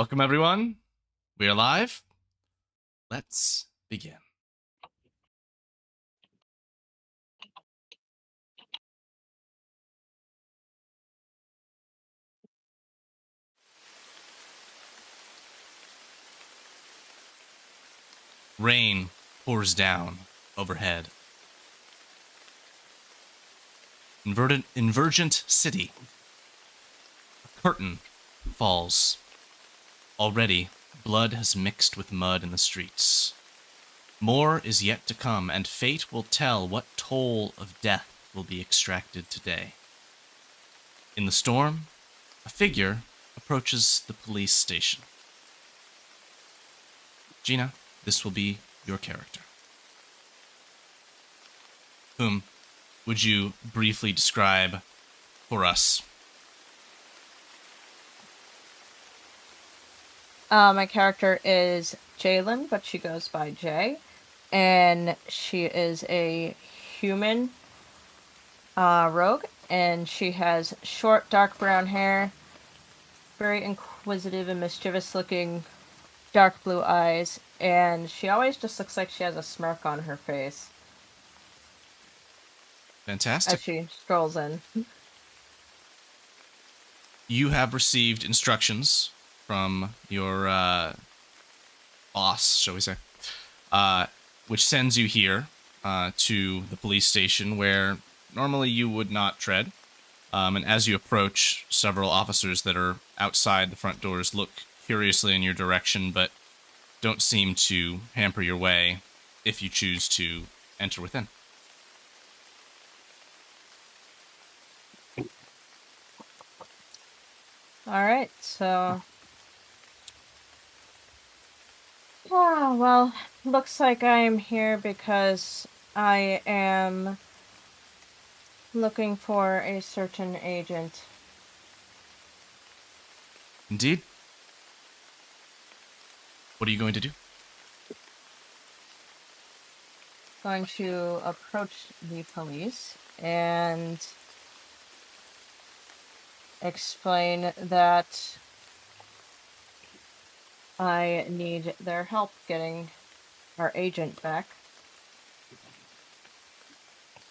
Welcome, everyone. We are live. Let's begin. Rain pours down overhead. Invergent city. A curtain falls. Already, blood has mixed with mud in the streets. More is yet to come, and fate will tell what toll of death will be extracted today. In the storm, a figure approaches the police station. Gina, this will be your character. Whom would you briefly describe for us? My character is Jalen, but she goes by Jay, and she is a human rogue, and she has short, dark brown hair, very inquisitive and mischievous-looking dark blue eyes, and she always just looks like she has a smirk on her face. Fantastic. As she strolls in. You have received instructions from your boss, shall we say, which sends you here to the police station where normally you would not tread. And as you approach, several officers that are outside the front doors look curiously in your direction, but don't seem to hamper your way if you choose to enter within. Alright, so... Oh, well, looks like I am here because I am looking for a certain agent. Indeed. What are you going to do? Going to approach the police and explain that I need their help getting our agent back.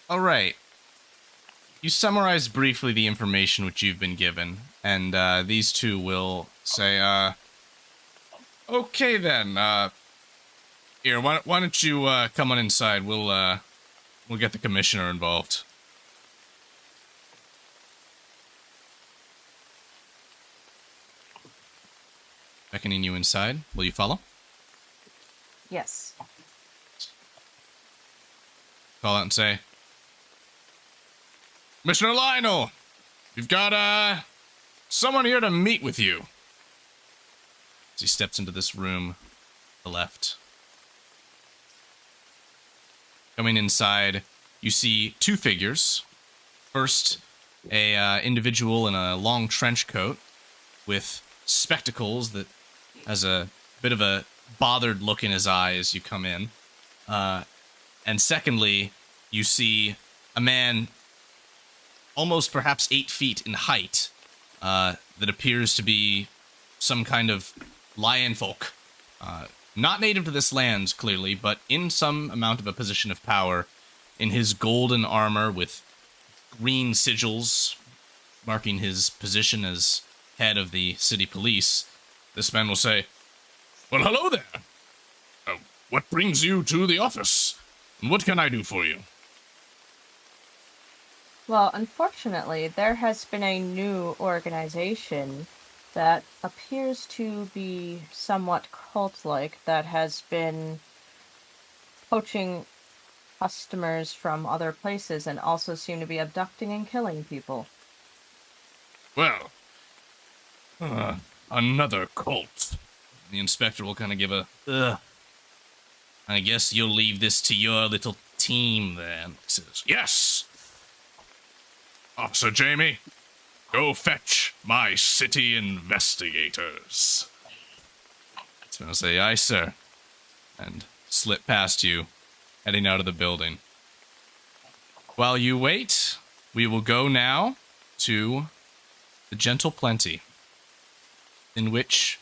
All right. You summarize briefly the information which you've been given, and these two will say, okay then, here, why don't you come on inside? We'll get the commissioner involved. Beckoning you inside. Will you follow? Yes. Call out and say, Commissioner Lionel, we've got someone here to meet with you. As he steps into this room, to the left. Coming inside, you see two figures. First, a individual in a long trench coat with spectacles that has a bit of a bothered look in his eye as you come in. And secondly, you see a man almost perhaps 8 feet in height that appears to be some kind of lion folk. Not native to this land, clearly, but in some amount of a position of power. In his golden armor with green sigils marking his position as head of the city police, this man will say, well, hello there. What brings you to the office? And what can I do for you? Well, unfortunately, there has been a new organization that appears to be somewhat cult-like that has been poaching customers from other places and also seem to be abducting and killing people. Well, another cult. The inspector will kind of give a, I guess you'll leave this to your little team then. He says, yes. Officer Jamie, go fetch my city investigators. So I'll say, aye, sir. And slip past you, heading out of the building. While you wait, we will go now to the Gentle Plenty, in which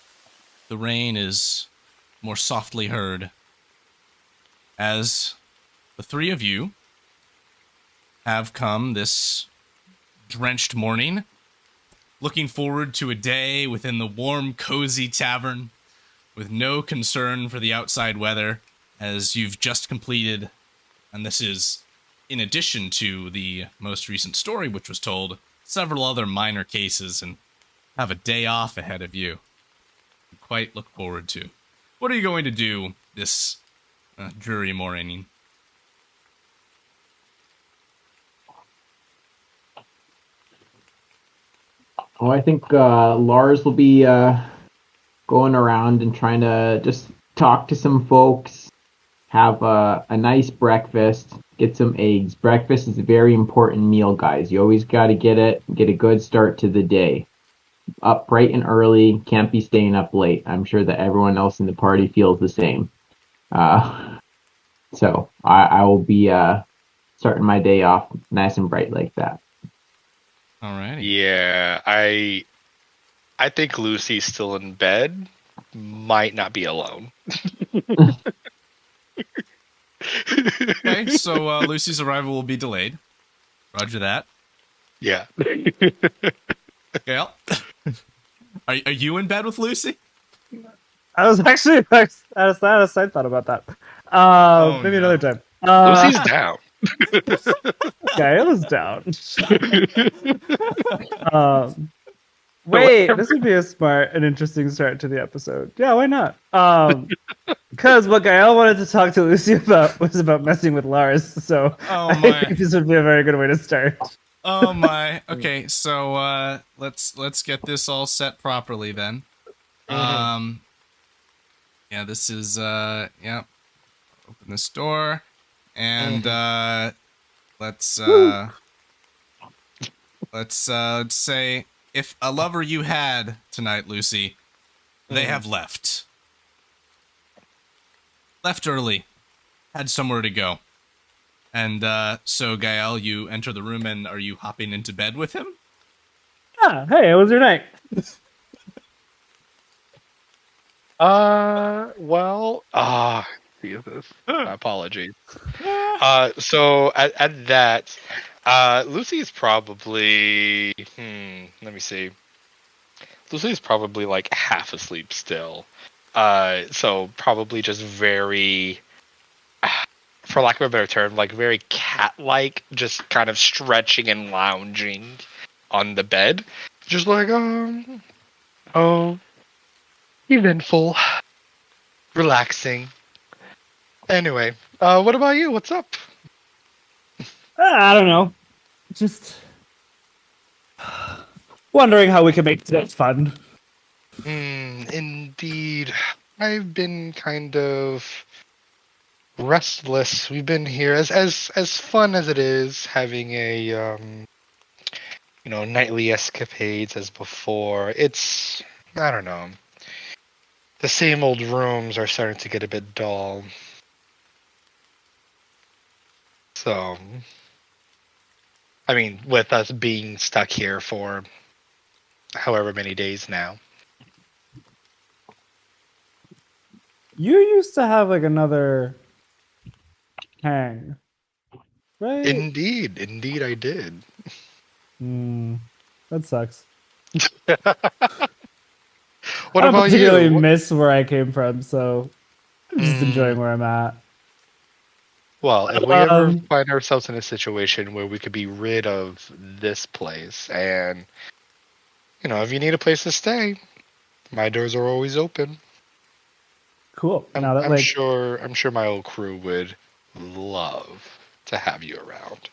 the rain is more softly heard as the three of you have come this drenched morning, looking forward to a day within the warm, cozy tavern with no concern for the outside weather, as you've just completed, and this is in addition to the most recent story which was told, several other minor cases, and have a day off ahead of you. Quite look forward to. What are you going to do this dreary morning? Oh, I think Lars will be going around and trying to just talk to some folks, have a nice breakfast, get some eggs. Breakfast is a very important meal, guys. You always got to get a good start to the day. Up bright and early, can't be staying up late. I'm sure that everyone else in the party feels the same. So I will be starting my day off nice and bright like that. All right. Yeah, I think Lucy's still in bed. Might not be alone. Okay, so Lucy's arrival will be delayed. Roger that. Yeah. Gail, are you in bed with Lucy? I was actually I had a side thought about that. Maybe another time. Lucy's down. Gail is down. Wait, this would be a smart and interesting start to the episode. Yeah, why not? Because what Gael wanted to talk to Lucy about was about messing with Lars. So I think this would be a very good way to start. Oh my. Okay, so let's get this all set properly then. Yeah, this is yeah. Open this door and let's say if a lover you had tonight, Lucy, they have left. Left early. Had somewhere to go. And so, Gael, you enter the room, and are you hopping into bed with him? Ah, hey, how was your night? Jesus. Apologies. So at that, Lucy's probably, let me see. Lucy's probably like half asleep still. So probably just very, for lack of a better term, like very cat-like, just kind of stretching and lounging on the bed. Just like, eventful, relaxing. Anyway, what about you? What's up? I don't know. Just wondering how we can make today fun. Indeed. I've been kind of restless. We've been here as fun as it is, having a nightly escapades as before. It's, I don't know. The same old rooms are starting to get a bit dull. So, I mean, with us being stuck here for however many days now. You used to have like another hang, right? Indeed I did. That sucks. What I about don't particularly you? miss where I came from, so I'm just enjoying where I'm at. Well, if we ever find ourselves in a situation where we could be rid of this place, and if you need a place to stay, my doors are always open. Cool. I'm sure my old crew would love to have you around.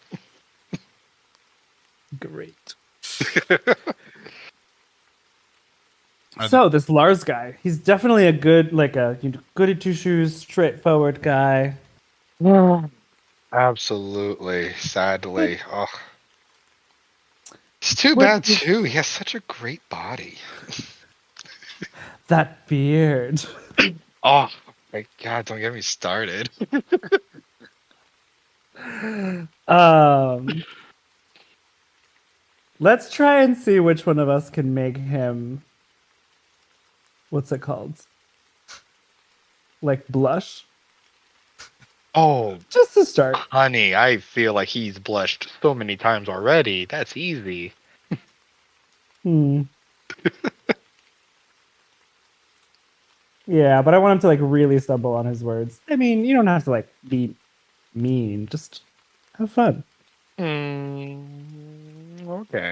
Great. So this Lars guy, he's definitely a good, goody two shoes, straightforward guy. Absolutely. Sadly. Oh. It's too bad too. He has such a great body. That beard. Oh my God! Don't get me started. Let's try and see which one of us can make him what's it called? Like blush? Oh, Just to start. honey, I feel like he's blushed so many times already. That's easy. Yeah, but I want him to like really stumble on his words. I mean, you don't have to like be mean. Just have fun. Okay,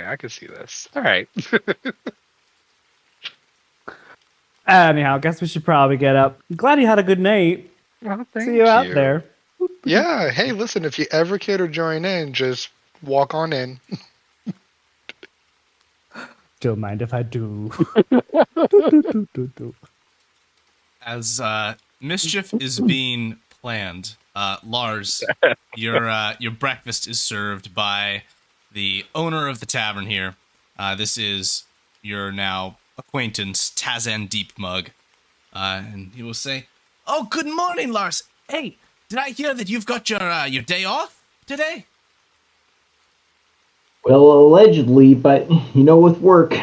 I can see this. All right. Anyhow, guess we should probably get up. Glad you had a good night. Well, See you out there. Yeah. Hey, listen, if you ever care to join in, just walk on in. Don't mind if I do. As mischief is being planned, Lars, your breakfast is served by the owner of the tavern here. This is your now acquaintance, Tazan Deepmug. And he will say, "Oh, good morning, Lars. Hey, did I hear that you've got your day off today?" Well, allegedly, but with work,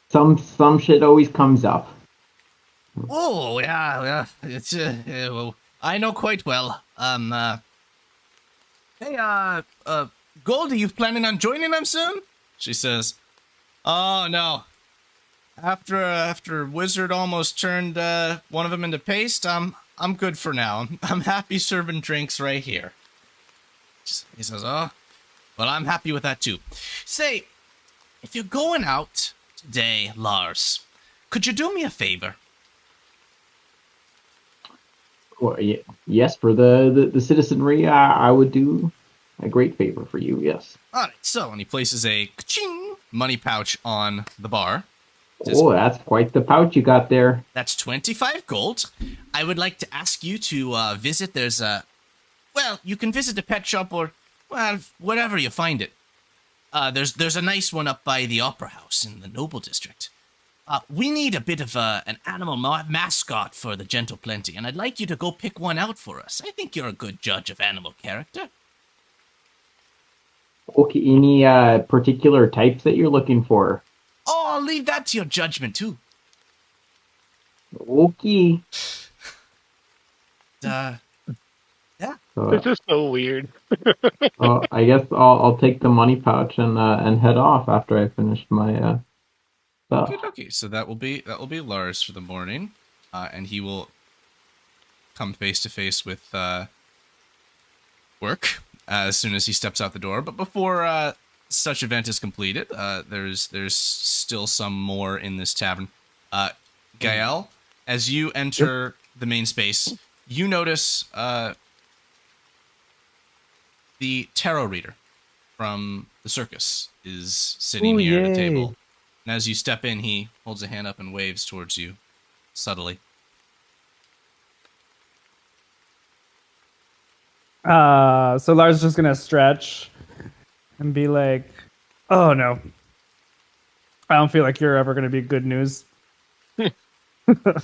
some shit always comes up. Oh, yeah. It's well, I know quite well. Hey, Goldie, you planning on joining them soon? She says, "Oh no. After Wizard almost turned one of them into paste, I'm good for now. I'm happy serving drinks right here." He says, "Oh, well, I'm happy with that too. Say, if you're going out today, Lars, could you do me a favor?" Well, yes, for the citizenry, I would do a great favor for you. Yes. All right. So, and he places a ka-ching money pouch on the bar. Oh, that's quite the pouch you got there. That's 25 gold. I would like to ask you to visit. You can visit a pet shop or, well, wherever you find it. There's a nice one up by the Opera House in the Noble District. We need a bit of an animal mascot for the Gentle Plenty, and I'd like you to go pick one out for us. I think you're a good judge of animal character. Okay, any particular types that you're looking for? Oh, I'll leave that to your judgment, too. Okay. Yeah. This is so weird. I guess I'll take the money pouch and head off after I finish my stuff. Okay. So that will be Lars for the morning, and he will come face to face with work as soon as he steps out the door. But before such event is completed, there's still some more in this tavern. Gael, as you enter the main space, you notice the tarot reader from the circus is sitting here at a table. And as you step in, he holds a hand up and waves towards you subtly. So Lars is just gonna stretch and be like, "Oh no, I don't feel like you're ever gonna be good news."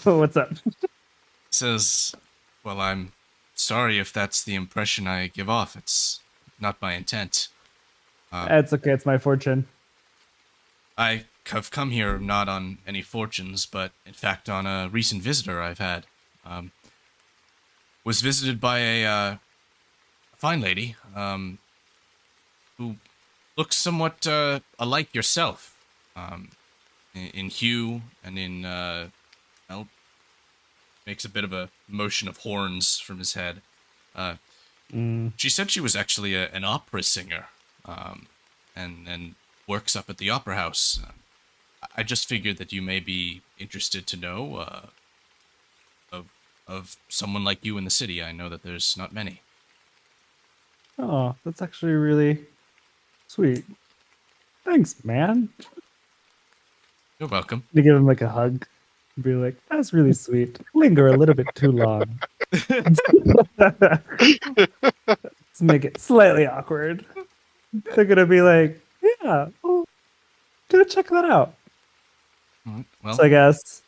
What's up? Says, "Well, I'm sorry if that's the impression I give off. It's not my intent. It's okay. It's my fortune. I have come here not on any fortunes, but in fact on a recent visitor I've had. Was visited by a fine lady who looks somewhat alike yourself in hue and in, makes a bit of a motion of horns from his head. She said she was actually an opera singer and works up at the Opera House. I just figured that you may be interested to know of someone like you in the city. I know that there's not many." Oh, that's actually really sweet. Thanks, man. You're welcome. To give him like a hug. Be like, "That's really sweet. Linger a little bit too long." Let's make it slightly awkward. They're gonna be like, "Yeah, oh, go check that out." Well, So I guess.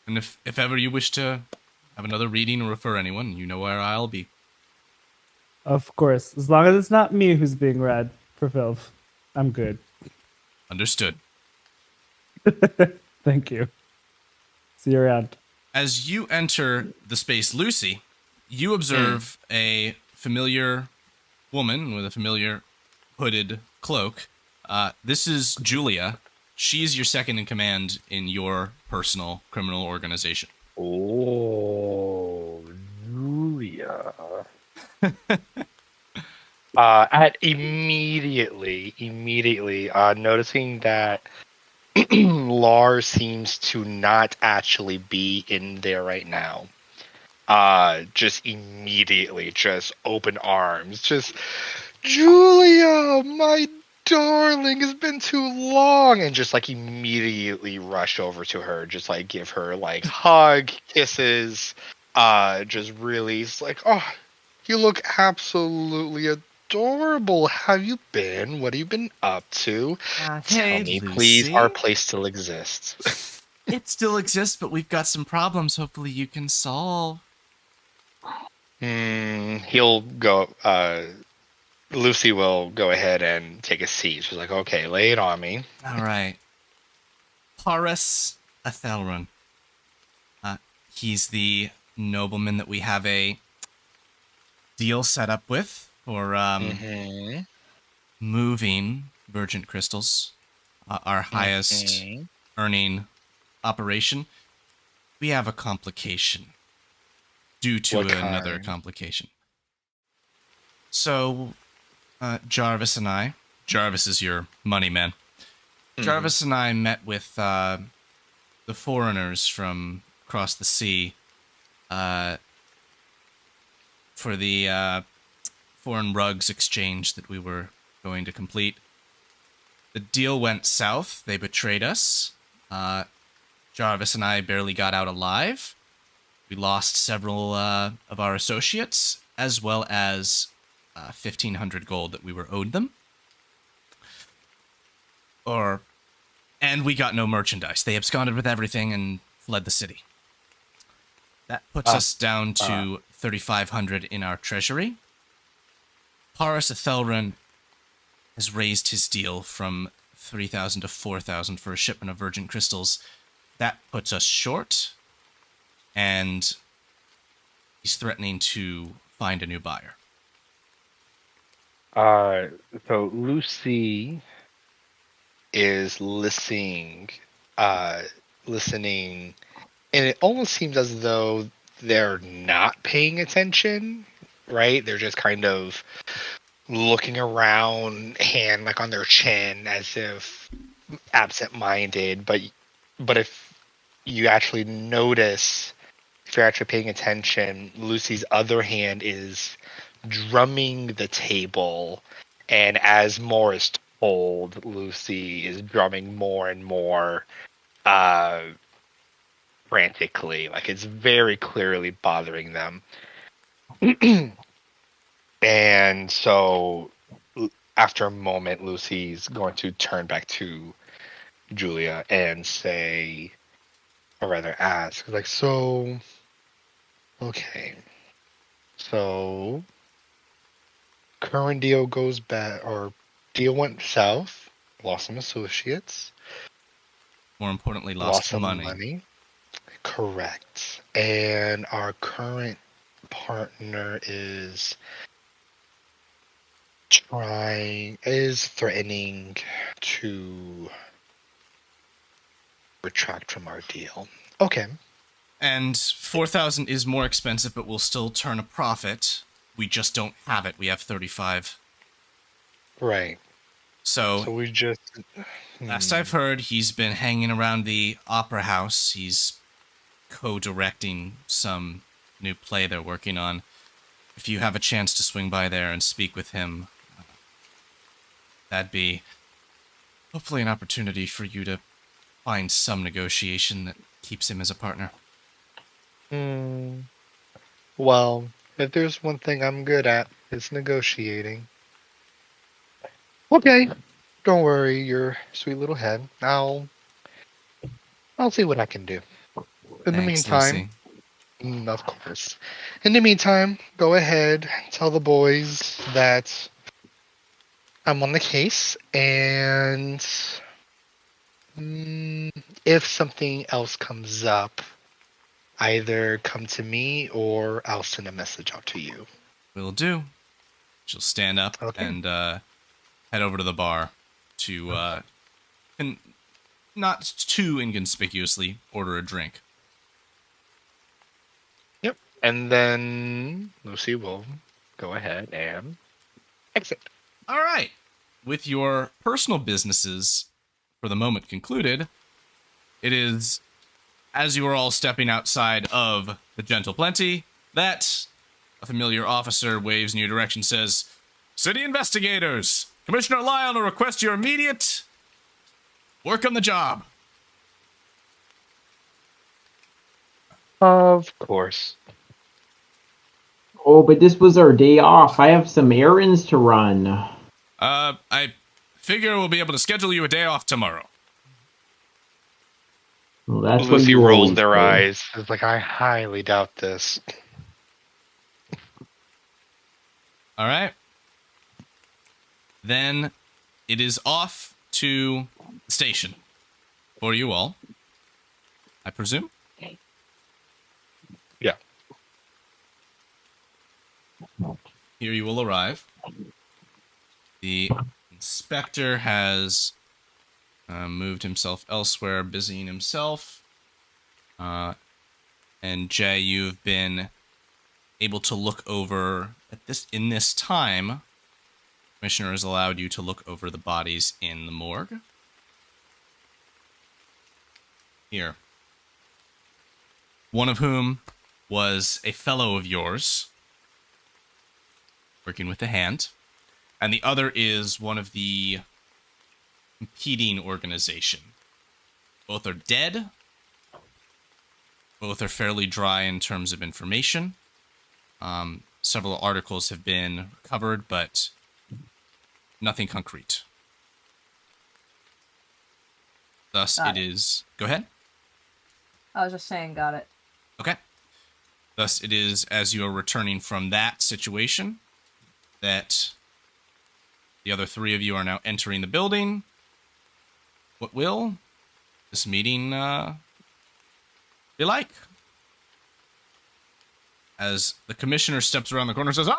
and if ever you wish to have another reading or refer anyone, you know where I'll be. Of course. As long as it's not me who's being read for filth, I'm good. Understood. Thank you. See you around. As you enter the space, Lucy, you observe a familiar woman with a familiar hooded cloak. This is Julia. She's your second in command in your personal criminal organization. Oh, Julia. At immediately, noticing that Lars seems to not actually be in there right now. Just immediately, just open arms, just Julia, my darling, it's been too long, and just like immediately rush over to her, just like give her like hug, kisses, just really like, oh, you look absolutely adorable. How have you been? What have you been up to? Tell me, please, our place still exists. It still exists, but we've got some problems hopefully you can solve. He'll go, Lucy will go ahead and take a seat. She's like, okay, lay it on me. All right. Paris Athelrun. He's the nobleman that we have a deal set up with for moving Virgin Crystals, our highest earning operation. We have a complication due to another complication. So, Jarvis and I, Jarvis is your money man. Jarvis and I met with the foreigners from across the sea for the foreign rugs exchange that we were going to complete. The deal went south. They betrayed us. Jarvis and I barely got out alive. We lost several of our associates, as well as 1,500 gold that we were owed them. And we got no merchandise. They absconded with everything and fled the city. That puts us down to 3,500 in our treasury. Paris Athelrun has raised his deal from 3,000 to 4,000 for a shipment of virgin crystals. That puts us short, and he's threatening to find a new buyer. So Lucy is listening, and it almost seems as though they're not paying attention, right? They're just kind of looking around, hand like on their chin, as if absent-minded. But if you actually notice, if you're actually paying attention, Lucy's other hand is drumming the table, and as more is told, Lucy is drumming more and more frantically, like it's very clearly bothering them. And so after a moment, Lucy's going to turn back to Julia and say, or rather ask, like, so okay, so current deal goes back, or deal went south, lost some associates. More importantly, lost some money. Correct. And our current partner is threatening to retract from our deal. Okay. And 4,000 is more expensive, but we'll still turn a profit. We just don't have it. We have 35. Right. So we just... Last I've heard, he's been hanging around the Opera House. He's co-directing some new play they're working on. If you have a chance to swing by there and speak with him, that'd be hopefully an opportunity for you to find some negotiation that keeps him as a partner. Well, if there's one thing I'm good at, it's negotiating. Okay, don't worry, your sweet little head. I'll see what I can do. In the meantime, Lucy. Of course. In the meantime, go ahead, tell the boys that I'm on the case, and if something else comes up, either come to me or I'll send a message out to you. Will do. She'll stand up and head over to the bar to, and not too inconspicuously, order a drink. Yep. And then Lucy will go ahead and exit. All right. With your personal businesses, for the moment, concluded, it is, as you are all stepping outside of the Gentle Plenty, that a familiar officer waves in your direction, says, "City investigators, Commissioner Lyle will request your immediate work on the job." Of course. Oh, but this was our day off. I have some errands to run. I figure we'll be able to schedule you a day off tomorrow. Well, that's what Lucy you rolls always their say. eyes. It's like, I highly doubt this. All right. Then it is off to the station for you all, I presume. Yeah. Here you will arrive. The inspector has moved himself elsewhere, busying himself. And Jay, you've been able to look over in this time. Commissioner has allowed you to look over the bodies in the morgue. Here. One of whom was a fellow of yours, working with the hand, and the other is one of the competing organization. Both are dead. Both are fairly dry in terms of information. Several articles have been covered, but nothing concrete. Thus, Got it it. is... Go ahead. I was just saying, got it. Okay. Thus, it is as you are returning from that situation that the other three of you are now entering the building. What will this meeting be like? As the commissioner steps around the corner and says,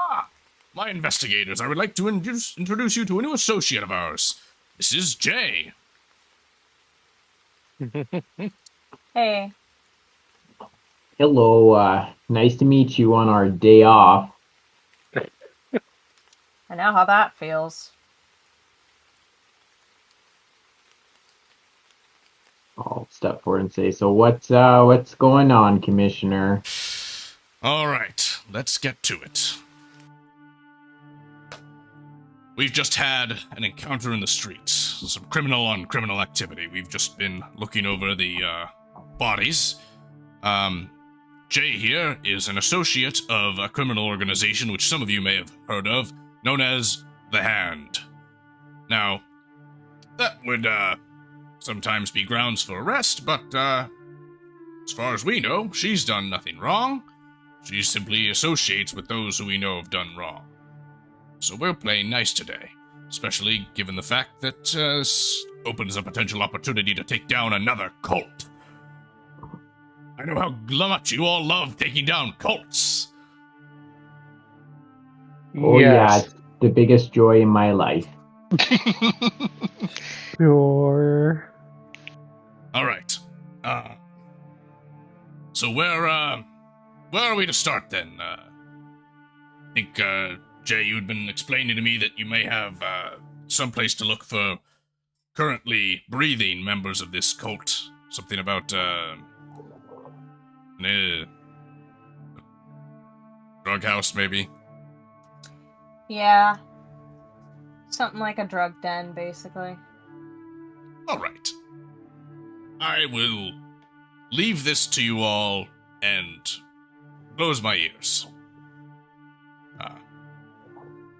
my investigators, I would like to introduce you to a new associate of ours. This is Jay. Hey, Hello, nice to meet you on our day off. I know how that feels. I'll step forward and say, so what's going on, Commissioner? All right, let's get to it. We've just had an encounter in the streets. Some criminal on criminal activity. We've just been looking over the bodies. Jay here is an associate of a criminal organization which some of you may have heard of, known as The Hand. Now, that would sometimes be grounds for arrest, but as far as we know, she's done nothing wrong. She simply associates with those who we know have done wrong. So we're playing nice today, especially given the fact that this opens a potential opportunity to take down another cult. I know how much you all love taking down cults. Oh yeah, it's the biggest joy in my life. Sure. All right. So where are we to start then? I think, Jay, you'd been explaining to me that you may have someplace to look for currently breathing members of this cult. Something about drug house, maybe. Yeah. Something like a drug den, basically. All right. I will leave this to you all and close my ears.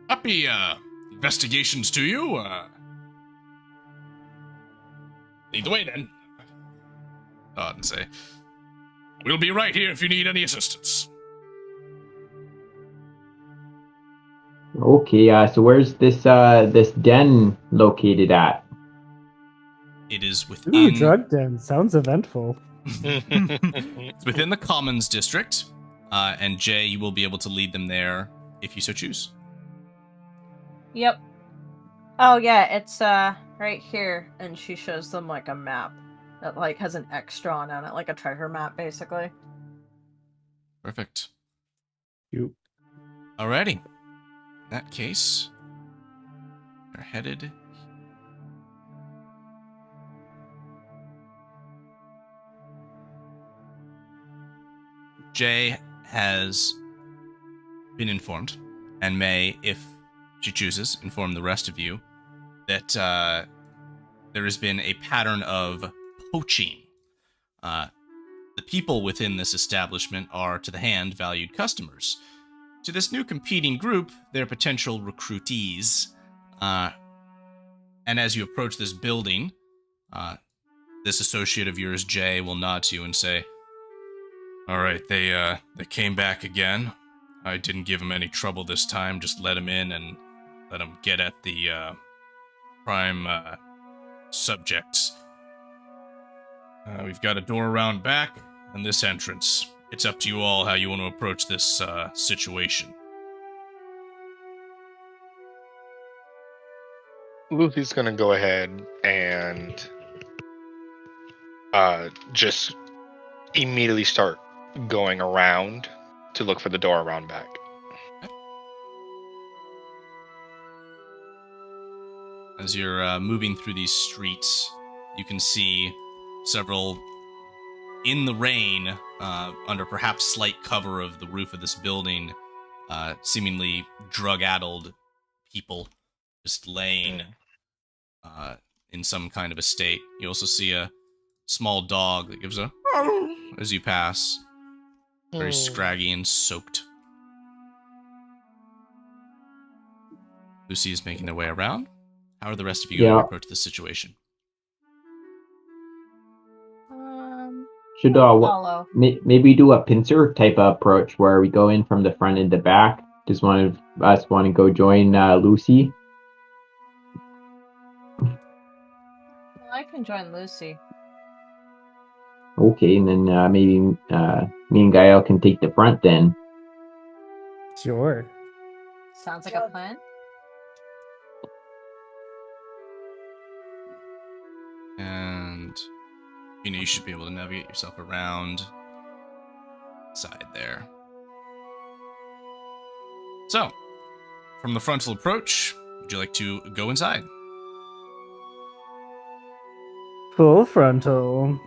Happy investigations to you. Lead the way then. I'd say. We'll be right here if you need any assistance. Okay, so where's this den located at? It is Ooh, within drug den. Sounds eventful. It's within the Commons district, and Jay, you will be able to lead them there if you so choose. Yep. Oh yeah, it's right here, and she shows them like a map that like has an X drawn on it, like a treasure map, basically. Perfect. You. Alrighty. In that case, we're headed. Jay has been informed, and may, if she chooses, inform the rest of you that there has been a pattern of poaching. The people within this establishment are, to the hand, valued customers. To this new competing group, they're potential recruitees. And as you approach this building, this associate of yours, Jay, will nod to you and say, "All right, they came back again. I didn't give them any trouble this time. Just let them in and let them get at the prime subjects. We've got a door around back and this entrance. It's up to you all how you want to approach this situation." Lucy's gonna go ahead and just immediately start going around to look for the door around back. As you're moving through these streets, you can see several, in the rain, under perhaps slight cover of the roof of this building, seemingly drug-addled people just laying in some kind of a state. You also see a small dog that gives a as you pass, very scraggy and soaked. Lucy is making their way around. How are the rest of you going to approach this situation? Should Follow. maybe do a pincer type of approach where we go in from the front and the back. Does one of us want to go join Lucy? I can join Lucy. Okay, and then maybe me and Gael can take the front then. Sure. Sounds like a plan. And you should be able to navigate yourself around side there. So, from the frontal approach, would you like to go inside? Full frontal.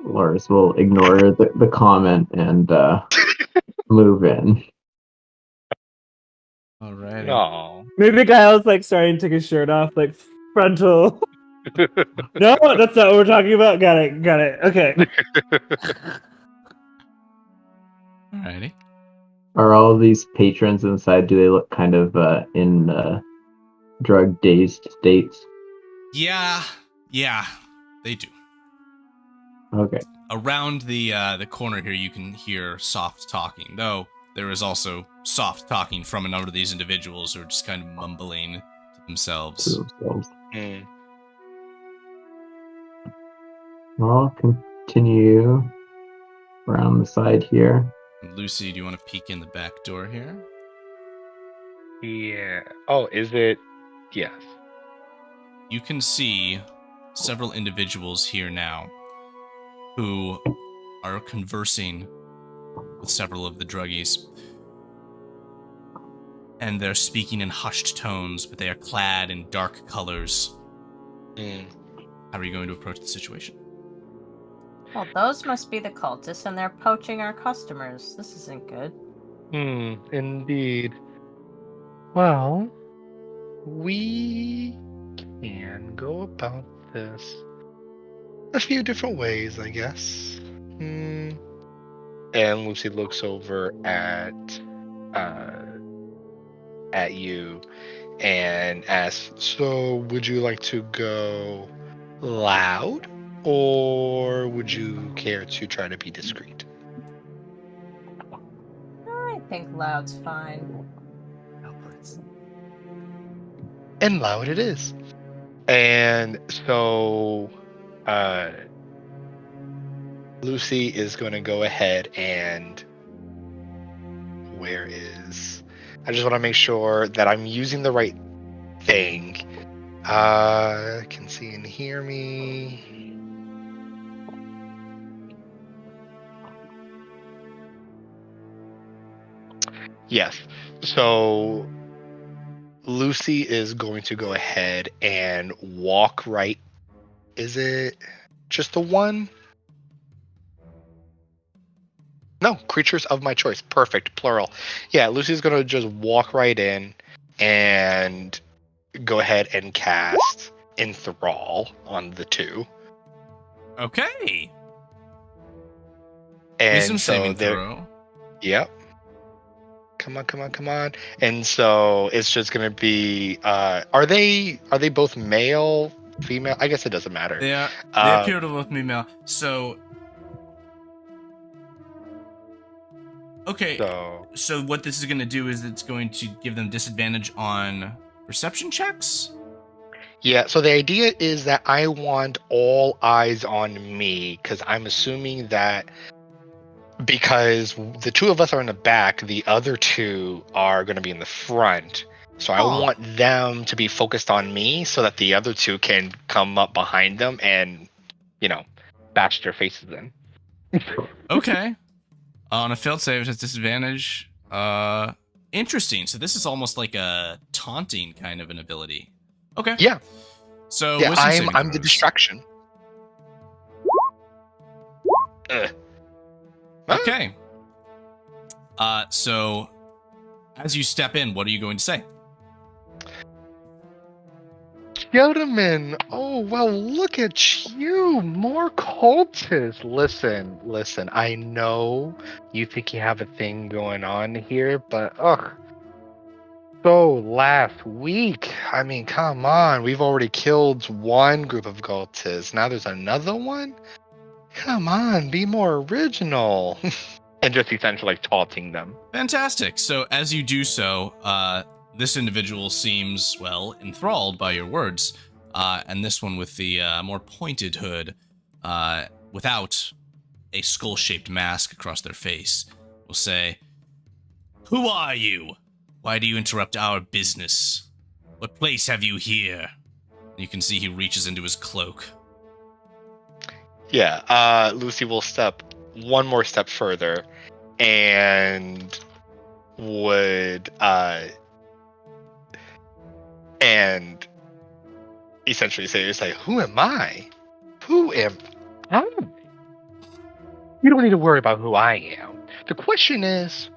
Lars will ignore the comment and move in. Alrighty. No. Maybe Gael's like starting to take his shirt off, like frontal. No, that's not what we're talking about. Got it. Okay. Alrighty. Are all of these patrons inside, do they look kind of in drug-dazed states? Yeah, they do. Okay. Around the corner here, you can hear soft talking, though there is also soft talking from a number of these individuals who are just kind of mumbling to themselves. I'll continue around the side here. Lucy, do you want to peek in the back door here? Yeah. Oh, is it? Yes. You can see several individuals here now who are conversing with several of the druggies. And they're speaking in hushed tones, but they are clad in dark colors. How are you going to approach the situation? Well, those must be the cultists, and they're poaching our customers. This isn't good. Indeed. Well, we can go about this a few different ways, I guess. And Lucy looks over at you and asks, "So, would you like to go loud, or would you care to try to be discreet?" I think loud's fine. And loud it is. And so Lucy is going to go ahead and I just want to make sure that I'm using the right thing. Can see and hear me. Yes. So Lucy is going to go ahead and walk right. Is it just the one? No, creatures of my choice. Perfect, plural. Yeah, Lucy's going to just walk right in and go ahead and cast Enthrall on the two. Okay. And Wisdom so saving they're. throw. Yep. Come on. And so it's just going to be. Are they both male, female? I guess it doesn't matter. They appear to both be male. So. Okay. So what this is going to do is it's going to give them disadvantage on perception checks? Yeah, so the idea is that I want all eyes on me, because I'm assuming that because the two of us are in the back, the other two are going to be in the front. So I want them to be focused on me so that the other two can come up behind them and, bash their faces in. Okay. On a failed save, it has disadvantage. Interesting. So this is almost like a taunting kind of an ability. Okay. Yeah. So yeah, wisdom saving I'm the throws. distraction. Okay. So as you step in, what are you going to say? Gentlemen, oh, well, look at you, more cultists. Listen, I know you think you have a thing going on here, but so last week, I mean, come on, we've already killed one group of cultists, now there's another one? Come on, be more original. And just essentially taunting them. Fantastic. So as you do so, this individual seems, well, enthralled by your words. And this one with the more pointed hood, without a skull-shaped mask across their face, will say, "Who are you? Why do you interrupt our business? What place have you here?" You can see he reaches into his cloak. Yeah, Lucy will step one more step further and would and essentially say, "Who am I? Who am I? You don't need to worry about who I am. The question is,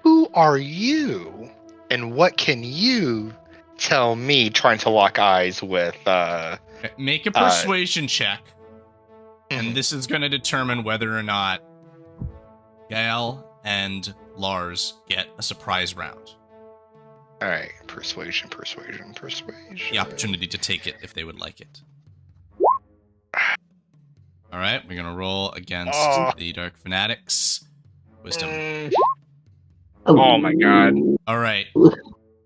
who are you? And what can you tell me?" Trying to lock eyes with Make a persuasion check. And this is going to determine whether or not Gael and Lars get a surprise round. All right, persuasion. The opportunity to take it if they would like it. All right, we're going to roll against the Dark Fanatics. Wisdom. Oh my god. All right.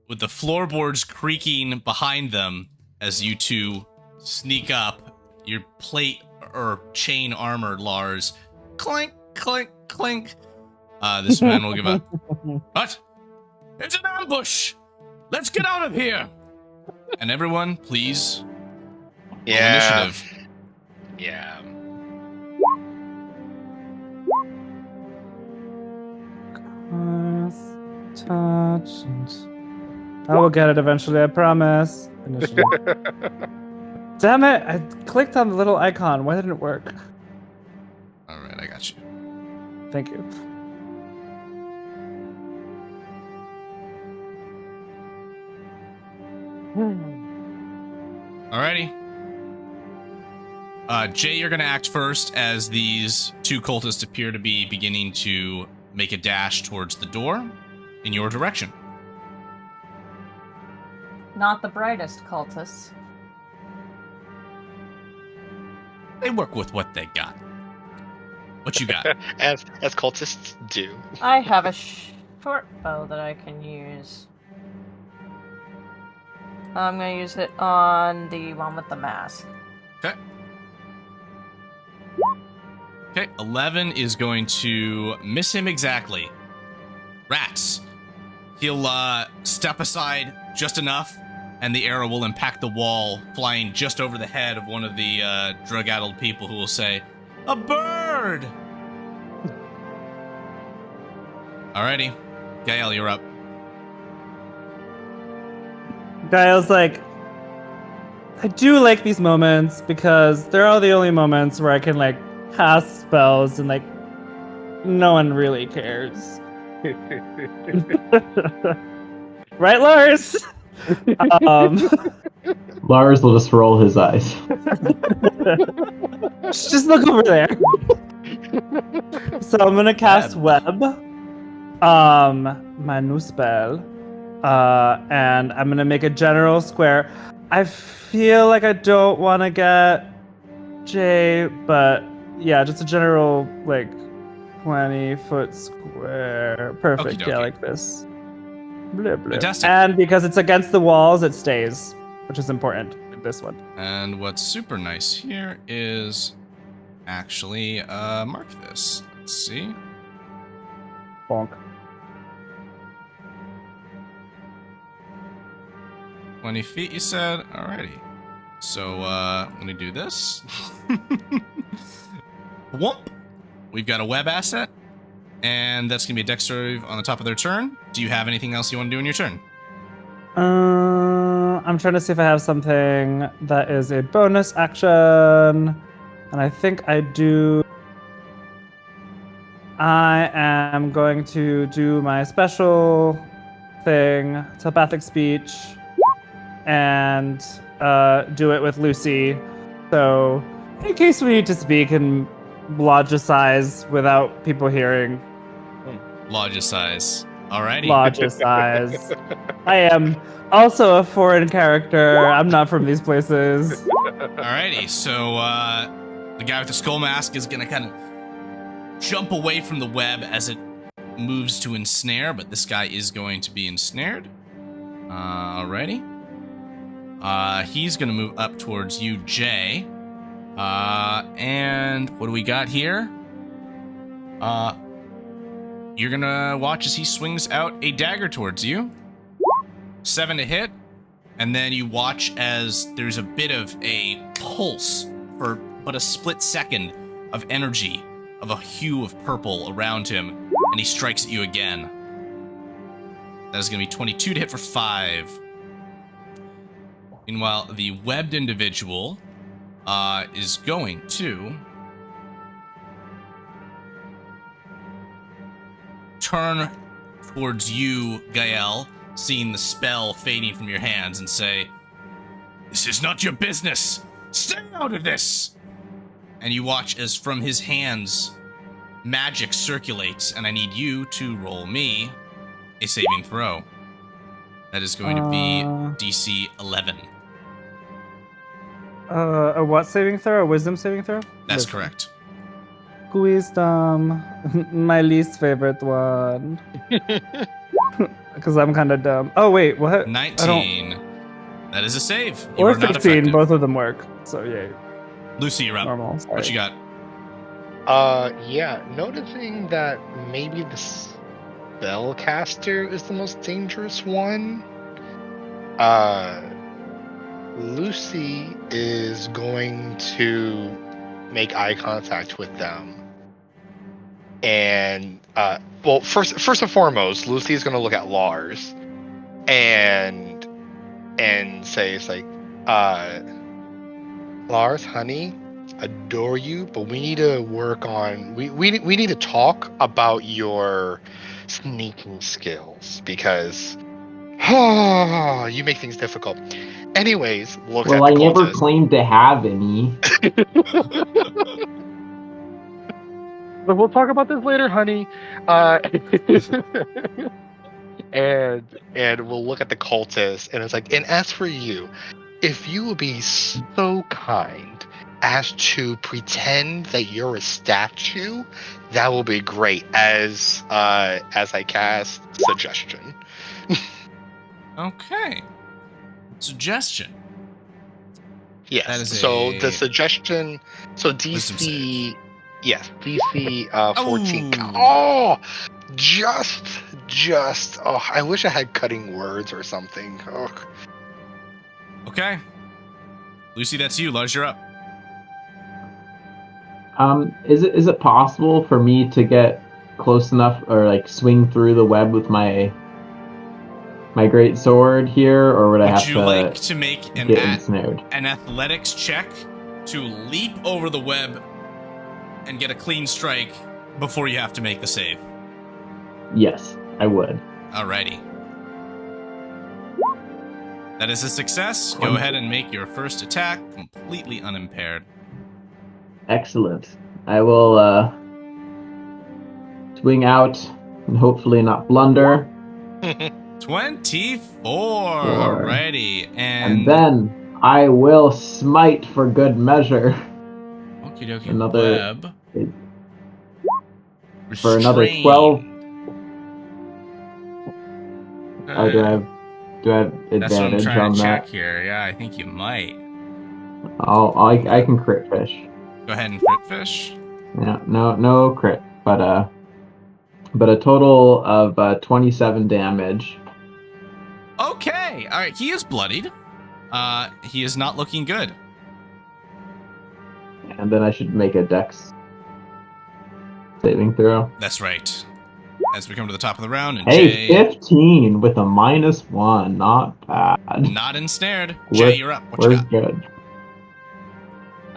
With the floorboards creaking behind them as you two sneak up, your plate or chain armor, Lars, clink, clink, clink. This man will give up. What? It's an ambush! Let's get out of here! And everyone, please, roll initiative. Yeah. Touch and I will get it eventually, I promise. Initiative. Damn it! I clicked on the little icon. Why didn't it work? All right, I got you. Thank you. Alrighty. Jay, you're going to act first as these two cultists appear to be beginning to make a dash towards the door in your direction. Not the brightest cultists. They work with what they got. What you got? As cultists do. I have a short bow that I can use. I'm gonna use it on the one with the mask. Okay. Okay, 11 is going to miss him exactly. Rats. He'll step aside just enough, and the arrow will impact the wall, flying just over the head of one of the drug-addled people who will say, "A bird!" Alrighty. Gael, you're up. Gael's like, I do like these moments because they're all the only moments where I can like cast spells and like no one really cares. Right, Lars? Lars will just roll his eyes. Just look over there. So I'm gonna cast web. My new spell. And I'm gonna make a general square. I feel like I don't want to get Jay, but yeah, just a general like 20-foot square. Perfect. Okey-dokey. Yeah, like this. Blah, blah. Fantastic. And because it's against the walls, it stays, which is important with this one. And what's super nice here is actually mark this. Let's see. Bonk. 20 feet, you said? Alrighty. So, I'm gonna do this. Whoop! We've got a web asset, and that's gonna be a dex save on the top of their turn. Do you have anything else you want to do in your turn? I'm trying to see if I have something that is a bonus action, and I think I do. I am going to do my special thing, telepathic speech, and do it with Lucy. So, in case we need to speak and logicize without people hearing. Logicize. Alrighty. Logicize. I am also a foreign character. I'm not from these places. Alrighty, so the guy with the skull mask is gonna kind of jump away from the web as it moves to ensnare, but this guy is going to be ensnared. Alrighty. He's gonna move up towards you, Jay. And what do we got here? You're gonna watch as he swings out a dagger towards you. 7 to hit. And then you watch as there's a bit of a pulse for but a split second of energy, of a hue of purple around him, and he strikes at you again. That is gonna be 22 to hit for 5. Meanwhile, the webbed individual is going to turn towards you, Gael, seeing the spell fading from your hands, and say, "This is not your business! Stay out of this!" And you watch as from his hands, magic circulates, and I need you to roll me a saving throw. That is going to be DC 11. A what saving throw? A wisdom saving throw? That's Wisdom. correct. Wisdom. My least favorite one. Because I'm kind of dumb. Oh, wait, what? 19. That is a save. You Or are not 15, effective. both of them work. So, yay. Lucy, you're up. Normal. Sorry. What you got? Yeah, noticing that maybe the spellcaster is the most dangerous one. Lucy is going to make eye contact with them. And well, first and foremost, Lucy is going to look at Lars and say, it's like, Lars, honey, adore you, but we need to work on we need to talk about your sneaking skills, because you make things difficult. Anyways, look at Well, the I never cultist. claimed to have any. But we'll talk about this later, honey. And we'll look at the cultist, and it's like, and as for you, if you will be so kind as to pretend that you're a statue, that will be great. As I cast suggestion. Okay. suggestion. Yes. That is So a the suggestion. So wisdom DC. save. Yes, DC 14. Oh! Oh, just. Oh, I wish I had cutting words or something. Oh. Okay. Lucy, that's you. Lars, you're up. Is it possible for me to get close enough or like swing through the web with my great sword here, or would I have Would you to like to make get ensnared? an athletics check to leap over the web and get a clean strike before you have to make the save? Yes, I would. Alrighty. That is a success. Go ahead and make your first attack completely unimpaired. Excellent. I will swing out and hopefully not blunder. 24. Alrighty. And then I will smite for good measure. Okie dokie. Another- Web. For another Restrained. 12. Okay. Do I have That's what I'm advantage trying on to check that? here. Yeah, I think you might. I can crit fish. Go ahead and crit fish. Yeah, no crit, but a total of 27 damage. Okay. All right. He is bloodied. He is not looking good. And then I should make a dex saving throw. That's right. As we come to the top of the round, and Hey, Jay 15 with a -1. Not bad. not ensnared. We're- Jay, you're up. What you We're got? good.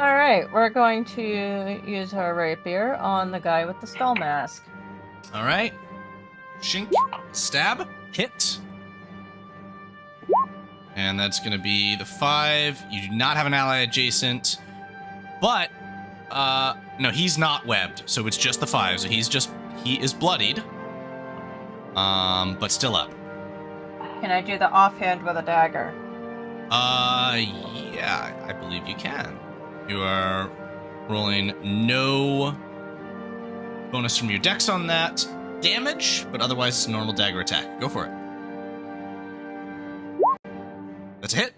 All right, we're going to use our rapier on the guy with the skull mask. All right. Shink, stab, hit. And that's going to be the 5. You do not have an ally adjacent. But, no, he's not webbed. So it's just the 5. So he is bloodied. But still up. Can I do the offhand with a dagger? Yeah, I believe you can. You are rolling no bonus from your dex on that damage, but otherwise it's a normal dagger attack. Go for it. That's a hit.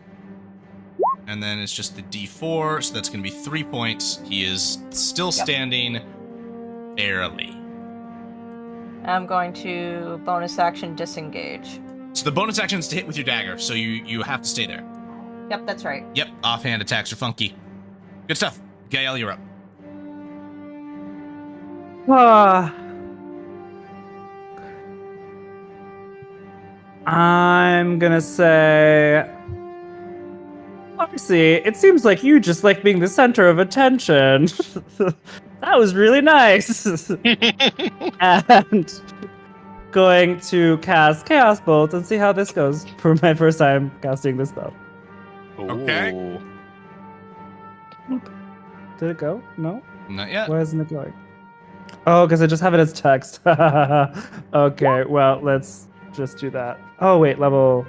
And then it's just the D4, so that's going to be 3 points. He is still standing barely. I'm going to bonus action disengage. So the bonus action is to hit with your dagger, so you have to stay there. Yep, that's right. Yep, offhand attacks are funky. Good stuff. Gael, you're up. I'm gonna say, Marcy, it seems like you just like being the center of attention. That was really nice. And going to cast Chaos Bolt and see how this goes for my first time casting this spell. Okay. Ooh. Did it go? No? Not yet. Why isn't it going? Oh, because I just have it as text. Okay, well, let's just do that. Oh, wait, level...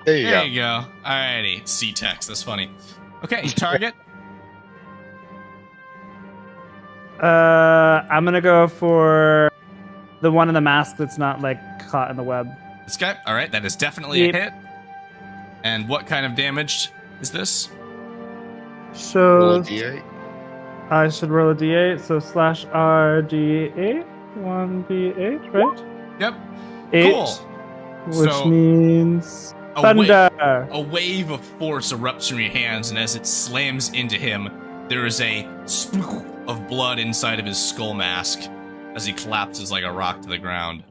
There you There go. you go. Alrighty. C-text. That's funny. Okay, target. I'm gonna go for the one in the mask that's not, like, caught in the web. This guy. Alright, that is definitely Yep. a hit. And what kind of damage is this? Roll a So, D8. I should roll a d8, so slash R d8. 1d8, right? Yep. 8. Cool. Which So- means... A Thunder! A wave of force erupts from your hands, and as it slams into him, there is a splook of blood inside of his skull mask as he collapses like a rock to the ground.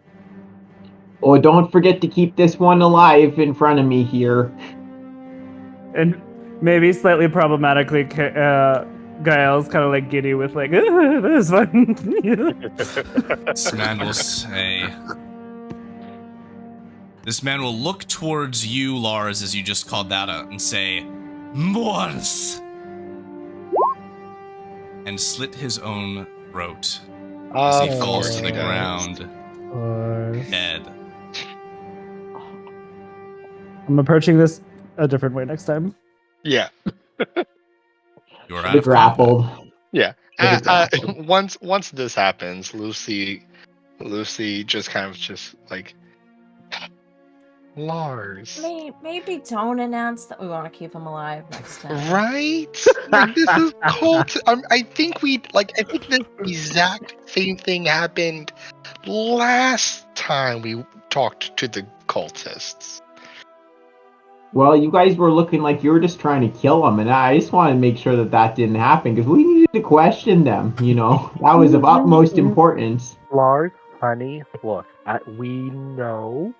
Oh, don't forget to keep this one alive in front of me here. And maybe slightly problematically, Gael's kind of like giddy with like, that is fun. This man will say... This man will look towards you, Lars, as you just called that out, and say, Morse! And slit his own throat as he Of falls course to the he does. ground, dead. I'm approaching this a different way next time. Yeah. You are out The of combat. grappled. Yeah. Pretty grappled. Once this happens, Lucy just kind of just like Lars. Maybe don't announce that we want to keep him alive next time. Right? Like, this is cult. I think the exact same thing happened last time we talked to the cultists. Well, you guys were looking like you were just trying to kill them, and I just wanted to make sure that didn't happen because we needed to question them. That was of utmost importance. Lars, honey, look, we know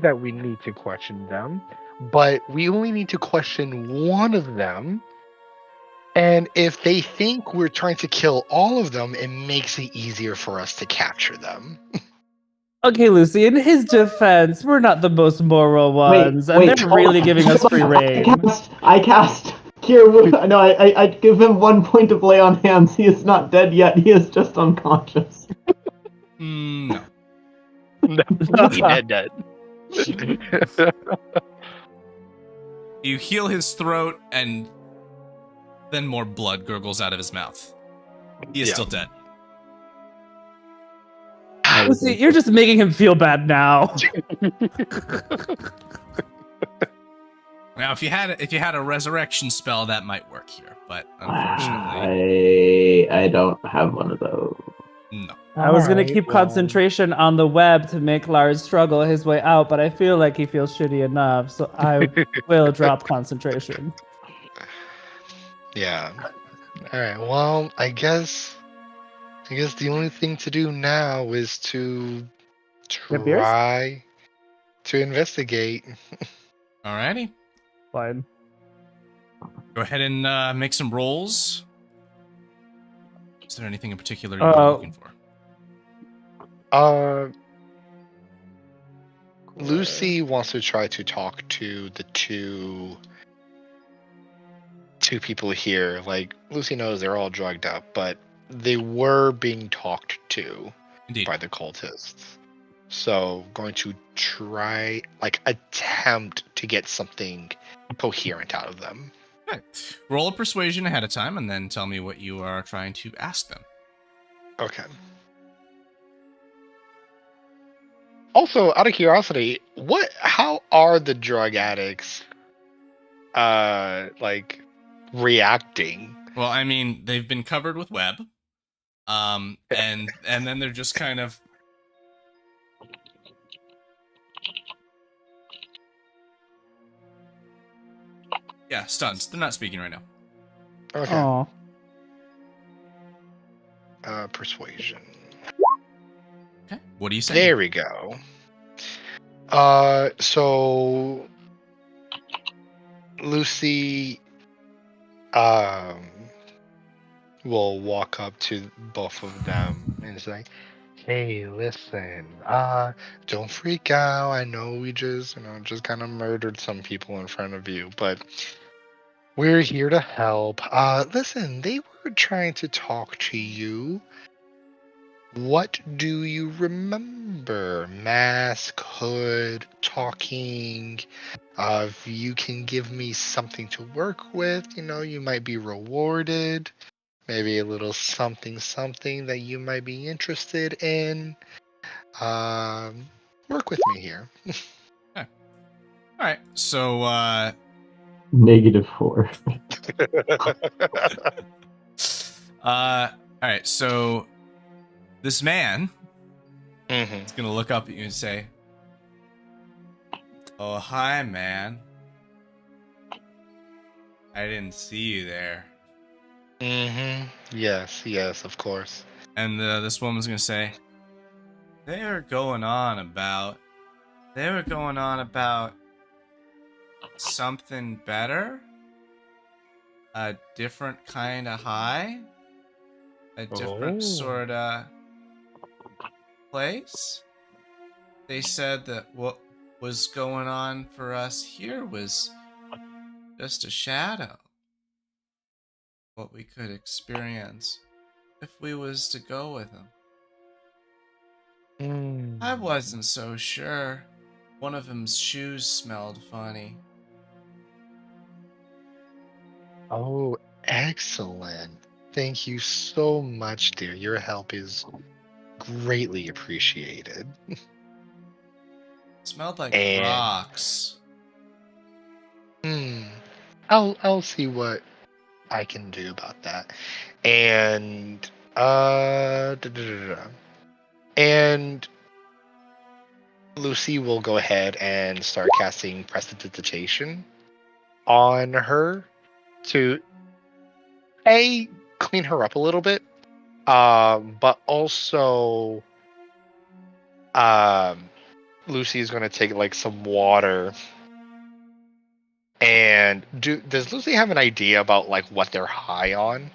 that we need to question them, But we only need to question one of them. And if they think we're trying to kill all of them, it makes it easier for us to capture them. Okay, Lucy, in his defense, we're not the most moral ones, and they're really giving us free reign. I cast Cure Wound. No, I give him 1 point of lay on hands. He is not dead yet. He is just unconscious. No. No, he dead. You heal his throat, and then more blood gurgles out of his mouth. He is still dead. Lucy, you're just making him feel bad now. Now, if you had a resurrection spell, that might work here, but unfortunately, I don't have one of those. no. I was gonna keep concentration on the web to make Lars struggle his way out, but I feel like he feels shitty enough, so I will drop concentration. Yeah. All right. Well, I guess the only thing to do now is to Get beers? try to investigate. Alrighty. Fine. Go ahead and make some rolls. Is there anything in particular you're looking for? Lucy wants to try to talk to the two people here. Like, Lucy knows they're all drugged up, but they were being talked to Indeed. by the cultists. So, going to try, attempt to get something coherent out of them. Okay. Roll a persuasion ahead of time, and then tell me what you are trying to ask them. Okay. Also, out of curiosity, how are the drug addicts reacting? Well, I mean, they've been covered with web. And then they're just kind of stunned. They're not speaking right now. Okay. Aw. Persuasion. Okay. What do you say? There we go. So Lucy will walk up to both of them and say, "Hey, listen, don't freak out. I know we just kind of murdered some people in front of you, but we're here to help. Listen, they were trying to talk to you. What do you remember? Mask, hood, talking. If you can give me something to work with, you might be rewarded. Maybe a little something that you might be interested in. Work with me here." Okay. All right. So, -4. all right. So, this man Mm-hmm. is gonna look up at you and say, "Oh, hi, man. I didn't see you there." Mm-hmm. Yes, of course. And this woman's gonna say, They were going on about something better, a different kind of high, a different sort of place. They said that what was going on for us here was just a shadow. What we could experience if we was to go with them. I wasn't so sure. One of them's shoes smelled funny. Oh, excellent. Thank you so much, dear. Your help is greatly appreciated. Smelled like And- rocks. I'll see what I can do about that. And and Lucy will go ahead and start casting prestidigitation on her to clean her up a little bit, but also Lucy is going to take like some water. And does Lucy have an idea about like what they're high on?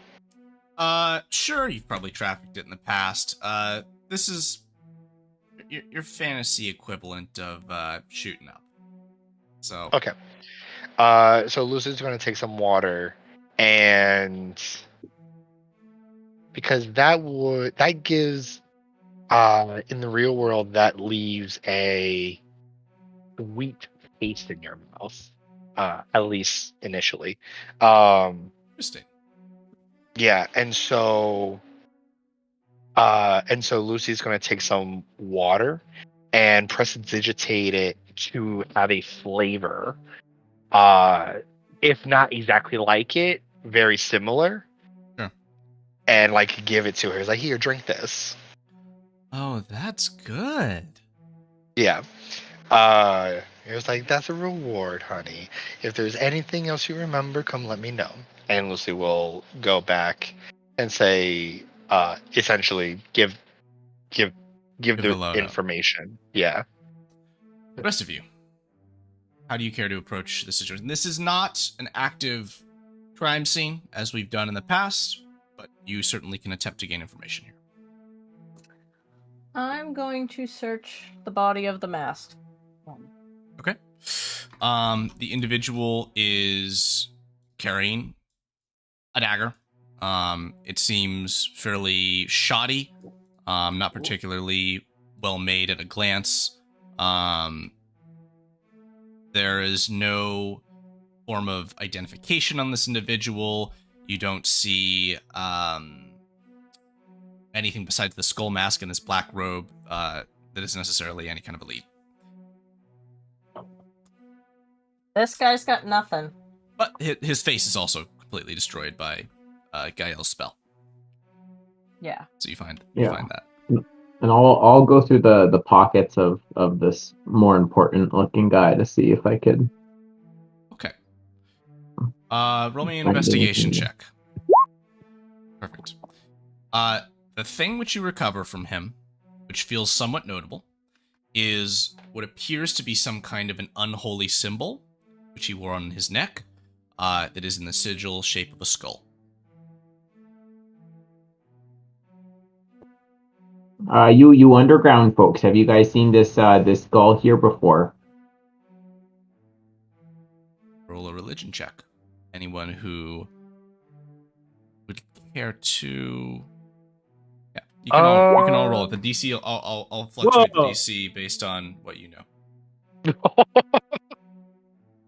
Sure, you've probably trafficked it in the past. This is your fantasy equivalent of shooting up. So Okay. So Lucy's going to take some water, and because that gives in the real world that leaves a sweet taste in your mouth, at least initially. interesting. Yeah, and so Lucy's going to take some water and prestidigitate it to have a flavor. If not exactly like it, very similar. Sure. And like give it to her. It's like, here, drink this. Oh, that's good. Yeah. It was like, that's a reward, honey. If there's anything else you remember, come let me know. And Lucy will go back and say, essentially give Give the the load up. information. Yeah. The rest of you, how do you care to approach the situation? This is not an active crime scene, as we've done in the past, but you certainly can attempt to gain information here. I'm going to search the body of the masked one. Okay. The individual is carrying a dagger. It seems fairly shoddy, not particularly well made at a glance. There is no form of identification on this individual. You don't see anything besides the skull mask and this black robe that is necessarily any kind of a lead. This guy's got nothing. But his face is also completely destroyed by Gael's spell. Yeah. So you find Yeah. that. And I'll go through the pockets of this more important looking guy to see if I could. Okay. Roll me an investigation check. Perfect. The thing which you recover from him, which feels somewhat notable, is what appears to be some kind of an unholy symbol, which he wore on his neck, that is in the sigil shape of a skull. You underground folks, have you guys seen this skull here before? Roll a religion check. Anyone who would care to... Yeah, you can all roll it. The DC, I'll fluctuate the DC based on what you know.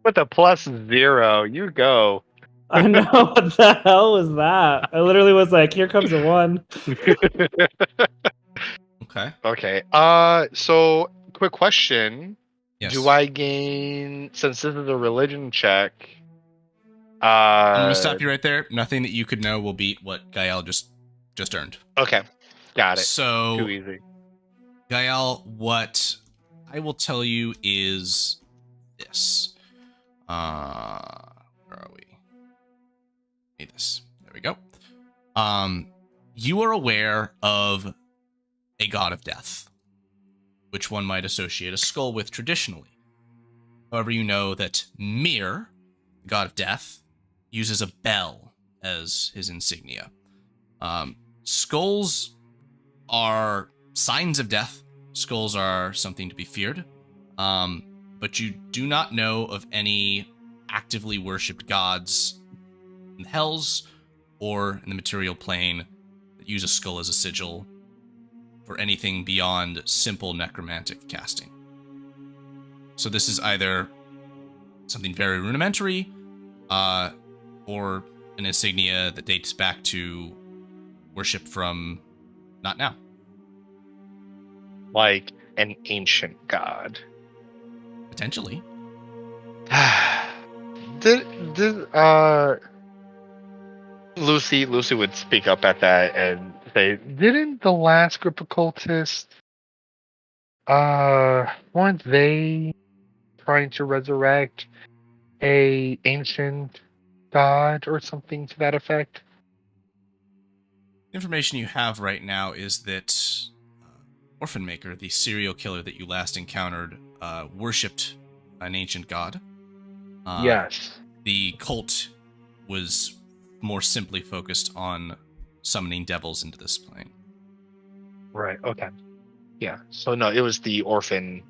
With a +0, you go. I know, what the hell was that? I literally was like, here comes a 1. Okay. Okay. So quick question. Yes. Do I gain, since this is a religion check? I'm gonna stop you right there. Nothing that you could know will beat what Gael just earned. Okay. Got it. So, Too easy. Gael, what I will tell you is this. Where are we? Need this. There we go. You are aware of a god of death, which one might associate a skull with traditionally. However, you know that Mir, the god of death, uses a bell as his insignia. Skulls are signs of death. Skulls are something to be feared. But you do not know of any actively worshipped gods in the hells or in the material plane that use a skull as a sigil for anything beyond simple necromantic casting. So this is either something very rudimentary, or an insignia that dates back to worship from not now. Like an ancient god. Potentially. did Lucy would speak up at that and say, didn't the last group of cultists weren't they trying to resurrect a ancient god or something to that effect? The information you have right now is that Orphan Maker, the serial killer that you last encountered, worshipped an ancient god. Yes. The cult was more simply focused on summoning devils into this plane. Right. Okay. Yeah. So no, it was the orphan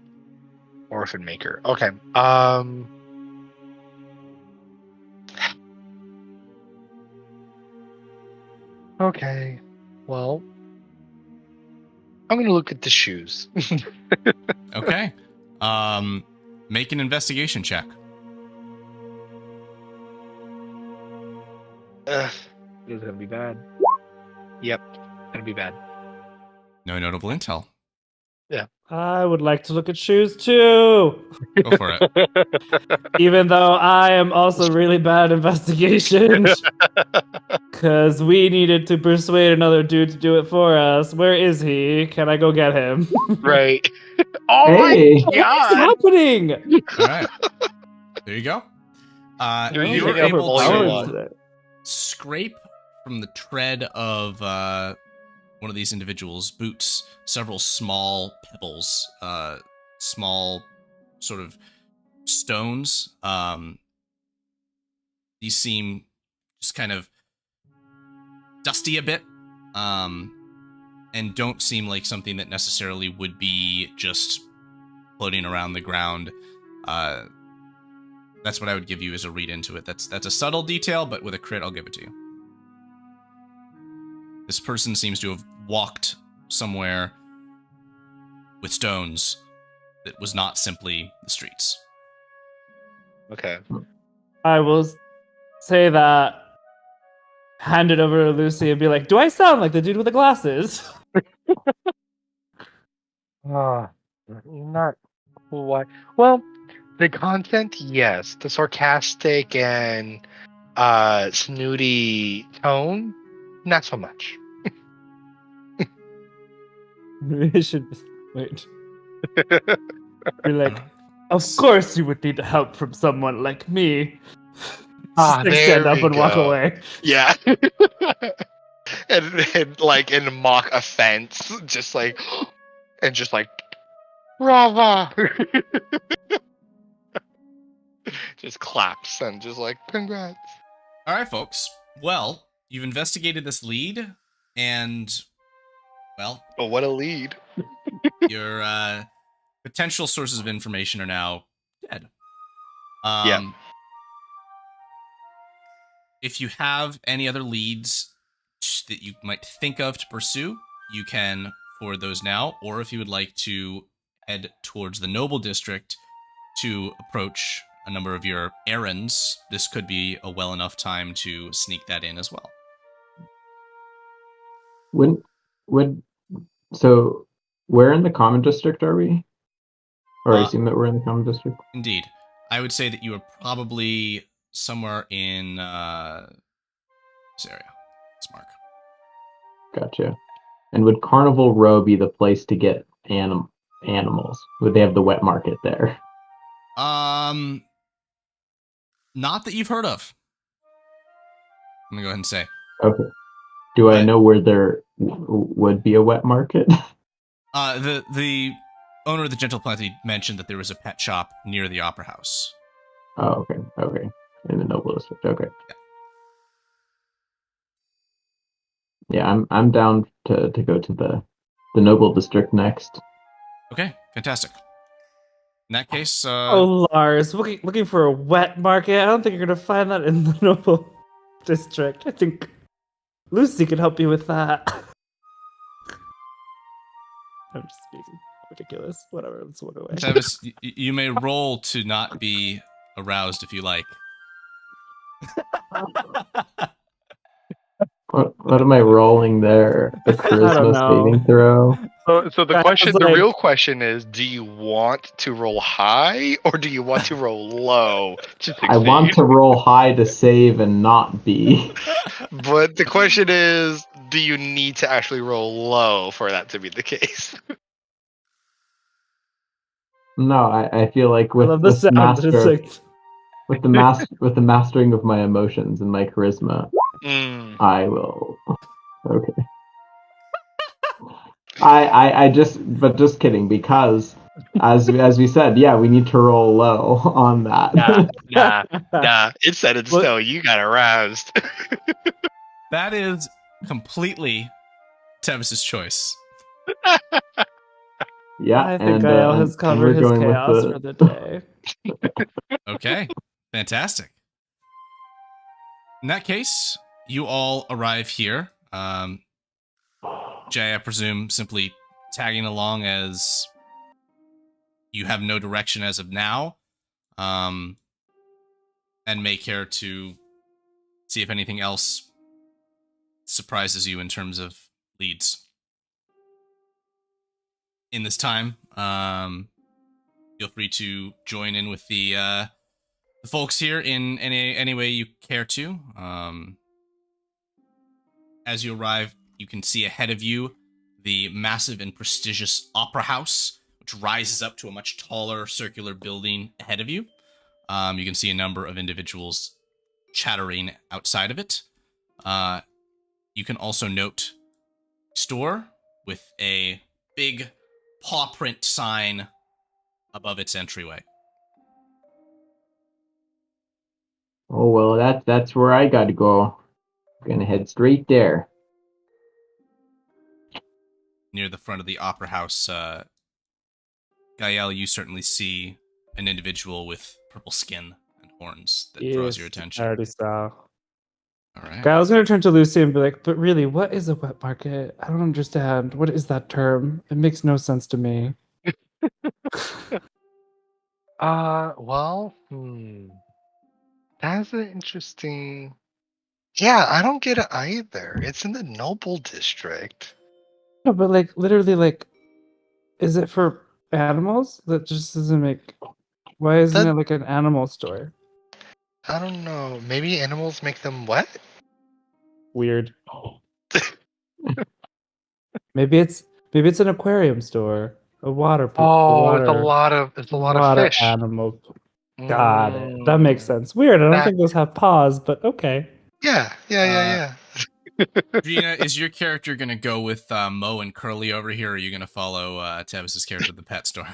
maker. Okay. Okay. Well, I'm gonna look at the shoes. Okay. Make an investigation check. This is gonna be bad. Yep, gonna be bad. No notable intel. I would like to look at shoes too, Go for it. even though I am also really bad at investigation. Because we needed to persuade another dude to do it for us. Where is he? Can I go get him? Right. Oh Hey. my What's god! happening? All right. There you go. You're You were using up able all your to luck. scrape from the tread of one of these individuals' boots several small pebbles, small sort of stones. These seem just kind of dusty a bit, and don't seem like something that necessarily would be just floating around the ground. That's what I would give you as a read into it. That's a subtle detail, but with a crit, I'll give it to you. This person seems to have walked somewhere with stones that was not simply the streets. Okay. I will say that, hand it over to Lucy and be like, do I sound like the dude with the glasses? Not quite. Well, the content, yes. The sarcastic and snooty tone, not so much. We should wait. Be like, of course you would need help from someone like me. Just like stand there up we and walk go. away. Yeah. and like in mock offense, just like brava. Just claps and just like congrats. All right, folks. Well, you've investigated this lead, and, well, Oh, what a lead. your potential sources of information are now dead. Yeah. If you have any other leads that you might think of to pursue, you can forward those now, or if you would like to head towards the Noble District to approach a number of your errands, this could be a well enough time to sneak that in as well. So where in the common district are we? Or I Uh, assume that we're in the common district. Indeed. I would say that you are probably somewhere in this area. This mark. Gotcha. And would Carnival Row be the place to get animals? Would they have the wet market there? Not that you've heard of. I'm gonna go ahead and say. Okay. Do I But- know where there would be a wet market? The owner of the Gentle Plenty mentioned that there was a pet shop near the Opera House. Oh, okay. In the Noble District. Okay. Yeah, I'm down to go to the Noble District next. Okay, fantastic. In that case, Oh, Lars, looking for a wet market? I don't think you're going to find that in the Noble District. I think Lucy could help you with that. I'm just being ridiculous. Whatever, let's walk away. Travis, you may roll to not be aroused if you like. What am I rolling there? A I don't charisma know. saving throw? So the I question, was the like- real question is, do you want to roll high or do you want to roll low to I want succeed? to roll high to save and not be. But the question is, do you need to actually roll low for that to be the case? No, I feel like I with love the this sound. It's master like with the mastering of my emotions and my charisma, Mm. I will. Okay. Just kidding, because as we said, yeah, we need to roll low on that. Nah. It set in What- stone. You got aroused. That is completely Tevis's choice. Yeah, I think and Gael and, has and covered we're his going with chaos the for the day. Okay, fantastic. In that case, you all arrive here. Jay, I presume, simply tagging along as you have no direction as of now, and may care to see if anything else surprises you in terms of leads. In this time, feel free to join in with the folks here in any way you care to. As you arrive, you can see ahead of you the massive and prestigious Opera House, which rises up to a much taller circular building ahead of you. You can see a number of individuals chattering outside of it. You can also note a store with a big paw print sign above its entryway. Oh well, that's where I got to go. Gonna head straight there. Near the front of the Opera House, Gael, you certainly see an individual with purple skin and horns that draws your I attention. already saw. All right. Gael's gonna turn to Lucy and be like, "But really, what is a wet market? I don't understand. What is that term? It makes no sense to me." Well, that's an interesting. Yeah, I don't get it either. It's in the Noble District. No, but like literally, like, is it for animals? That just doesn't make. Why isn't That- it like an animal store? I don't know. Maybe animals make them wet? Weird. Maybe it's an aquarium store, a water pool. Oh, it's a lot of water fish. animal. Got it. That makes Mm, sense. Weird. I don't that- think those have paws, but okay. Yeah. Gina, is your character going to go with Mo and Curly over here, or are you going to follow Tavis's character at the pet store?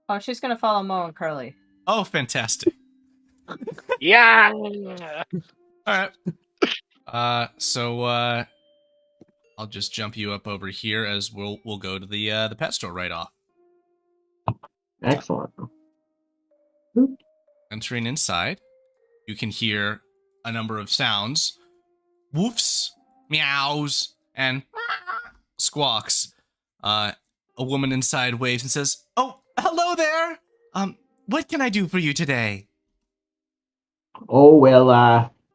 Oh, she's gonna follow Mo and Curly. Oh, fantastic. Yeah. All right. So I'll just jump you up over here as we'll go to the pet store right off. Excellent. Entering inside, you can hear a number of sounds: woofs, meows, and squawks. A woman inside waves and says, "Oh, hello there. What can I do for you today?" Oh well,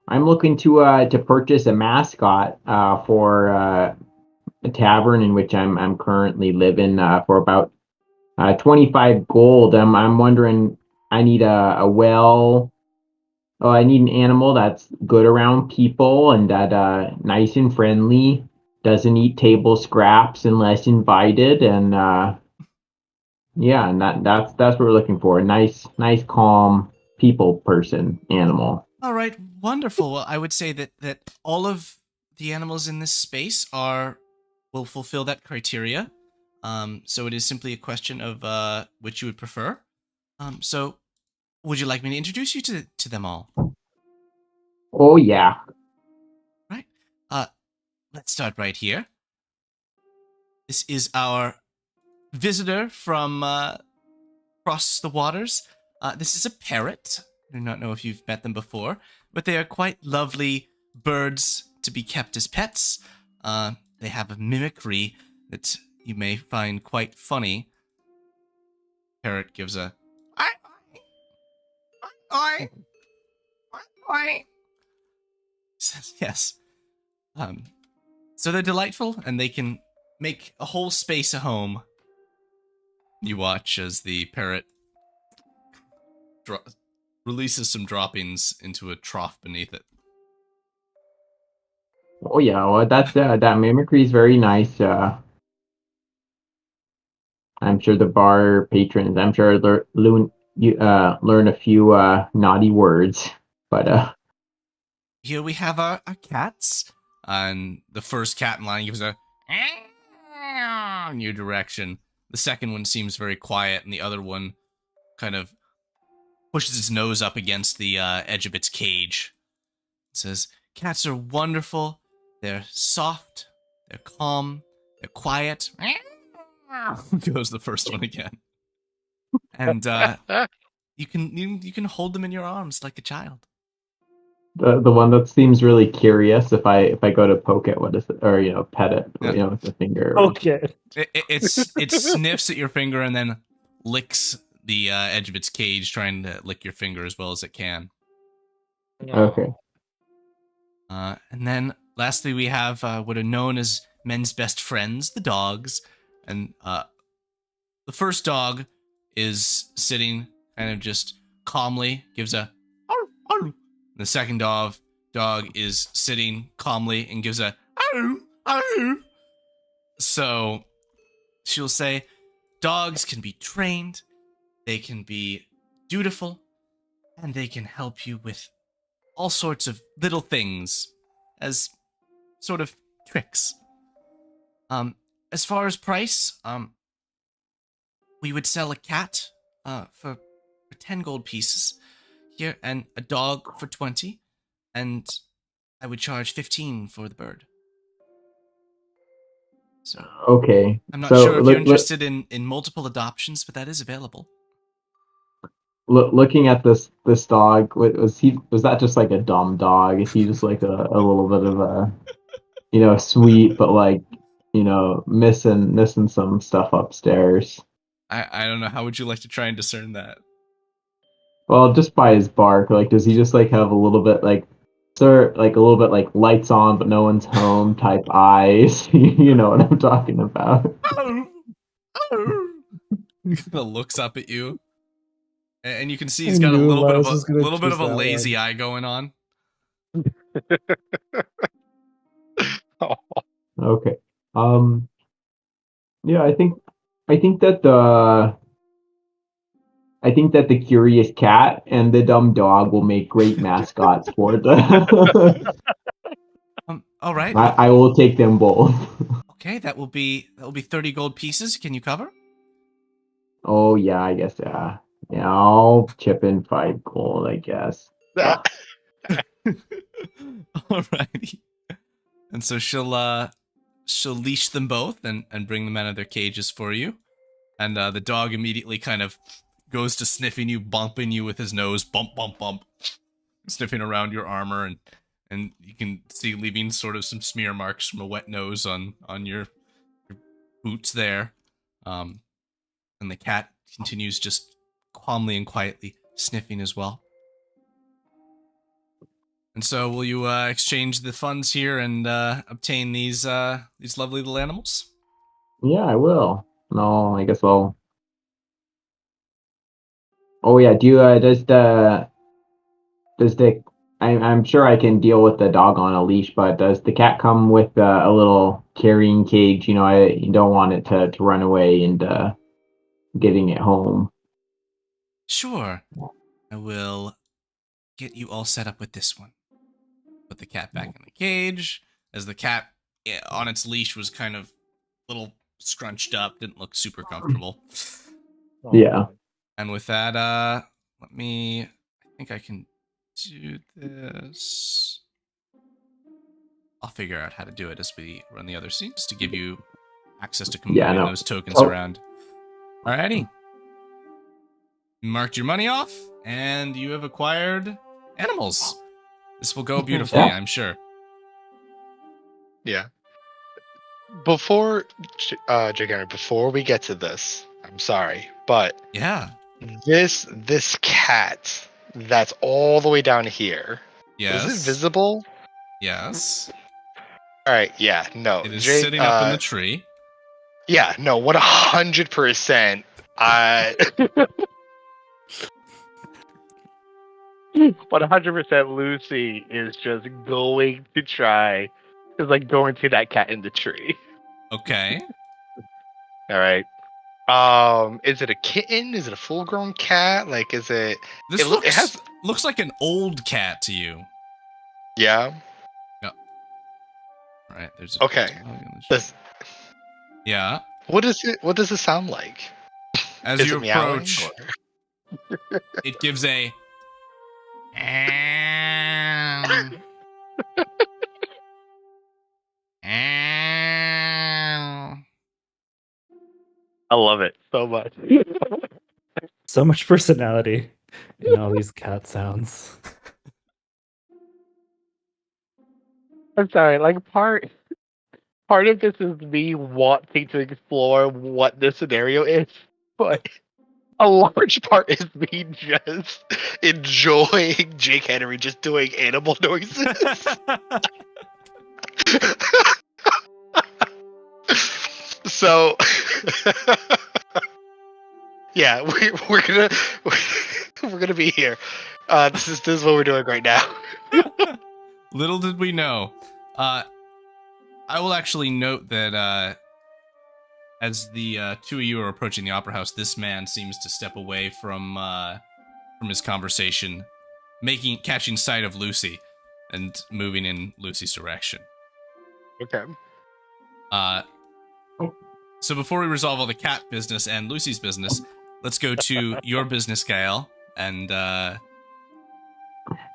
I'm looking to purchase a mascot for a tavern in which I'm currently living for about 25 gold. I'm wondering, I need I need an animal that's good around people and that nice and friendly, doesn't eat table scraps unless invited, and yeah, and that's what we're looking for. A nice calm people person animal. All right, wonderful. Well, I would say that all of the animals in this space will fulfill that criteria. So it is simply a question of which you would prefer. So would you like me to introduce you to them all? Oh yeah. Right. Let's start right here. This is our visitor from across the waters. This is a parrot. I do not know if you've met them before, but they are quite lovely birds to be kept as pets. They have a mimicry that you may find quite funny. Parrot gives a says yes. So they're delightful, and they can make a whole space a home. You watch as the parrot releases some droppings into a trough beneath it. Oh yeah, well that mimicry is very nice. I'm sure the bar patrons, I'm sure learn a few naughty words, but Here we have our cats, and the first cat in line gives a in your direction. The second one seems very quiet, and the other one kind of pushes its nose up against the edge of its cage. It says, "Cats are wonderful. They're soft. They're calm. They're quiet." Goes the first one again, and you can hold them in your arms like a child. the one that seems really curious if I go to poke it, what is it, or pet it, Yeah. with the finger. Okay. It sniffs at your finger and then licks the edge of its cage, trying to lick your finger as well as it can. Okay. And then lastly, we have what are known as men's best friends, the dogs. And the first dog is sitting kind of just calmly, gives a arr, arr. The second dog is sitting calmly and gives a arr, arr. So she'll say, dogs can be trained, they can be dutiful, and they can help you with all sorts of little things as sort of tricks. As far as price, we would sell a cat for 10 gold pieces here, and a dog for 20, and I would charge 15 for the bird. So Okay. I'm not So sure if you're interested in multiple adoptions, but that is available. looking at this dog, was that just like a dumb dog? Is he just like a little bit of a sweet, but like missing some stuff upstairs? I don't know. How would you like to try and discern that? Well, just by his bark, like, does he just like have a little bit like, sir, like a little bit like lights on but no one's home type eyes? You know what I'm talking about? He kind of looks up at you, and you can see he's got a little bit of a lazy eye going on. Okay. Yeah, I think that the curious cat and the dumb dog will make great mascots for the. All right. I will take them both. Okay, that will be 30 gold pieces. Can you cover? Oh yeah, I guess yeah. Yeah, I'll chip in 5 gold, I guess. Alrighty. And so she'll leash them both and bring them out of their cages for you. And the dog immediately kind of goes to sniffing you, bumping you with his nose, bump, bump, bump, sniffing around your armor, and you can see leaving sort of some smear marks from a wet nose on your boots there. And the cat continues just calmly and quietly sniffing as well. And so, will you exchange the funds here and obtain these lovely little animals? Yeah, I will. No, I guess I'll. Oh yeah, do you does the I'm sure I can deal with the dog on a leash, but does the cat come with a little carrying cage? You don't want it to run away and getting it home. Sure. I will get you all set up with this one. Put the cat back in the cage, as the cat on its leash was kind of a little scrunched up, didn't look super comfortable. Yeah. And with that, I think I can do this. I'll figure out how to do it as we run the other scenes to give you access to moving those tokens around. Alrighty. Marked your money off, and you have acquired animals. This will go beautifully, I'm sure. Yeah. Before, Jake, before we get to this, I'm sorry, but Yeah. this cat that's all the way down here. Yes. Is it visible? Yes. All right, yeah, no. It is Jake, sitting up in the tree. Yeah, no, 100%. 100% Lucy is just going to try. Is like going to that cat in the tree. Okay. All right. Is it a kitten? Is it a full-grown cat? Like, is it? This It has. looks like an old cat to you. Yeah. Yep. All right. There's a Okay. dog in the tree. This. Yeah. What is it? What does it sound like? As Is you it meowing, approach, or- it gives a. I love it so much. So much personality in all these cat sounds. I'm sorry, like part of this is me wanting to explore what this scenario is, but a large part is me just enjoying Jake Henry just doing animal noises. So, yeah, we're gonna be here. This is what we're doing right now. Little did we know. I will actually note that as the two of you are approaching the opera house, this man seems to step away from his conversation, catching sight of Lucy, and moving in Lucy's direction. Okay. So before we resolve all the cat business and Lucy's business, let's go to your business, Gael, and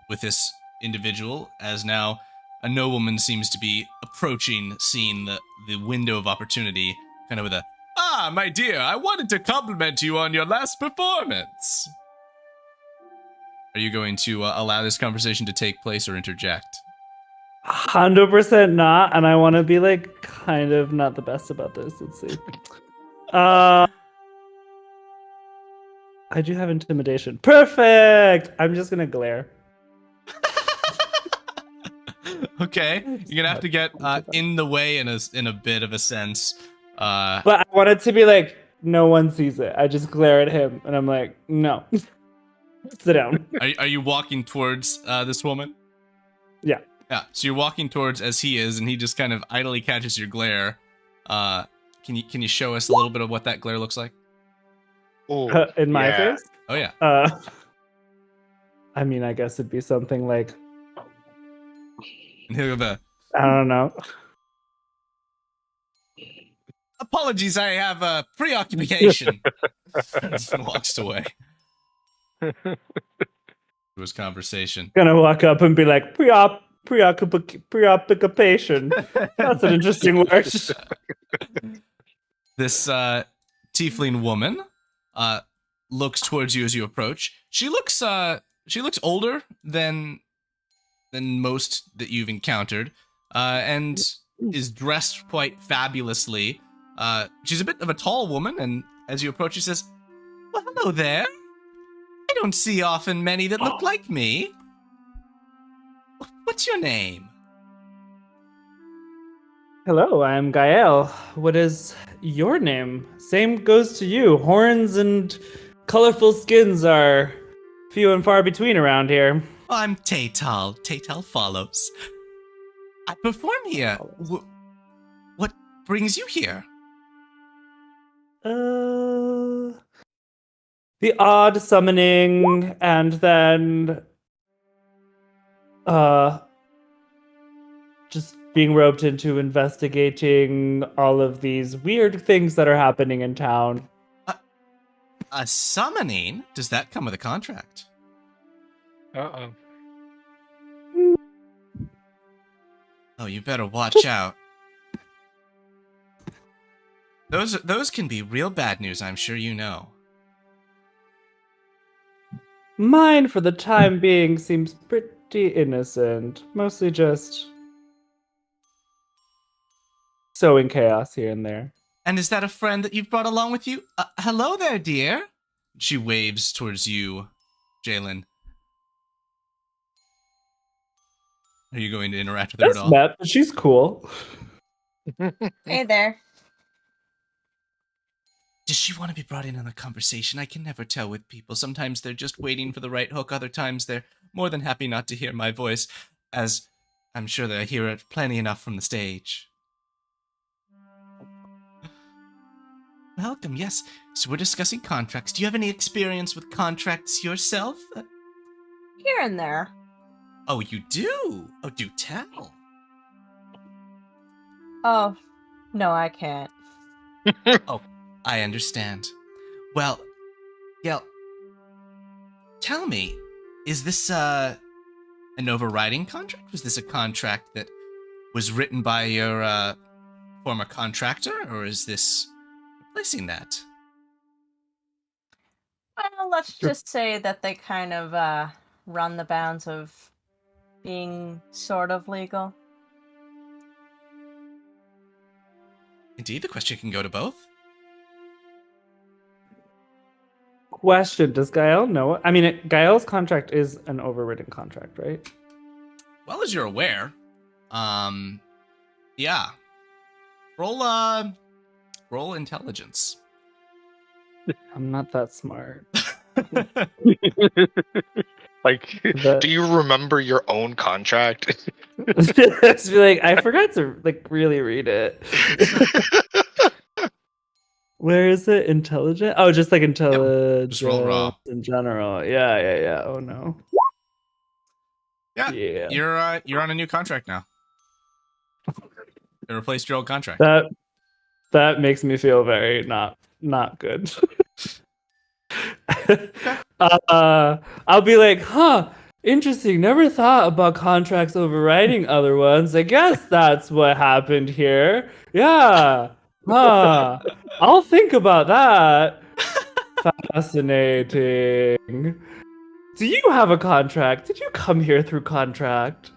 with this individual, as now a nobleman seems to be approaching, seeing the window of opportunity, kind of with a, my dear, I wanted to compliment you on your last performance. Are you going to allow this conversation to take place or interject? 100% not, and I want to be like kind of not the best about this. Let's see. I do have intimidation. Perfect. I'm just gonna glare. Okay, you're gonna have to get in the way in a bit of a sense. But I want it to be like no one sees it. I just glare at him, and I'm like, no, sit down. Are you walking towards this woman? Yeah. Yeah. So you're walking towards as he is, and he just kind of idly catches your glare. Can you show us a little bit of what that glare looks like? Ooh, In my yeah. face? Oh yeah. I mean, I guess it'd be something like, And he'll go, I don't know. apologies, I have a preoccupation. And walks away. To his conversation. Gonna walk up and be like, preoccupation. That's an interesting word. This tiefling woman looks towards you as you approach. She looks older than most that you've encountered, and is dressed quite fabulously. She's a bit of a tall woman, and as you approach, she says, "Well, hello there. I don't see often many that look like me. What's your name?" Hello, I'm Gael. What is your name? Same goes to you. Horns and colorful skins are few and far between around here. I'm Taytal. Taytal follows. I perform here. What brings you here? The odd summoning, and then just being roped into investigating all of these weird things that are happening in town. A summoning? Does that come with a contract? Uh-oh. Oh, you better watch out. Those can be real bad news, I'm sure you know. Mine, for the time being, seems pretty innocent. Mostly just sowing chaos here and there. And is that a friend that you've brought along with you? Hello there, dear. She waves towards you, Jalen. Are you going to interact with her at That's all? Matt, but she's cool. Hey there. Does she want to be brought in on a conversation? I can never tell with people. Sometimes they're just waiting for the right hook. Other times they're more than happy not to hear my voice, as I'm sure that I hear it plenty enough from the stage. Welcome, yes. So we're discussing contracts. Do you have any experience with contracts yourself? Here and there. Oh, you do? Oh, do tell. Oh, no, I can't. Oh, I understand. Well, Gail, tell me, is this an overriding contract? Was this a contract that was written by your former contractor, or is this replacing that? Well, let's just say that they kind of run the bounds of being sort of legal. Indeed, the question can go to both. Question: does Gael know? I mean, Gael's contract is an overridden contract, right? Well, as you're aware, yeah. Roll intelligence. I'm not that smart. Like, But- Do you remember your own contract? Just be like, I forgot to really read it. Where is it? Intelligent? Oh, just like intelligence roll raw. in general. Yeah. Oh no. Yeah, Yeah. you're on a new contract now. It replaced your old contract. That makes me feel very not good. I'll be like, huh, interesting. Never thought about contracts overriding other ones. I guess that's what happened here. Yeah. Huh. I'll think about that. Fascinating. Do you have a contract? Did you come here through contract?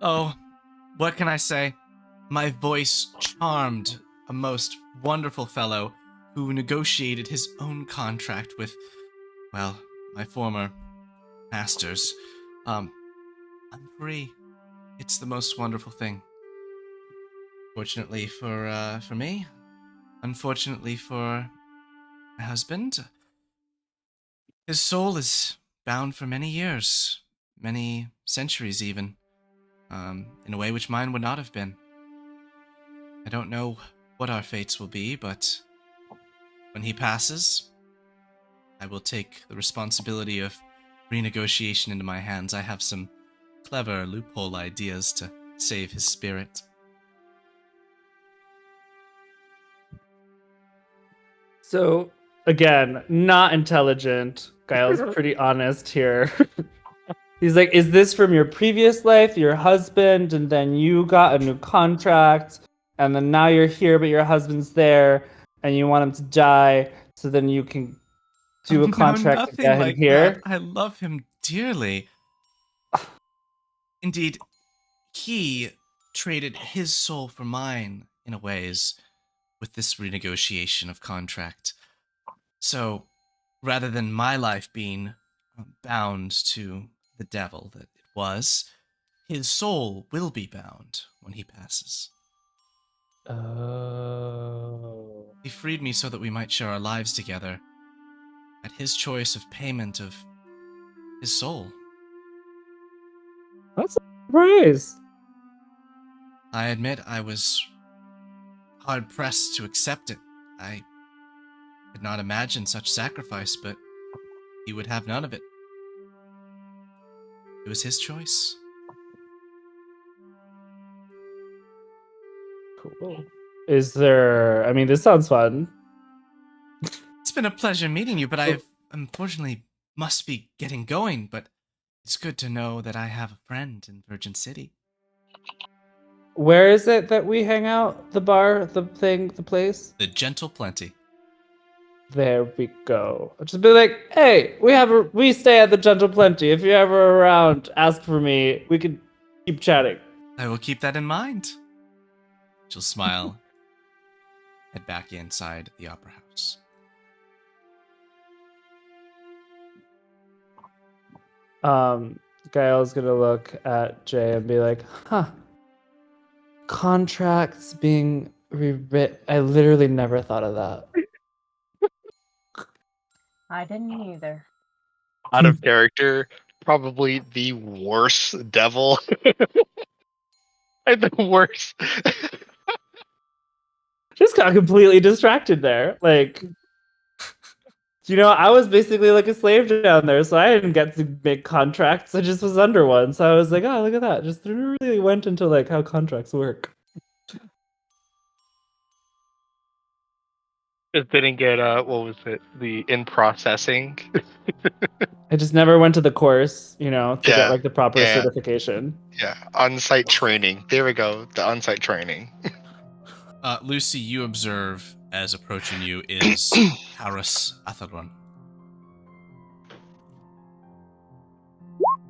Oh, what can I say? My voice charmed a most wonderful fellow who negotiated his own contract with, well, my former masters. I'm free. It's the most wonderful thing. Fortunately for me, unfortunately for my husband, his soul is bound for many years, many centuries even, in a way which mine would not have been. I don't know what our fates will be, but when he passes, I will take the responsibility of renegotiation into my hands. I have some clever loophole ideas to save his spirit. So, again, not intelligent. Gail's pretty honest here. He's like, is this from your previous life, your husband, and then you got a new contract, and then now you're here, but your husband's there, and you want him to die, so then you can do a contract to get him here? That. I love him dearly. Indeed, he traded his soul for mine, in a ways, with this renegotiation of contract. So, rather than my life being bound to the devil that it was, his soul will be bound when he passes. Oh. He freed me so that we might share our lives together, at his choice of payment of his soul. That's a surprise. I admit I was hard-pressed to accept it. I could not imagine such sacrifice, but he would have none of it. It was his choice. Cool. Is there... I mean, this sounds fun. It's been a pleasure meeting you, but I unfortunately must be getting going, but it's good to know that I have a friend in Virgin City. Where is it that we hang out? The bar? The thing? The place? The Gentle Plenty. There we go. I'll just be like, hey, we stay at the Gentle Plenty. If you're ever around, ask for me. We could keep chatting. I will keep that in mind. She'll smile. Head back inside the opera house. Gael's gonna look at Jay and be like, huh. Contracts being rewritten. I literally never thought of that. I didn't either. Out of character, probably the worst devil. And the worst. Just got completely distracted there. Like, I was basically like a slave down there, so I didn't get to make contracts. I just was under one. So I was like, oh, look at that. Just really went into like how contracts work. Just didn't get what was it? The in processing. I just never went to the course, to get like the proper yeah. certification. Yeah, on-site training. There we go. The on-site training. Lucy, you observe as approaching you is Harris Atharon.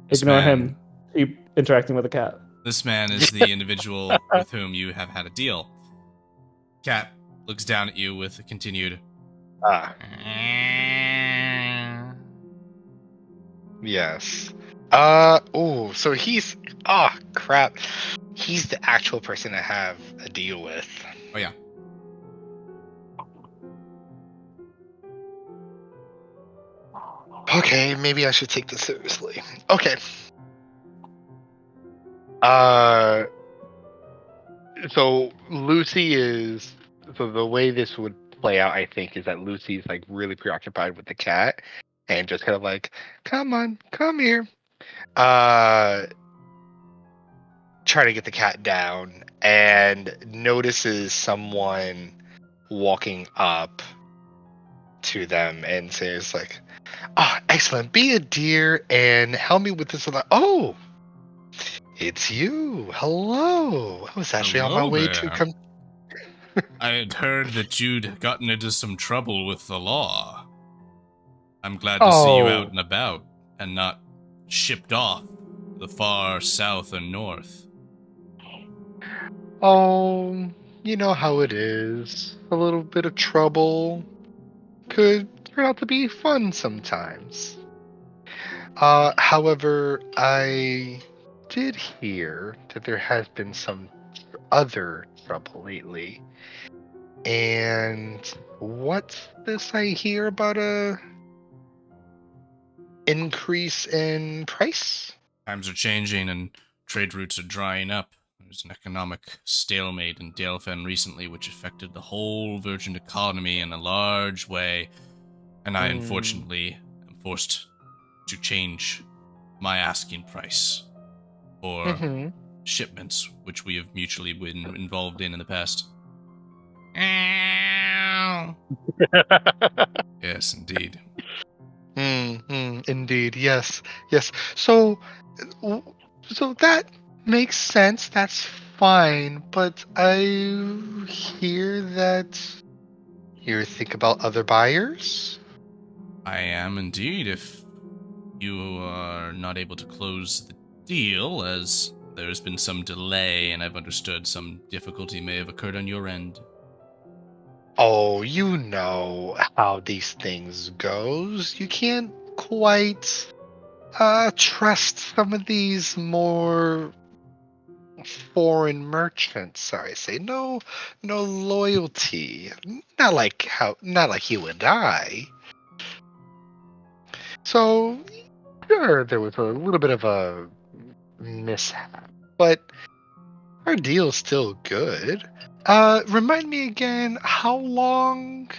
Ignore him. Keep interacting with the cat. This man is the individual with whom you have had a deal. Cat looks down at you with a continued. Yes. So he's. Oh, crap. He's the actual person I have a deal with. Oh, yeah. Okay, maybe I should take this seriously. Okay. So Lucy is. So the way this would play out, I think, is that Lucy's like really preoccupied with the cat and just kind of like, come on, come here. Try to get the cat down and notices someone walking up to them and says like, excellent, be a dear and help me with this and that. Oh, it's you. Hello. I was actually on my way to come. I had heard that you'd gotten into some trouble with the law. I'm glad to see you out and about and not shipped off to the far south and north. Oh, you know how it is. A little bit of trouble could turn out to be fun sometimes. However, I did hear that there has been some other trouble lately. And what's this I hear about a increase in price? Times are changing and trade routes are drying up. There's an economic stalemate in Dalefen recently which affected the whole Virgin economy in a large way, and I unfortunately am forced to change my asking price for shipments which we have mutually been involved in the past. Yes, indeed. Indeed, yes. So that makes sense. That's fine. But I hear that you think about other buyers. I am indeed. If you are not able to close the deal, as there's been some delay, and I've understood some difficulty may have occurred on your end. Oh, you know how these things goes. You can't quite trust some of these more foreign merchants. Sorry, say no loyalty. Not like you and I. So sure, there was a little bit of a mishap, but our deal's still good. Remind me again, how long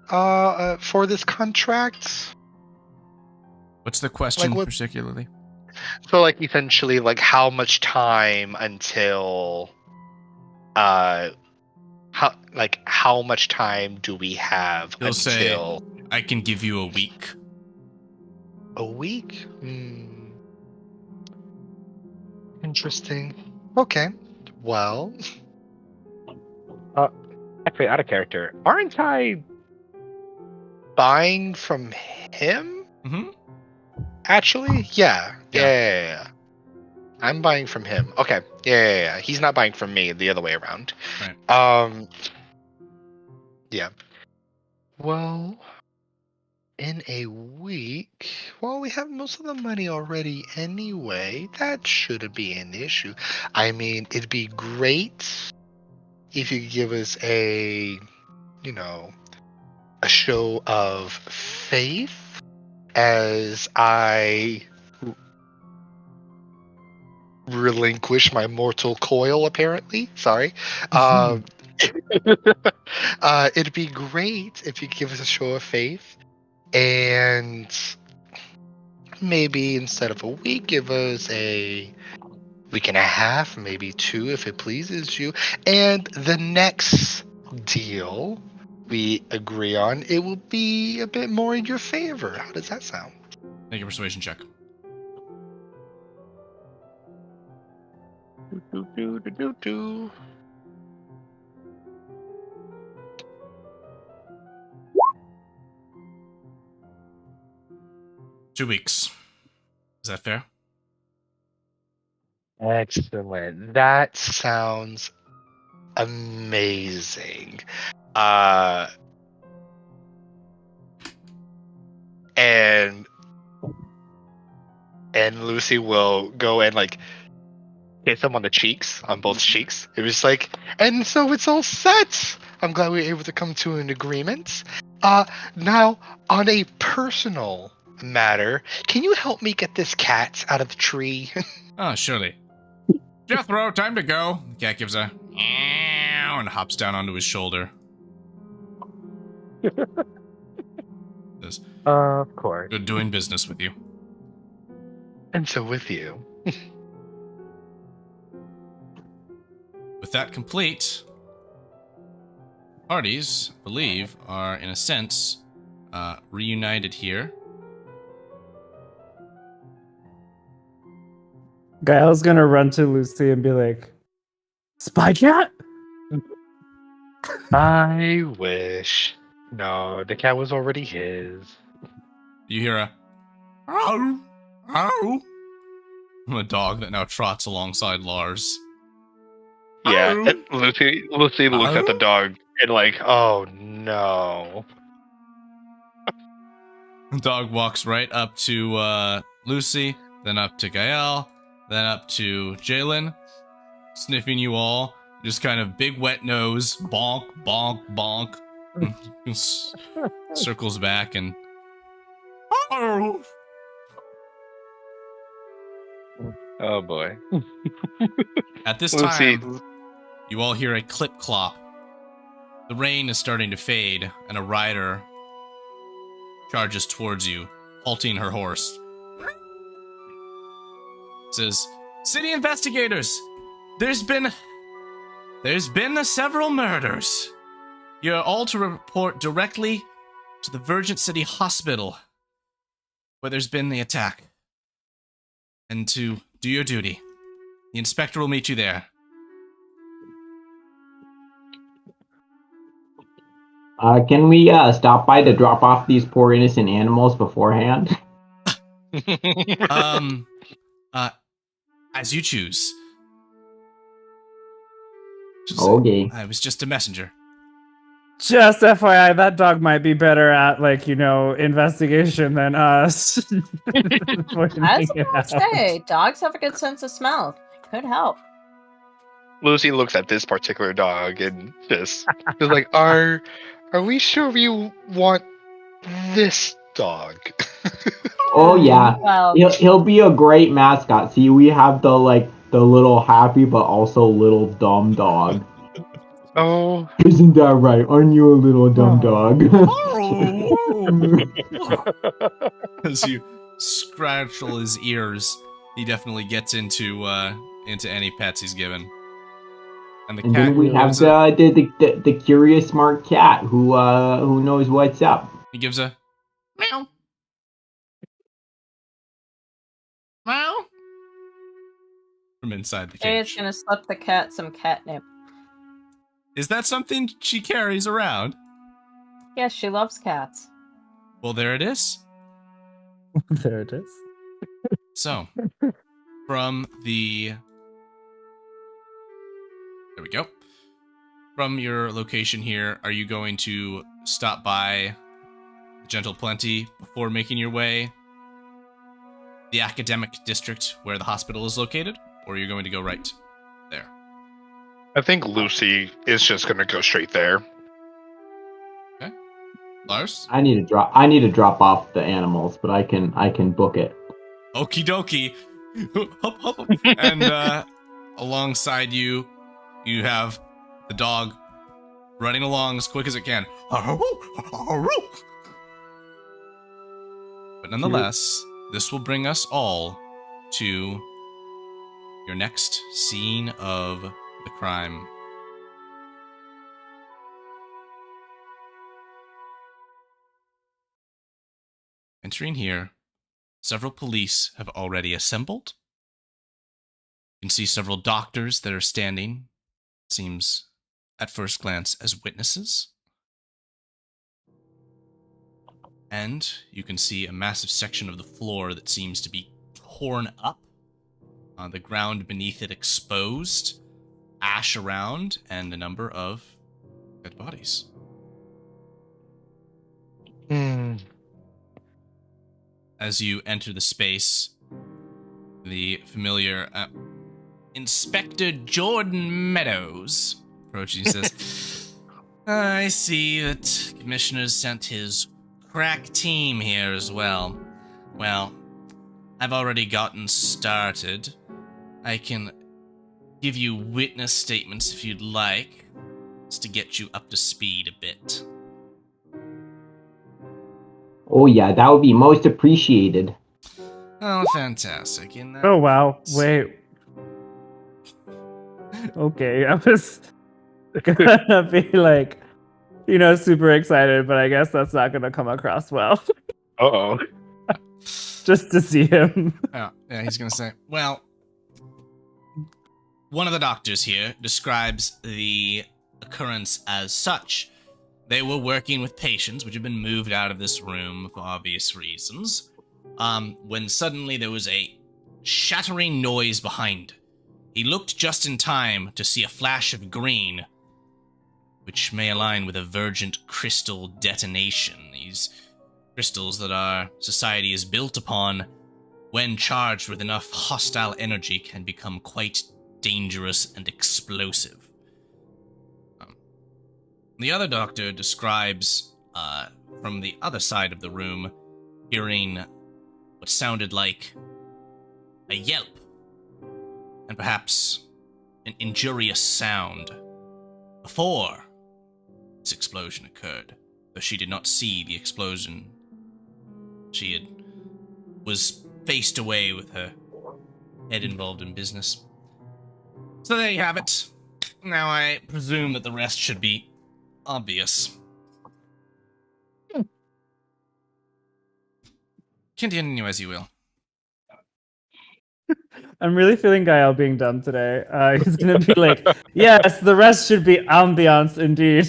for this contract? What's the question particularly? So like essentially like how much time until how much time do we have He'll until say, I can give you a week. A week? Interesting. Okay. Well, Actually, out of character. Aren't I buying from him? Mm-hmm. Actually, yeah. I'm buying from him. Okay. Yeah. He's not buying from me, the other way around. Right. Yeah. Well, in a week, well, we have most of the money already anyway. That shouldn't be an issue. I mean, it'd be great if you could give us a, you know, a show of faith as I relinquish my mortal coil, apparently. Sorry. Um, it'd be great if you could give us a show of faith and maybe instead of a week, give us a week and a half, maybe 2 if it pleases you. And the next deal we agree on, it will be a bit more in your favor. How does that sound? Make a persuasion check. Do. 2 weeks. Is that fair? Excellent. That sounds amazing. And Lucy will go and like hit him on the cheeks, on both cheeks. It was like, and so it's all set. I'm glad we were able to come to an agreement. Now on a personal matter, can you help me get this cat out of the tree? Oh, surely. Jethro, time to go. The cat gives a meow and hops down onto his shoulder. Says, Of course. good doing business with you. And so with you. With that complete, parties, I believe, are in a sense reunited here. Gael's gonna run to Lucy and be like, "Spy cat." I wish. No, the cat was already his. You hear a ow, ow from a dog that now trots alongside Lars. Yeah, Ow. and Lucy looks at the dog and like, oh no. The dog walks right up to Lucy, then up to Gael, then up to Jalen, sniffing you all. Just kind of big wet nose, bonk, bonk, bonk. Circles back and Oh boy. at this Lucy. time, you all hear a clip clop. The rain is starting to fade, and a rider charges towards you, halting her horse. Says, "City investigators, there's been several murders. You're all to report directly to the Virgin City Hospital, where there's been the attack, and to do your duty. The inspector will meet you there." Can we stop by to drop off these poor innocent animals beforehand? As you choose. Okay. I was just a messenger. Just FYI, that dog might be better at, like, investigation than us. I was about to say, dogs have a good sense of smell. Could help. Lucy looks at this particular dog and just is like, are we sure we want this dog? Oh yeah, Well, he'll be a great mascot. See, we have the little happy but also little dumb dog. Oh, Isn't that right? Aren't you a little dumb dog? As you scratchel his ears, he definitely gets into any pets he's given. And the And cat then we have gives a, the curious smart cat who knows what's up. he gives a meow. Meow. From inside the Jay is cage. gonna slip the cat some catnip. Is that something she carries around? Yes, she loves cats. Well, there it is. There it is. So, from the... There we go. From your location here, are you going to stop by Gentle Plenty before making your way the academic district where the hospital is located, or are you going to go right there? I think Lucy is just gonna go straight there. Okay. Lars? I need to drop off the animals, but I can book it. Okie dokie. Hup, hup, hup. And alongside you, you have the dog running along as quick as it can. But nonetheless, this will bring us all to your next scene of the crime. Entering here, several police have already assembled. You can see several doctors that are standing, seems at first glance, as witnesses. And you can see a massive section of the floor that seems to be torn up. The ground beneath it exposed, ash around, and a number of dead bodies. As you enter the space, the familiar Inspector Jordan Meadows approaches and says, I see that Commissioner's sent his crack team here as well. Well, I've already gotten started. I can give you witness statements if you'd like, just to get you up to speed a bit. Oh yeah, that would be most appreciated. Oh, fantastic. In that Oh wow! Wait. Okay, I was gonna be like, super excited, but I guess that's not gonna come across well. Uh-oh. Just to see him. Yeah, he's gonna say, well, one of the doctors here describes the occurrence as such. They were working with patients which have been moved out of this room for obvious reasons, when suddenly there was a shattering noise behind. He looked just in time to see a flash of green, which may align with a Vergent crystal detonation. These crystals that our society is built upon, when charged with enough hostile energy, can become quite dangerous and explosive. The other doctor describes, from the other side of the room, hearing what sounded like a yelp, and perhaps an injurious sound before this explosion occurred. Though she did not see the explosion, she was faced away with her head involved in business. So there you have it. Now I presume that the rest should be obvious. Continue as you will. I'm really feeling Gael being dumb today. He's gonna be like, yes, the rest should be ambiance indeed.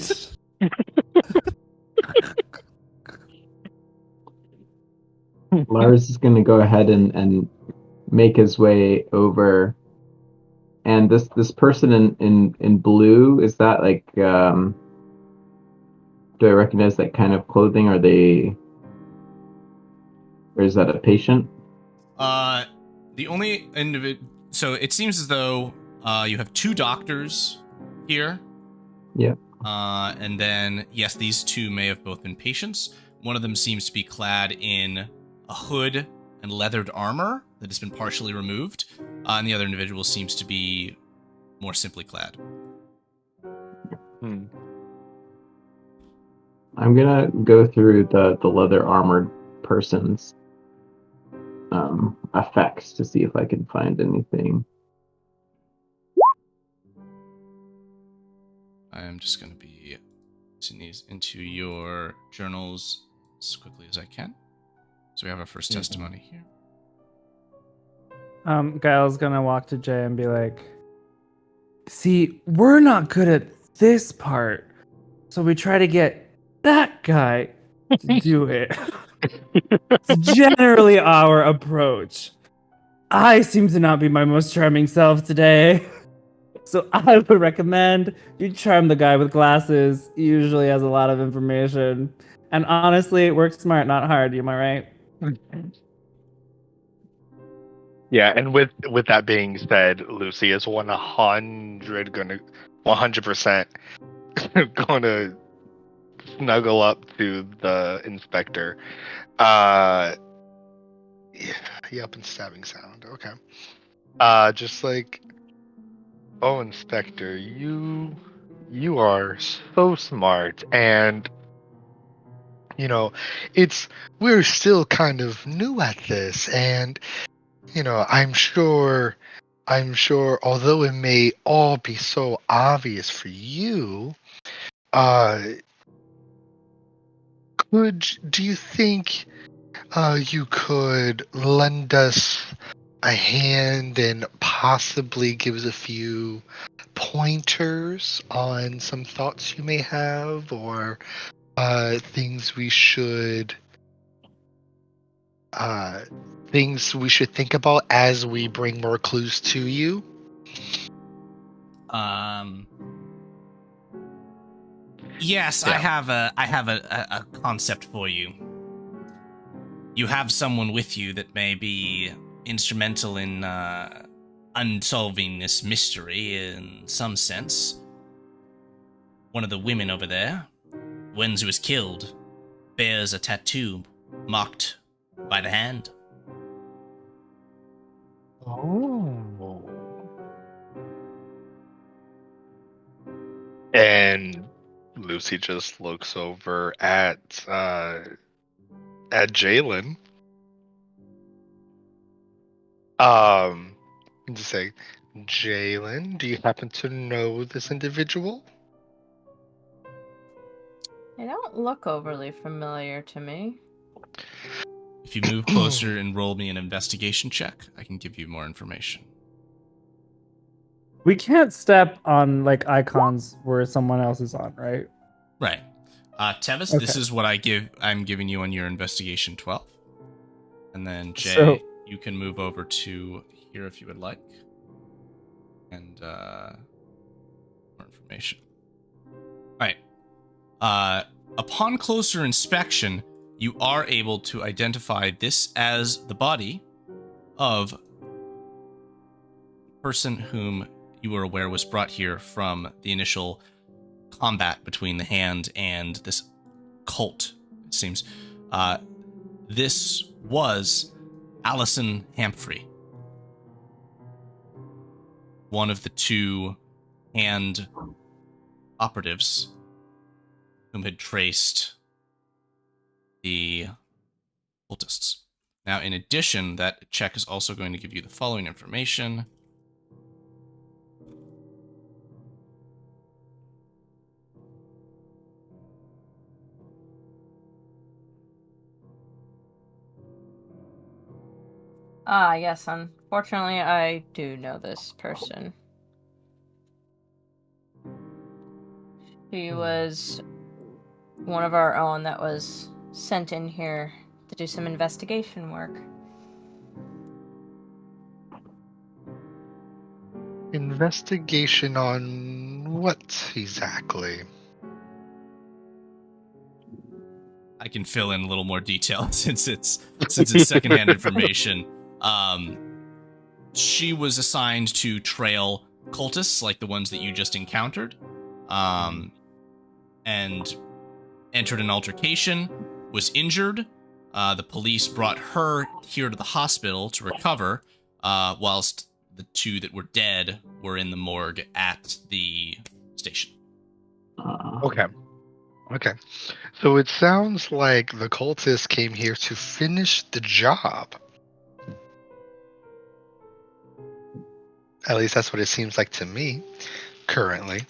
Lars is going to go ahead and make his way over. And this person in blue, is that like, do I recognize that kind of clothing? Or is that a patient? The only individual. So it seems as though you have two doctors here. Yeah. And then, yes, these two may have both been patients. One of them seems to be clad in a hood and leathered armor that has been partially removed. And the other individual seems to be more simply clad. I'm gonna go through the leather armored person's effects to see if I can find anything. I am just going to be putting these into your journals as quickly as I can. So we have our first testimony here. Gael's gonna walk to Jay and be like, see, we're not good at this part, so we try to get that guy to do it. It's generally our approach. I seem to not be my most charming self today, so I would recommend you charm the guy with glasses. He usually has a lot of information, And honestly, work smart, not hard. Am I right? Yeah, and with that being said, Lucy is 100% gonna snuggle up to the inspector. Yep, and stabbing sound. Okay. Just like, oh, Inspector, you are so smart, and we're still kind of new at this, and I'm sure, although it may all be so obvious for you, uh, do you think you could lend us a hand and possibly give us a few pointers on some thoughts you may have, or things we should think about as we bring more clues to you? Yes, Yeah. I have a concept for you. You have someone with you that may be instrumental in unsolving this mystery in some sense. One of the women over there, when she was killed, bears a tattoo marked by the hand. Oh. And Lucy just looks over at Jalen. And just say, Jalen, do you happen to know this individual? They don't look overly familiar to me. If you move closer and roll me an investigation check, I can give you more information. We can't step on like icons where someone else is on, right? Right. Tevis, Okay. this is what I'm giving you on your investigation 12. And then Jay, So- you can move over to here if you would like. And more information. Alright. Upon closer inspection, you are able to identify this as the body of the person whom you were aware was brought here from the initial combat between the hand and this cult, it seems. This was Allison Hamphrey, one of the two hand operatives whom had traced the cultists. Now, in addition, that check is also going to give you the following information. Yes, unfortunately, I do know this person. She was one of our own that was sent in here to do some investigation work. Investigation on what exactly? I can fill in a little more detail since it's secondhand information. She was assigned to trail cultists like the ones that you just encountered, and entered an altercation, was injured. The police brought her here to the hospital to recover, whilst the two that were dead were in the morgue at the station. Okay. So it sounds like the cultists came here to finish the job. At least that's what it seems like to me, currently.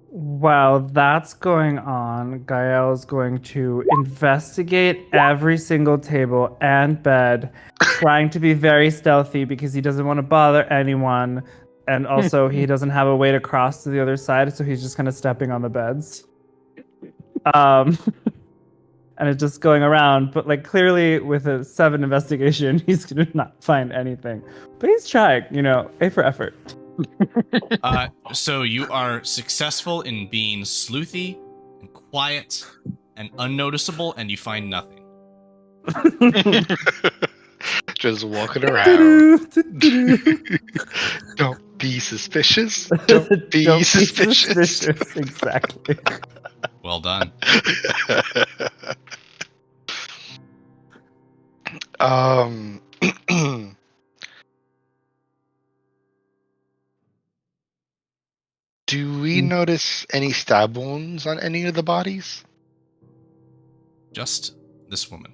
While that's going on, Gael is going to investigate every single table and bed, trying to be very stealthy because he doesn't want to bother anyone. And also, he doesn't have a way to cross to the other side, so he's just kind of stepping on the beds. And it's just going around, but like clearly with a 7 investigation, he's gonna not find anything. But he's trying, A for effort. So you are successful in being sleuthy and quiet and unnoticeable, and you find nothing. Just walking around. Don't be suspicious. Don't be suspicious. Exactly. Well done. um. Do we notice any stab wounds on any of the bodies? Just this woman.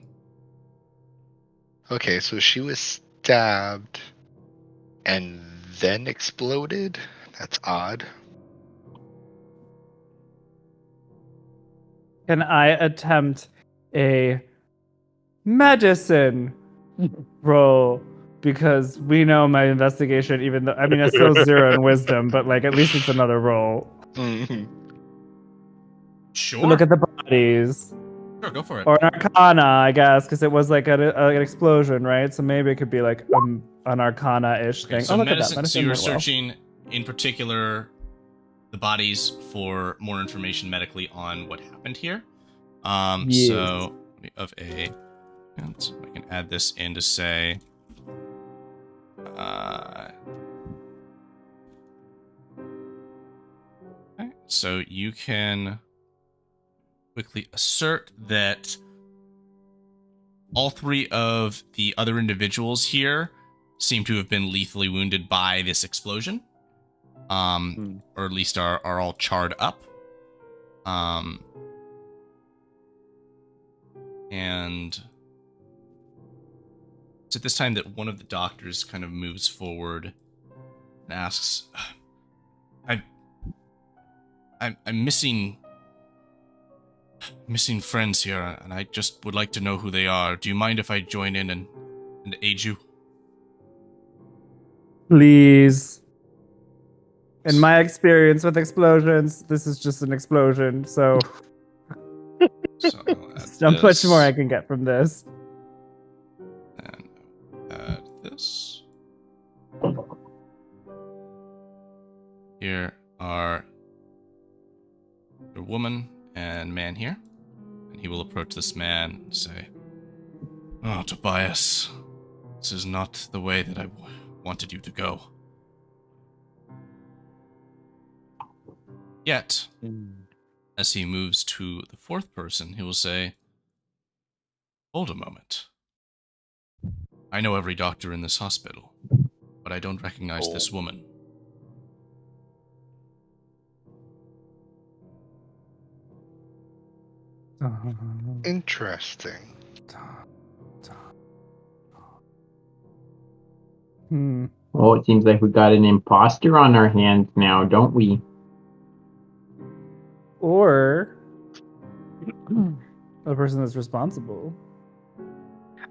Okay, so she was stabbed and then exploded? That's odd. Can I attempt a medicine roll? Because we know my investigation, even though, I mean, it's still 0 in wisdom, but like at least it's another roll. Sure. Look at the bodies. Sure, go for it. Or an arcana, I guess, because it was like an explosion, right? So maybe it could be like an arcana-ish thing. So, look at medicine, that. so you're went well. searching, in particular, the bodies for more information medically on what happened here. Yes. So, of a... And I can add this in to say... okay, so you can quickly assert that all 3 of the other individuals here seem to have been lethally wounded by this explosion, or at least are all charred up. And it's at this time that one of the doctors kind of moves forward and asks, I'm missing friends here, and I just would like to know who they are. Do you mind if I join in and aid you? Please. In my experience with explosions, this is just an explosion, so So there's not much more I can get from this. And add this. Here are your woman and man here. And he will approach this man and say, "Oh, Tobias, this is not the way that I wanted you to go. Yet, as he moves to the 4th person, he will say, hold a moment. I know every doctor in this hospital, but I don't recognize this woman." Interesting. Well, it seems like we got an imposter on our hands now, don't we? Or the person that's responsible.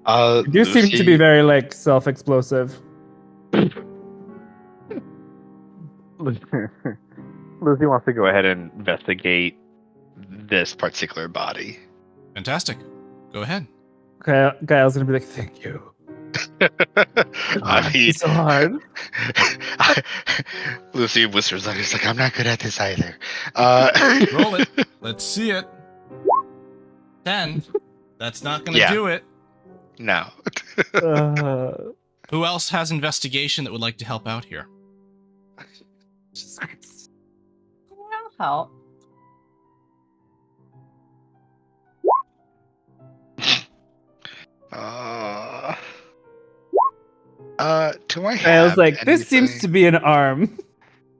You seem to be very like self-explosive. Lucy wants to go ahead and investigate this particular body. Fantastic. Go ahead. Okay, Gail's gonna be like, "Thank you." I mean, It's so hard. Lucy whispers like, "It's like I'm not good at this either." Roll it. Let's see it. 10. That's not going to do it. No. Who else has investigation that would like to help out here? I'll help. Do I I have was like, this anything? seems to be an arm.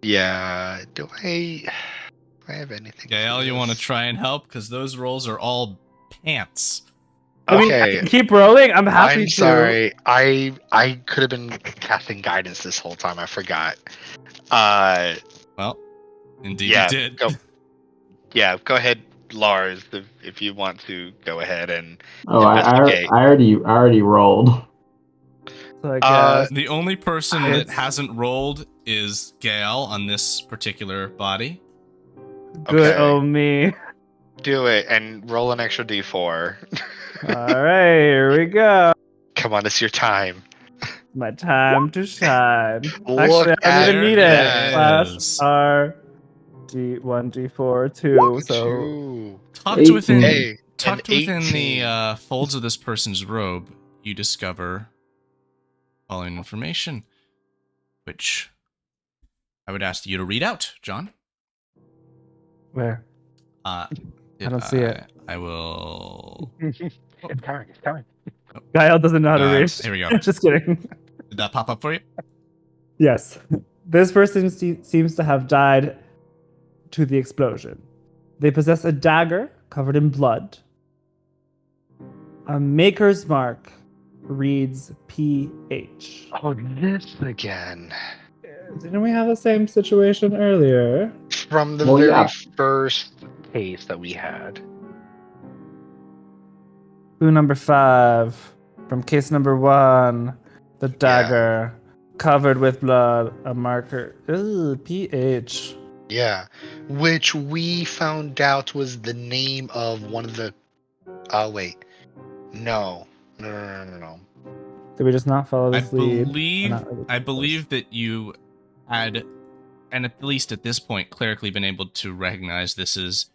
Yeah. Do I have anything? Gael, you want to try and help? Because those rolls are all pants. I mean, I can keep rolling. I'm happy I'm to. sorry. I could have been casting guidance this whole time. I forgot. Well, indeed you did. Go ahead, Lars, if you want to go ahead and I investigate. already rolled. So I guess The only person that hasn't rolled is Gael on this particular body. good Okay. old me. Do it and roll an extra d4. All right, here we go. Come on, it's your time. My time to shine. Look Actually, I don't at even need that. it. Slash R D1 D4 2. So Tucked within. Hey, tucked within 18. the folds of this person's robe, you discover following information, which I would ask you to read out, John. Where? I don't see it. I will. It's coming. It's coming. Gael doesn't know how to read. Here we go. Just kidding. Did that pop up for you? Yes. This person seems to have died to the explosion. They possess a dagger covered in blood. A maker's mark reads PH. Oh, this again. Didn't we have the same situation earlier? From the Oh, very yeah. first case that we had. Clue number 5. From case number 1. The dagger covered with blood. A marker. Ooh, PH. Yeah. Which we found out was the name of one of the... Oh, wait. No. No. Did we just not follow this lead? I believe that you had, and at least at this point, clerically been able to recognize this is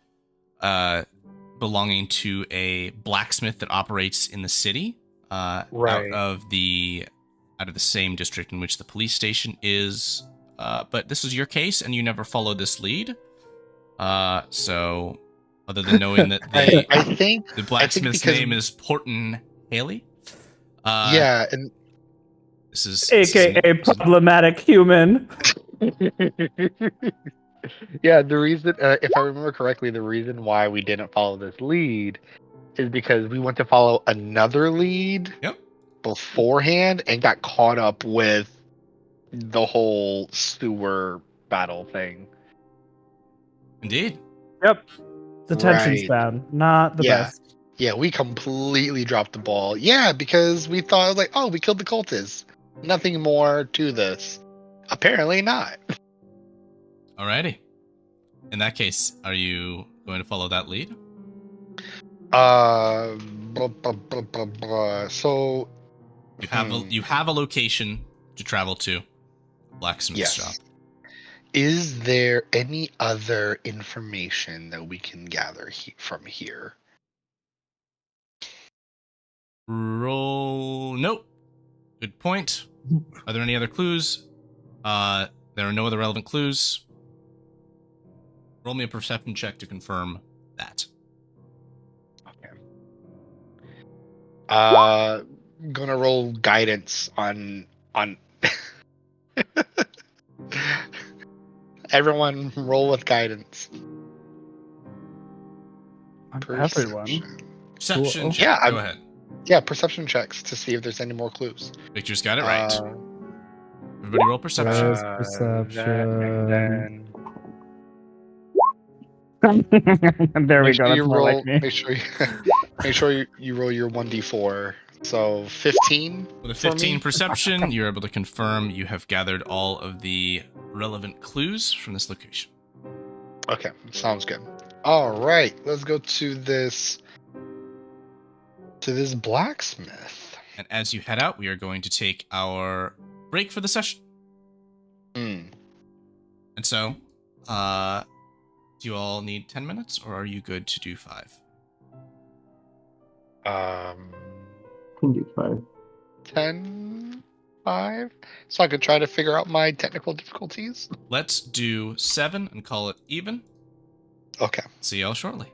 belonging to a blacksmith that operates in the city, Right. out of the same district in which the police station is. But this was your case, and you never followed this lead. So, other than knowing that I think the blacksmith's because- name is Porton Haley. yeah, and This is AKA problematic human. yeah, the reason, if I remember correctly, the reason why we didn't follow this lead is because we went to follow another lead Yep. beforehand and got caught up with the whole sewer battle thing. Indeed. Yep. The attention Right. span, not the Yeah. best. Yeah, we completely dropped the ball. Yeah, because we thought, like, oh, we killed the cultists. Nothing more to this. Apparently not. Alrighty. In that case, are you going to follow that lead? So You have a location to travel to. Blacksmith Yes. shop. is there any other information that we can gather from here? Roll. Nope. Good point. Are there any other clues? There are no other relevant clues. Roll me a perception check to confirm that. Okay. Gonna roll guidance on everyone roll with guidance. Everyone. Perception Cool. check. Yeah, Go ahead. Yeah, perception checks to see if there's any more clues. Victor's got it right. Uh, Everybody roll perception. Where's perception? There we make go. sure That's you more roll. like me. Make sure you roll your 1d4. So 15. With a for me? 15 perception, you're able to confirm you have gathered all of the relevant clues from this location. Okay, sounds good. All right, let's go to this blacksmith. And as you head out, we are going to take our break for the session. Hmm. And so, do you all need 10 minutes, or are you good to do 5? Can do 5. 10, 5. So I could try to figure out my technical difficulties. Let's do 7 and call it even. Okay. See y'all shortly.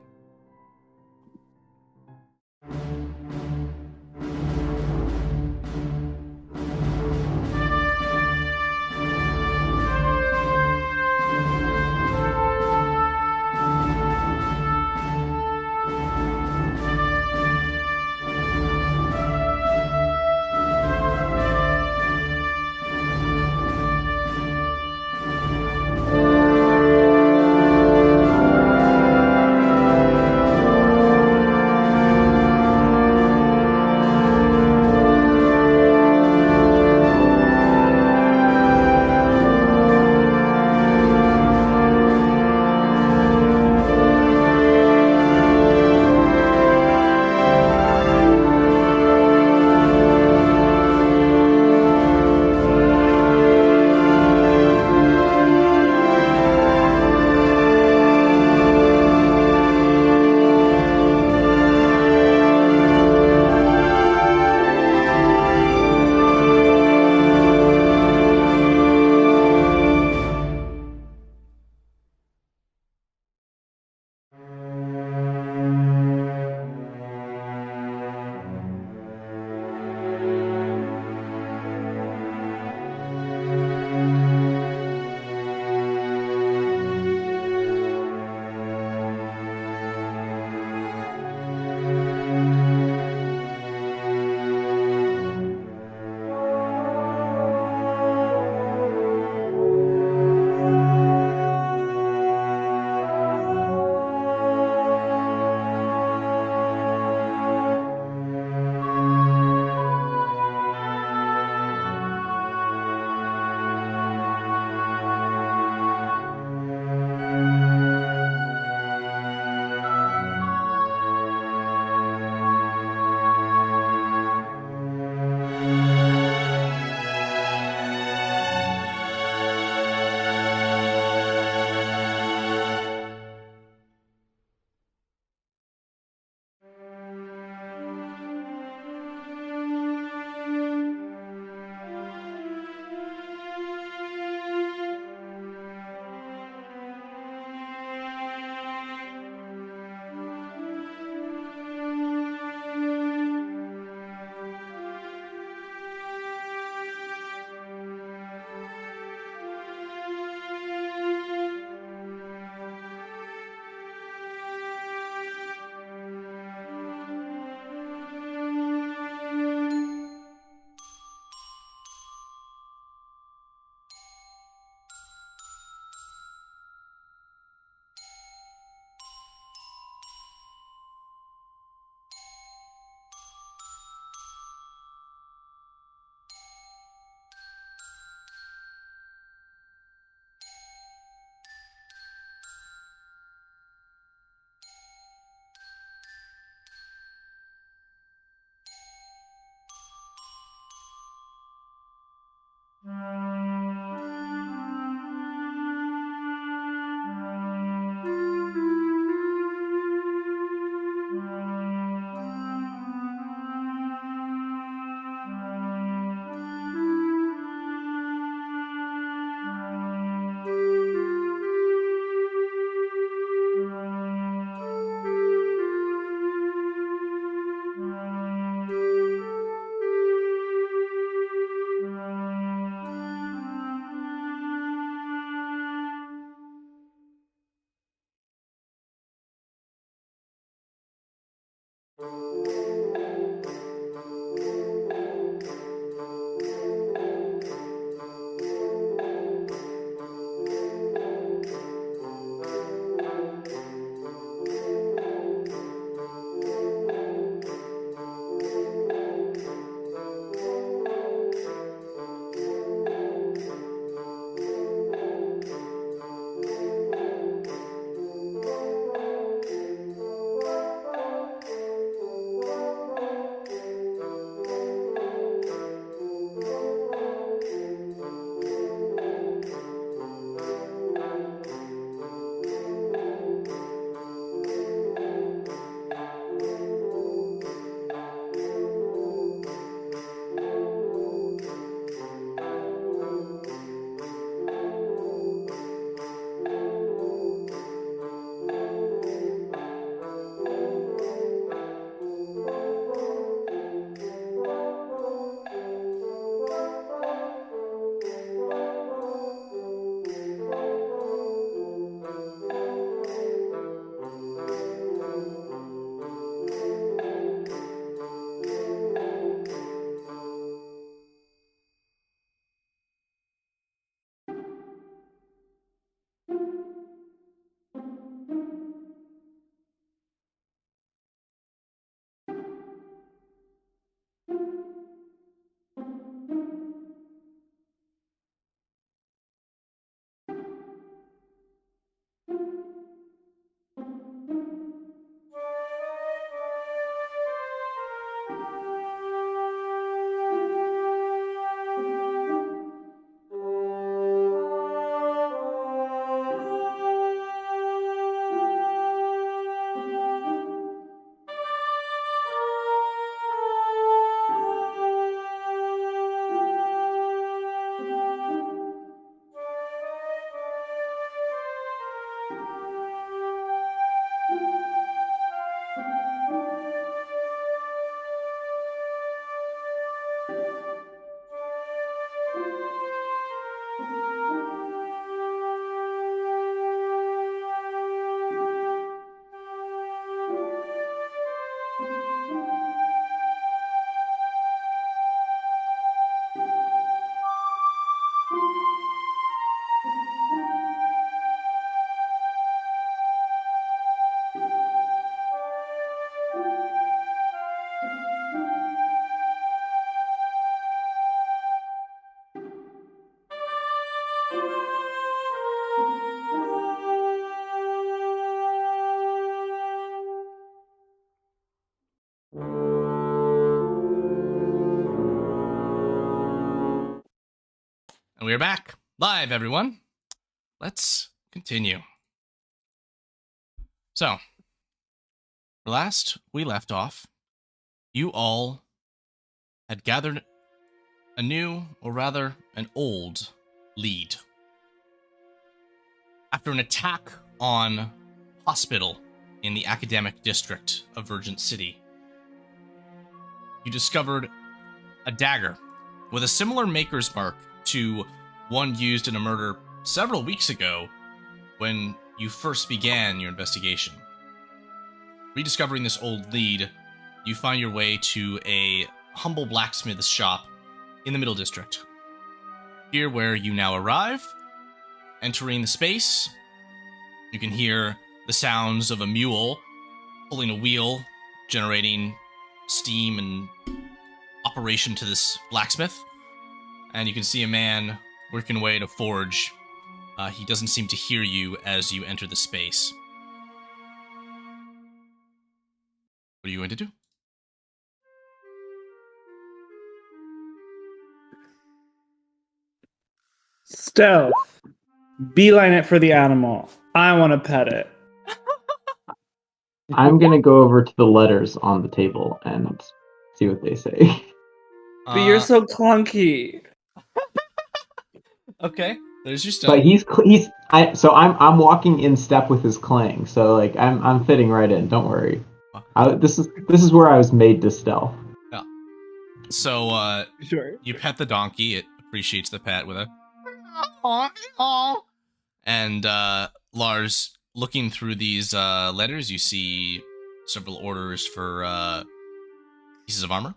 And we are back live, everyone. Let's continue. So, last we left off, you all had gathered a new, or rather, an old lead. After an attack on hospital in the academic district of Virgin City, you discovered a dagger with a similar maker's mark to one used in a murder several weeks ago when you first began your investigation. Rediscovering this old lead, you find your way to a humble blacksmith's shop in the Middle District. Here where you now arrive, entering the space, you can hear the sounds of a mule pulling a wheel, generating steam and operation to this blacksmith. And you can see a man working away to forge. He doesn't seem to hear you as you enter the space. What are you going to do? Stealth. Beeline it for the animal. I want to pet it. I'm gonna go over to the letters on the table and see what they say. But you're so clunky. Okay, there's your stuff. But I'm walking in step with his clang, so like I'm fitting right in. Don't worry. This is where I was made to stealth. Yeah. So Sure. you pet the donkey. It appreciates the pet with a. And Lars, looking through these letters, you see several orders for pieces of armor.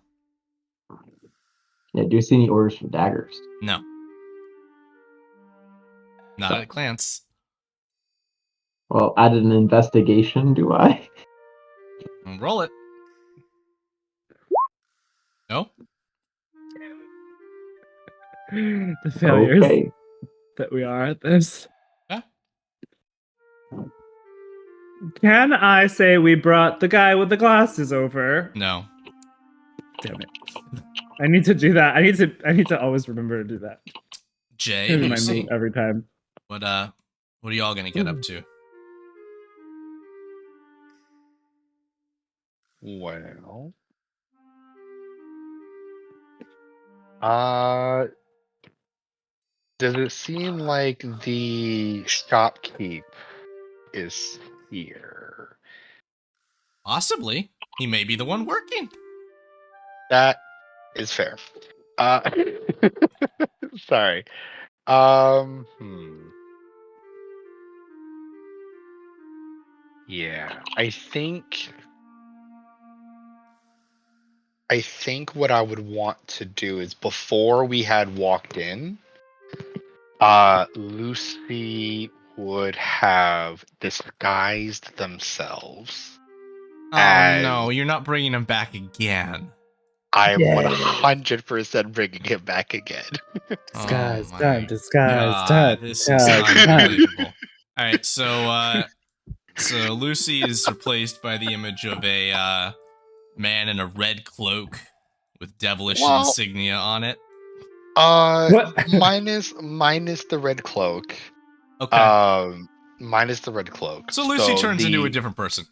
Yeah, do you see any orders for daggers? No. Not at a glance. Well, add an investigation, do I? Roll it. No? The failures Okay. that we are at this. Yeah. Can I say we brought the guy with the glasses over? No. Damn it. I need to do that. I need to always remember to do that. Jay, Remind Lucy, me every time. what are y'all gonna get up to? Well, does it seem like the shopkeep is here? Possibly. He may be the one working. That is fair. Sorry. Yeah, I think what I would want to do is before we had walked in, Lucy would have disguised themselves. Oh And no, you're not bringing him back again. I'm Yeah. 100% bringing him back again. Disguise Oh my time, disguise God, time. this is disguise time. unbelievable. All right, so Lucy is replaced by the image of a man in a red cloak with devilish insignia on it. What? minus the red cloak. Okay. Minus the red cloak. So Lucy turns into a different person.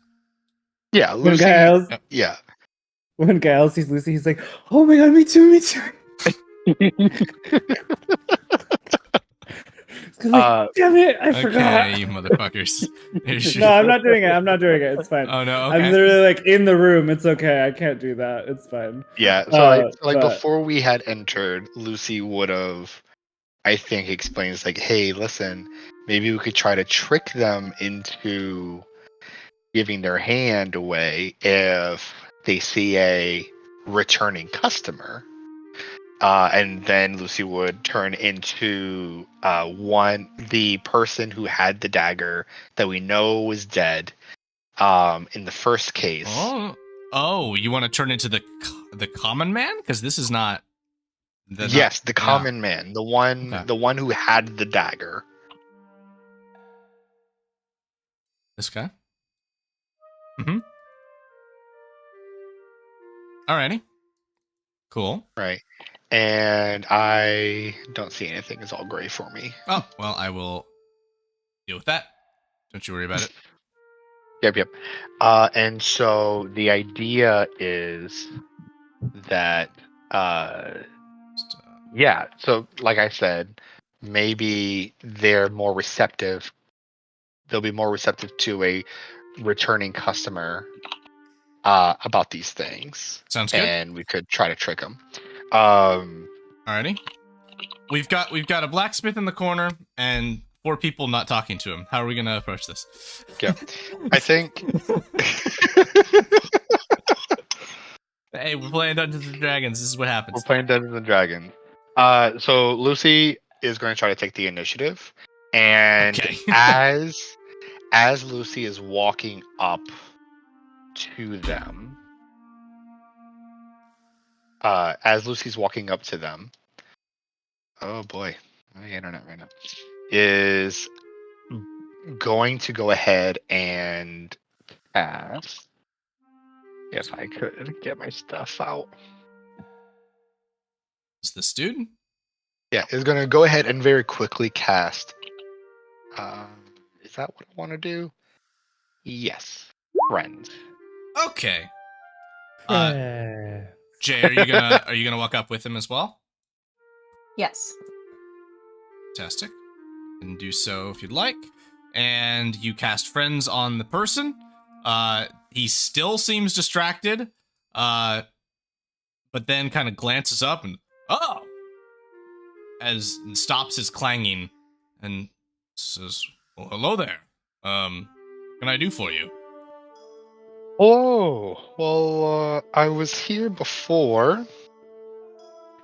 Yeah, When Lucy. Gael, Yeah. when Gael sees Lucy, he's like, "Oh my god, me too, me too." Damn it, I forgot. Okay, you motherfuckers. No, I'm not doing it. I'm not doing it. It's fine. Oh no, okay. I'm literally like in the room. It's okay. I can't do that. It's fine. Yeah. So but- before we had entered, Lucy would have I think explains like, hey, listen, maybe we could try to trick them into giving their hand away if they see a returning customer. And then Lucy would turn into the person who had the dagger that we know was dead in the first case. Oh, you want to turn into the common man? Because this is not. Yes, the common man, the one who had the dagger. This guy. Mm-hmm. Alrighty. Cool. Right. And I don't see anything. It's all gray for me. Oh, well, I will deal with that. Don't you worry about it. Yep. And so the idea is that, yeah, so like I said, maybe they're more receptive. They'll be more receptive to a returning customer about these things. Sounds good. And we could try to trick them. Alrighty. We've got a blacksmith in the corner and 4 people not talking to him. How are we gonna approach this? Yeah, I think. Hey, we're playing Dungeons and Dragons. This is what happens. We're playing Dungeons and Dragons. So Lucy is going to try to take the initiative, and Okay. as Lucy is walking up to them, oh boy, my internet right now is going to go ahead and cast. If I could get my stuff out. Is this dude? Yeah, is going to go ahead and very quickly cast. Is that what I want to do? Yes, friends. Okay. Jay, are you gonna walk up with him as well? Yes. Fantastic. And do so if you'd like. And you cast friends on the person. He still seems distracted. But then kind of glances up and and stops his clanging and says, "Well, hello there. What can I do for you?" Oh, well, I was here before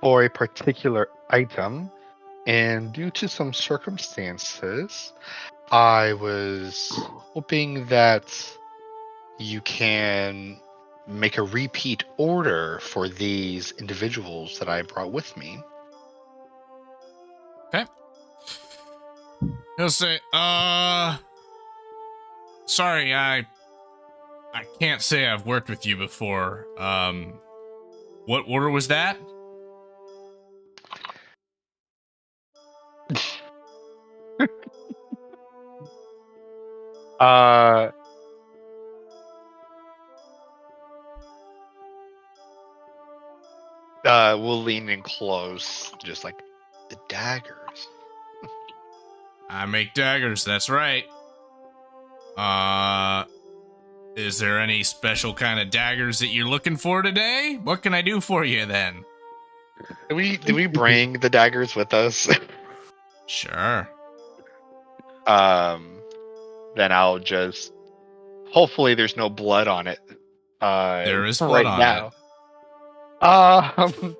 for a particular item, and due to some circumstances, I was hoping that you can make a repeat order for these individuals that I brought with me. Okay. He'll say, sorry, I can't say I've worked with you before. What order was that? We'll lean in close, just like the daggers. I make daggers, that's right. Is there any special kind of daggers that you're looking for today? What can I do for you then? Did we bring the daggers with us? Sure. Then I'll just. Hopefully, there's no blood on it. There is blood on it.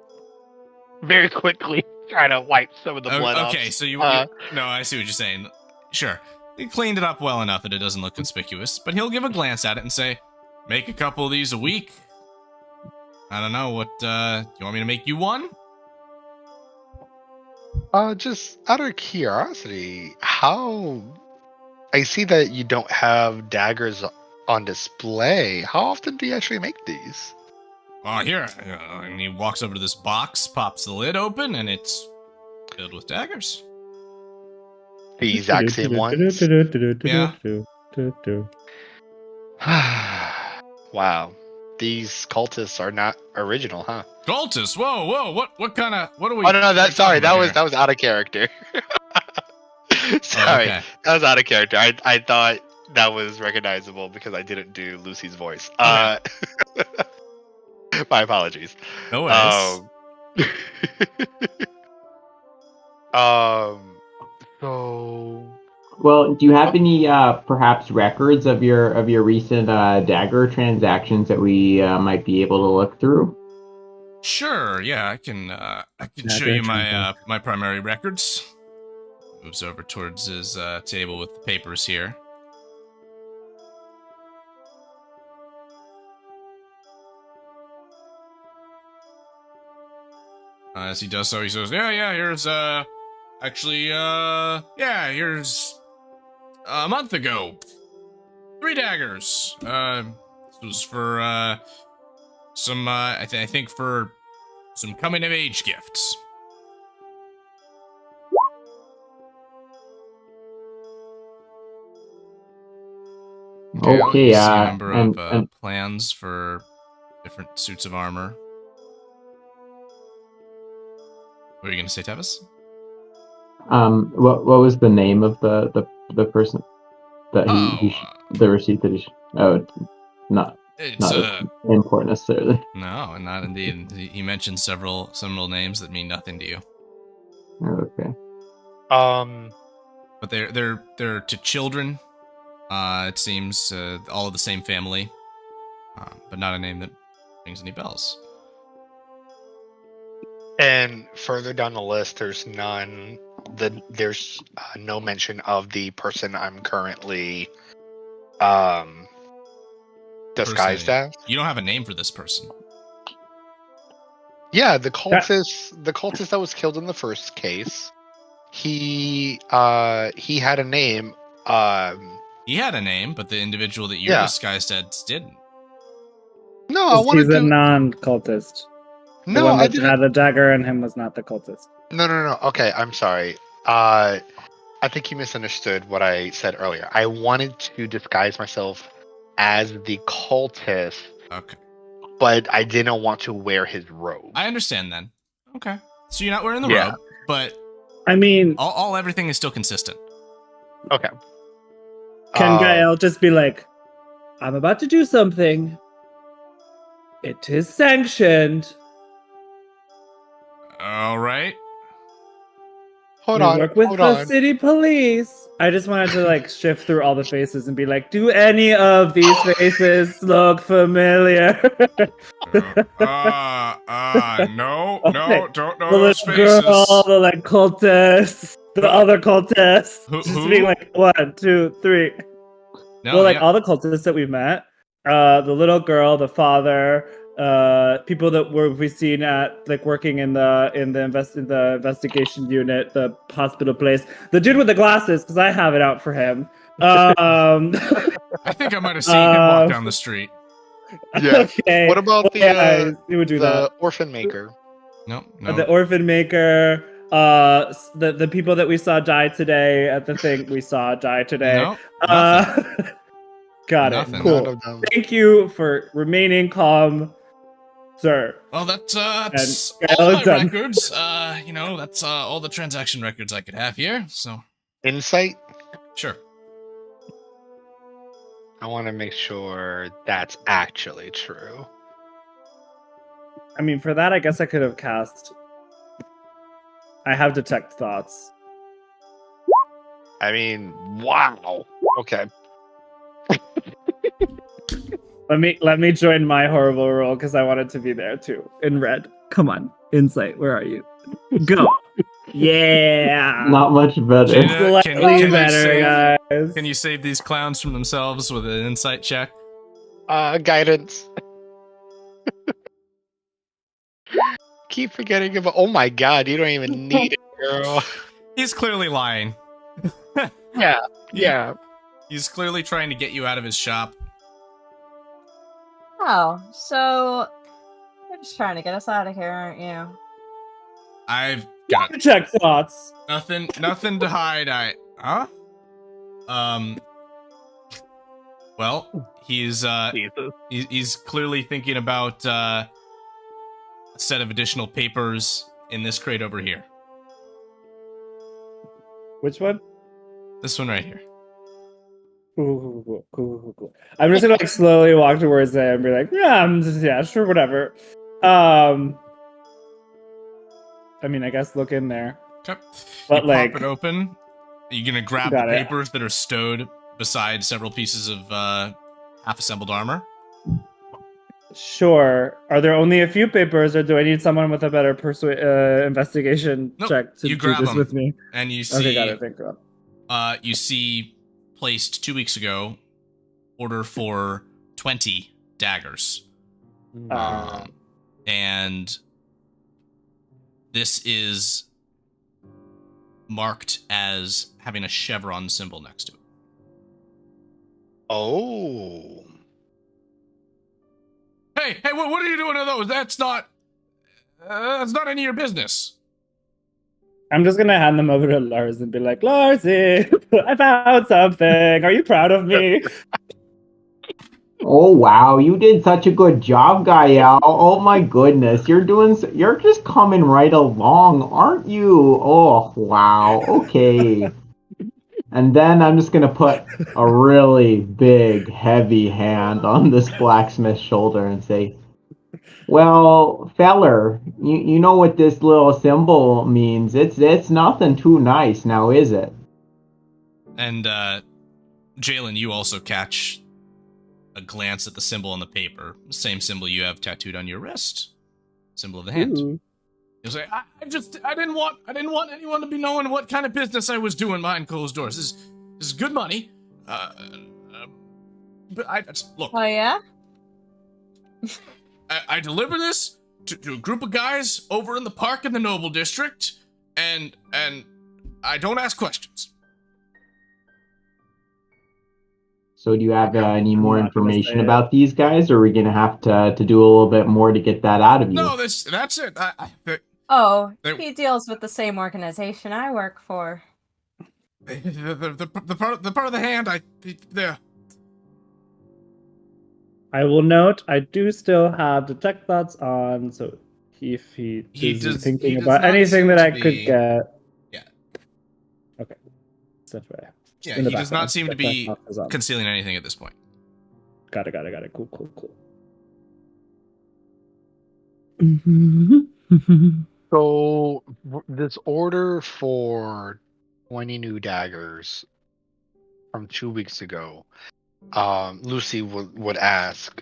Very quickly, trying to wipe some of the blood off. Okay, so no, I see what you're saying. Sure. He cleaned it up well enough that it doesn't look conspicuous, but he'll give a glance at it and say, make a couple of these a week. I don't know, what, you want me to make you one? Just out of curiosity, how... I see that you don't have daggers on display. How often do you actually make these? Here. And he walks over to this box, pops the lid open, and it's filled with daggers. The exact same ones? Yeah. Wow. These cultists are not original, huh? Cultists? Whoa, what kind of, what are we... Oh, no, that was out of character. Sorry, okay. That was out of character. I thought that was recognizable because I didn't do Lucy's voice. Okay. My apologies. No worries. So Well, do you have any perhaps records of your recent dagger transactions that we might be able to look through? Sure, yeah, I can show great you my transaction. my primary records. Moves over towards his table with the papers here. As he does so, he says, "Yeah, here's actually yeah, here's a month ago, 3 daggers. This was for some I think for some coming of age gifts." Okay, you see a number of and plans for different suits of armor. What are you gonna say, Tevis? what was the name of the person that Oh, the receipt that oh, not it's not important necessarily. no, not indeed. He mentioned several names that mean nothing to you, Okay. but they're to children. It seems all of the same family, but not a name that rings any bells. and further down the list, there's none. There's no mention of the person I'm currently disguised Personally, as. you don't have a name for this person. Yeah, the cultist that was killed in the first case. He had a name. He had a name, but the individual that you're Yeah. disguised as didn't. No, I want He's to a do. non-cultist. The No, one I that didn't. had the dagger in him was not the cultist. No. Okay, I'm sorry. I think you misunderstood what I said earlier. I wanted to disguise myself as the cultist, Okay, but I didn't want to wear his robe. I understand then. Okay, so you're not wearing the Yeah. robe, but I mean, all everything is still consistent. Okay. can Gael just be like, I'm about to do something. It is sanctioned. All right. Hold We on. work with Hold the on. city police. I just wanted to like shift through all the faces and be like, do any of these faces look familiar? No, Okay. don't know The those little girl, faces. the like cultist, the other cultist. Just Who? being like 1, 2, 3. No, Well, like yeah. all the cultists that we've met, the little girl, the father, people that we've seen at like working in the investigation unit, the hospital place, the dude with the glasses, because I have it out for him. I think I might have seen him walk down the street. Yeah. Okay. What about Yeah, he would do that. the orphan maker? No. The orphan maker, the people that we saw die today at the thing we saw die today. No, nothing. Got Nothing. it. Cool. None of them. Thank you for remaining calm, sir. Well, that's And all Gail my is done. records. That's all the transaction records I could have here. So, Insight. sure. I want to make sure that's actually true. I mean, for that, I guess I could have cast. I have detect thoughts. I mean, wow. Okay. Let me join my horrible roll because I wanted to be there too in red. Come on, insight. Where are you? Go. Yeah. Not much better. Gina, Slightly better, guys. Can you save these clowns from themselves with an insight check? Guidance. Keep forgetting about. Oh my god, you don't even need it, girl. He's clearly lying. Yeah. He's clearly trying to get you out of his shop. Oh, so you're just trying to get us out of here, aren't you? I've got Detect thoughts. nothing to hide. Well, he's Jesus. he's clearly thinking about a set of additional papers in this crate over here. Which one? This one right here. Cool. I'm just gonna like slowly walk towards it and be like, yeah, sure, whatever. I mean, I guess look in there. Okay. But you like, pop it open. You're gonna grab the Got it. papers that are stowed beside several pieces of half-assembled armor. sure. Are there only a few papers, or do I need someone with a better investigation Nope, check to you do grab this them. with me? And you Okay, got see, it. Thank God. you see, placed 2 weeks ago, order for 20 daggers. And this is marked as having a chevron symbol next to it. Oh. Hey, what are you doing to those? That's not any of your business. I'm just gonna hand them over to Lars and be like, Larsy, I found something. Are you proud of me? Oh wow, you did such a good job, Gael. Oh my goodness, you're just coming right along, aren't you? Oh wow, okay. And then I'm just gonna put a really big, heavy hand on this blacksmith's shoulder and say, "Well, feller, you know what this little symbol means? It's nothing too nice, now is it?" And Jalen, you also catch a glance at the symbol on the paper, the same symbol you have tattooed on your wrist, symbol of the hand. Ooh. You'll say, I didn't want anyone to be knowing what kind of business I was doing behind closed doors. This is good money. But look. Oh yeah. I deliver this to a group of guys over in the park in the Noble District, and I don't ask questions. So do you have any I'm more not gonna say information it. about these guys, or are we gonna have to do a little bit more to get that out of you? No, that's it. Oh, They- he deals with the same organization I work for. The part of the hand, there. I will note I do still have detect thoughts on, so if he is thinking does about not anything seem that to I could be- get. Yeah. Okay. So that's right. Yeah, In the he does background, not seem to detect be thoughts is on. concealing anything at this point. Got it. Cool. So this order for 20 new daggers from 2 weeks ago, Lucy would ask,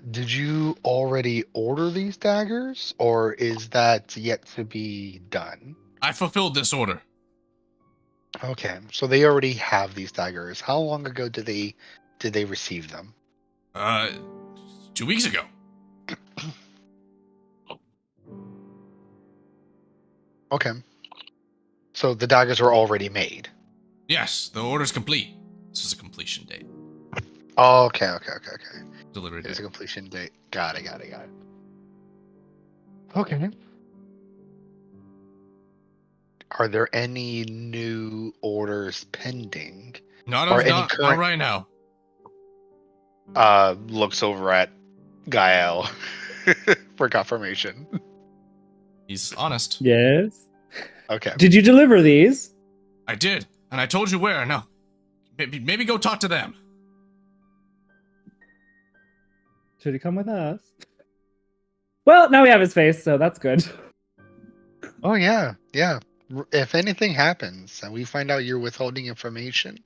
did you already order these daggers, or is that yet to be done? I fulfilled this order. Okay, so they already have these daggers. How long ago did they receive them? 2 weeks ago. Okay, so the daggers were already made. Yes, the order's complete. This is a completion date. Oh, okay. Delivery It's date. a completion date. Got it. Okay. Are there any new orders pending? Not or any not current- right now. Looks over at Gael for confirmation. He's honest. Yes. Okay. Did you deliver these? I did, and I told you where. Now, maybe go talk to them. Should he come with us? Well, now we have his face, so that's good. Oh yeah. If anything happens and we find out you're withholding information,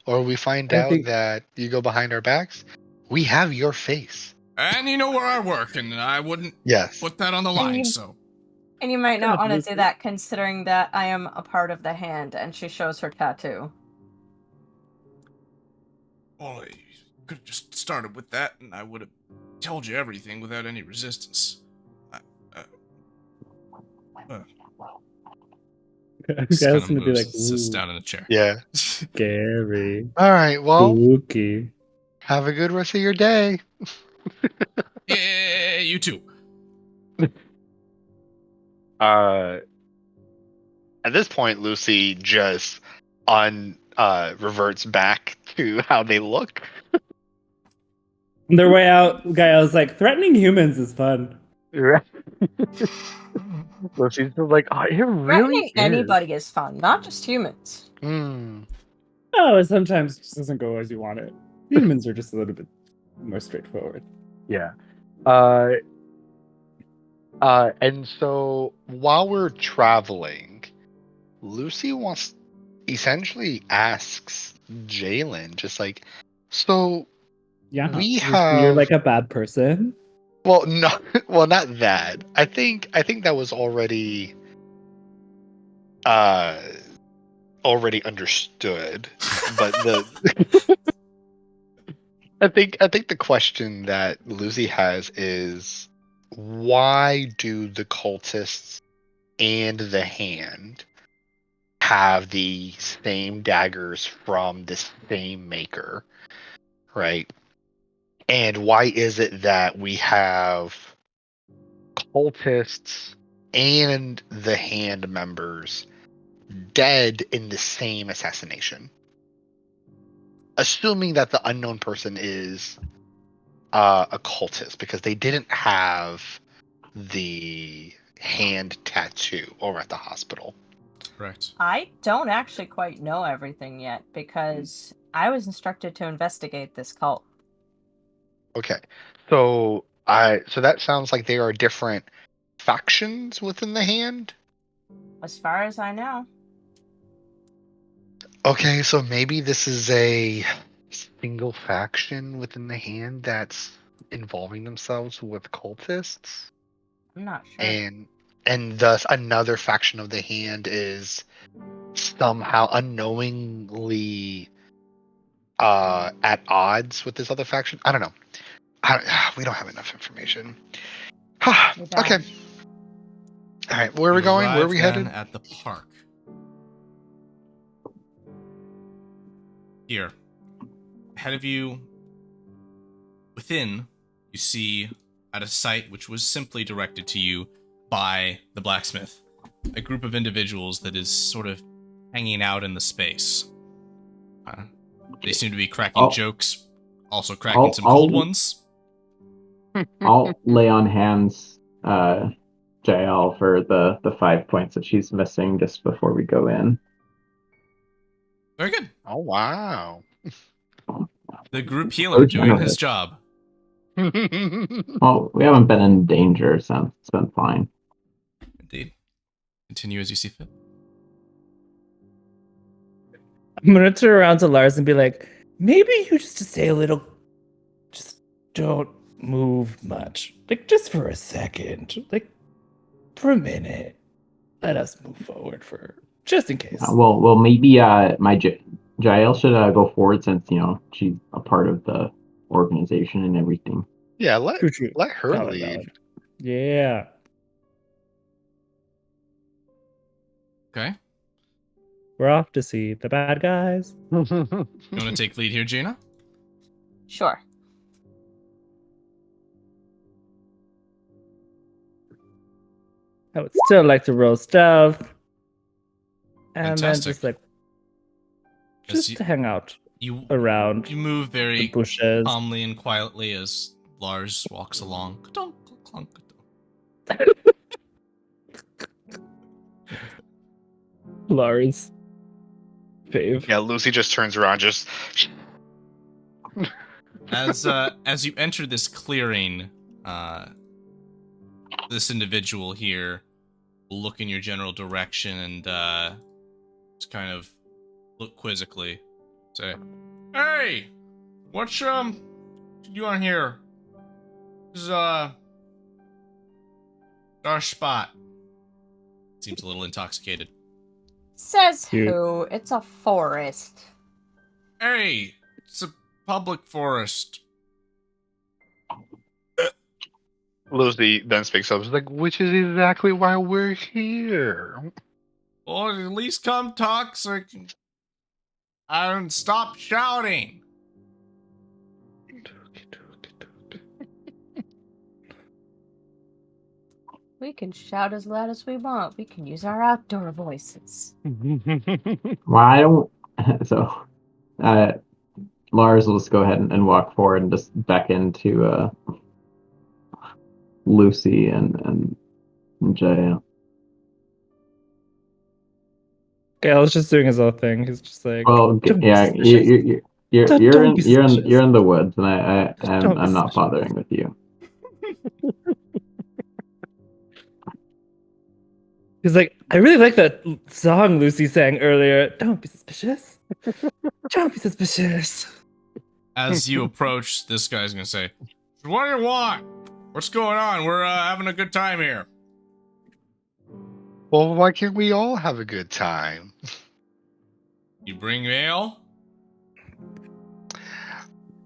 or we find I out think- that you go behind our backs, we have your face. And you know where I work, and I wouldn't Yes. put that on the And line, you- so. And you might not God, want to Lucy. do that considering that I am a part of the hand, and she shows her tattoo. Well, you could have just started with that, and I would have told you everything without any resistance. Guys Kind of gonna be moves, like, sits ooh, down in a chair. Yeah. scary, All right. Well, spooky. have a good rest of your day. Yeah, you too. At this point, Lucy just reverts back to how they look. On their way out, Gael's like, threatening humans is fun. So she's just like, oh, it really Threatening is. anybody is fun, not just humans. Hmm. Oh, sometimes it just doesn't go as you want it. Humans are just a little bit more straightforward. Yeah. And so while we're traveling, Lucy essentially asks Jalen, just like, so Yeah, we Lucy, have. you're like a bad person. Well, no, well, not that. I think that was already already understood, but I think the question that Lucy has is, why do the cultists and the hand have the same daggers from the same maker, right? And why is it that we have cultists and the hand members dead in the same assassination? Assuming that the unknown person is a cultist, because they didn't have the hand tattoo over at the hospital. Correct. I don't actually quite know everything yet because I was instructed to investigate this cult. Okay, so that sounds like there are different factions within the hand. As far as I know. Okay, so maybe this is a single faction within the hand that's involving themselves with cultists, I'm not sure. and thus another faction of the hand is somehow unknowingly at odds with this other faction. I don't know. We don't have enough information. We don't. Okay. All right, where are we going? Where are we headed? At the park. Here, ahead of you, within, you see at a site which was simply directed to you by the blacksmith, a group of individuals that is sort of hanging out in the space. They seem to be cracking jokes, also cracking some cold ones. I'll lay on hands JL for the 5 points that she's missing just before we go in. Very good. Oh, wow. The group healer doing his job. Well, we haven't been in danger, so it's been fine. Indeed. Continue as you see fit. I'm gonna turn around to Lars and be like, maybe you just stay a little, just don't move much. Like, just for a second. Like, for a minute. Let us move forward just in case. Well, maybe my Jael should go forward since, she's a part of the organization and everything. Yeah, let her Valid, lead. valid. Yeah. Okay. We're off to see the bad guys. You want to take lead here, Gina? Sure. I would still like to roll stealth. And Fantastic. then just to hang out around. You move very the bushes. calmly and quietly as Lars walks along. Lars. Fave. Yeah, Lucy just turns around, just... As you enter this clearing, this individual here will look in your general direction and just kind of look quizzically. Say, "Hey, what you doing here? This is our spot." Seems a little intoxicated. Says Cute. who? It's a forest. Hey, it's a public forest. Lucy then speaks up. She's like, which is exactly why we're here. Well, at least come talk so I can... and stop shouting. We can shout as loud as we want. We can use our outdoor voices. Well, I don't. So, Lars will just go ahead and walk forward and just back into Lucy and Jael. Gail's just doing his own thing. He's just like, Well, "Don't be yeah, suspicious." you're be you're in the woods, and Don't be I'm not suspicious. bothering with you. He's like, I really like that song Lucy sang earlier. Don't be suspicious. Don't be suspicious. As you approach, this guy's gonna say, "What do you want? What's going on? We're having a good time here." Well, why can't we all have a good time? You bring ale?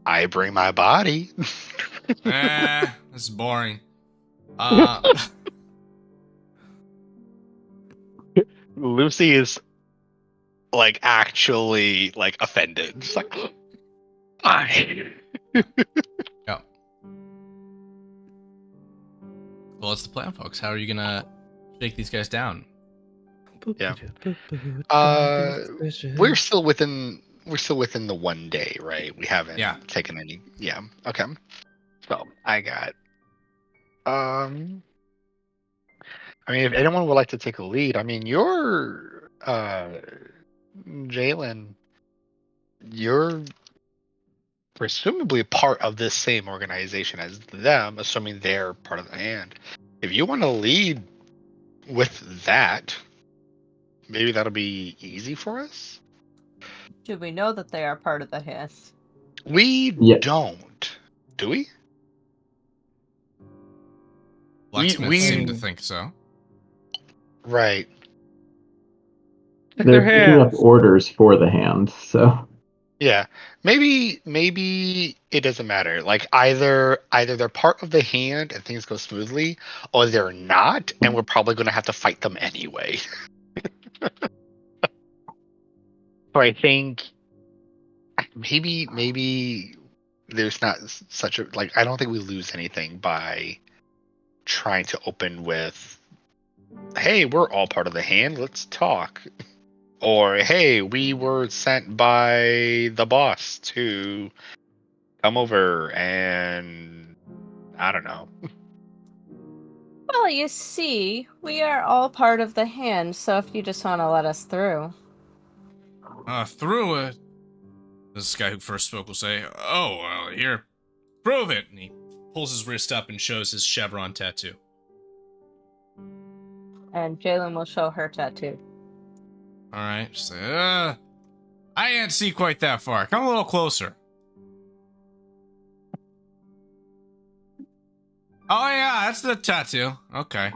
I bring my body. That's boring. Lucy is like actually like offended. She's like, I. Yeah. Well, what's the plan, folks? How are you gonna shake these guys down? Yeah. Don't be suspicious. We're still within the 1 day, right? We haven't Yeah. taken any. Yeah. Okay. So I got. I mean, if anyone would like to take a lead, I mean, you're Jalen. You're presumably part of this same organization as them, assuming they're part of the hand. If you want to lead with that, maybe that'll be easy for us. Do we know that they are part of the hand? We Yes. don't, do we? Blacksmiths seem to think so. Right. Check They're their picking up hands. orders for the hand, so Yeah. Maybe it doesn't matter. Like either they're part of the hand and things go smoothly, or they're not, and we're probably going to have to fight them anyway. So I think maybe there's not such a like. I don't think we lose anything by trying to open with, "Hey, we're all part of the hand. Let's talk." Or, "Hey, we were sent by the boss to come over and I don't know." Well, you see, we are all part of the hand, so if you just want to let us through. Through it. This guy who first spoke will say, "Oh, well, here, prove it." And he pulls his wrist up and shows his chevron tattoo. And Jalen will show her tattoo. All right, say, I can't see quite that far. Come a little closer. Oh yeah, that's the tattoo. Okay.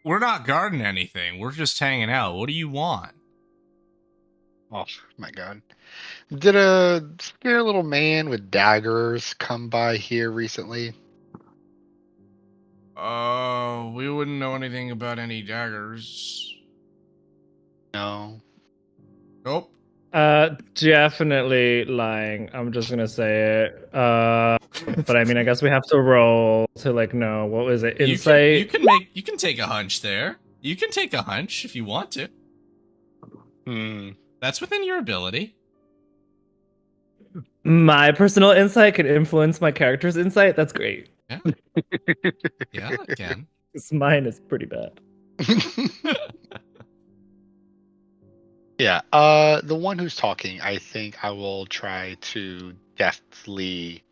We're not guarding anything. We're just hanging out. What do you want? Oh my god. Did a scary little man with daggers come by here recently? We wouldn't know anything about any daggers. No. Nope. Definitely lying. I'm just gonna say it. But I mean, I guess we have to roll to like know what was it? Insight. You can take a hunch there. You can take a hunch if you want to. That's within your ability. My personal insight could influence my character's insight. That's great. Yeah. Yeah, it can. Because mine is pretty bad. Yeah. The one who's talking, I think I will try to deftly,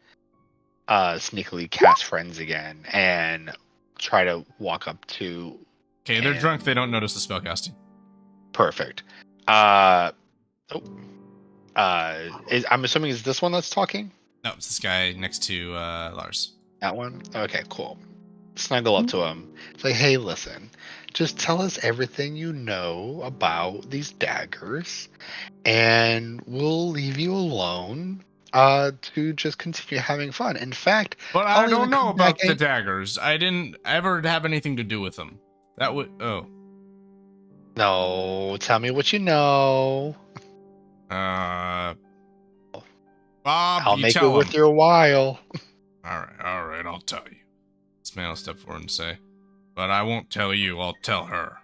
sneakily cast friends again and try to walk up to. Okay, they're drunk. They don't notice the spellcasting. Perfect. I'm assuming is this one that's talking? No, it's this guy next to Lars. That one? Okay, cool. Snuggle up to him. It's like, "Hey, listen. Just tell us everything you know about these daggers, and we'll leave you alone to just continue having fun. In fact, But I I'll don't even know come back about the daggers. I didn't ever have anything to do with them. That would... Oh. No, tell me what you know. Bob, I'll you make it tell worth him. your while. All right, I'll tell you. This man will step forward and say, "But I won't tell you, I'll tell her."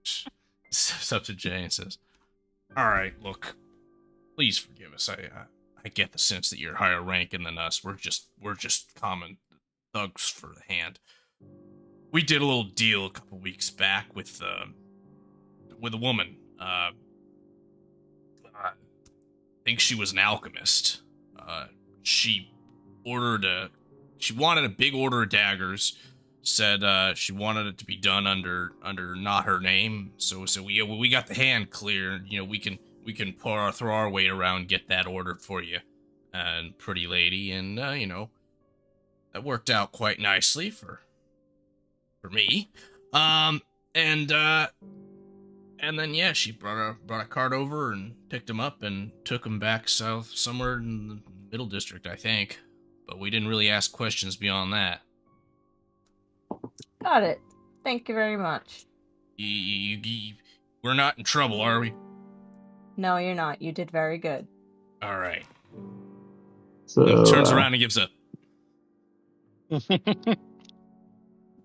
Steps up to Jay and says, "All right, look, please forgive us. I get the sense that you're higher ranking than us. We're just common thugs for the hand. We did a little deal a couple weeks back with a woman. I think she was an alchemist. She ordered a she wanted a big order of daggers. Said she wanted it to be done under not her name. So we got the hand clear. You know, we can throw our weight around, get that ordered for you, and pretty lady, and you know, that worked out quite nicely for me. And then yeah, she brought a cart over and picked him up and took him back south somewhere in the Middle District, I think. But we didn't really ask questions beyond that. Got it. Thank you very much. We're not in trouble, are we? No, you're not. You did very good. All right. So And turns around and gives up.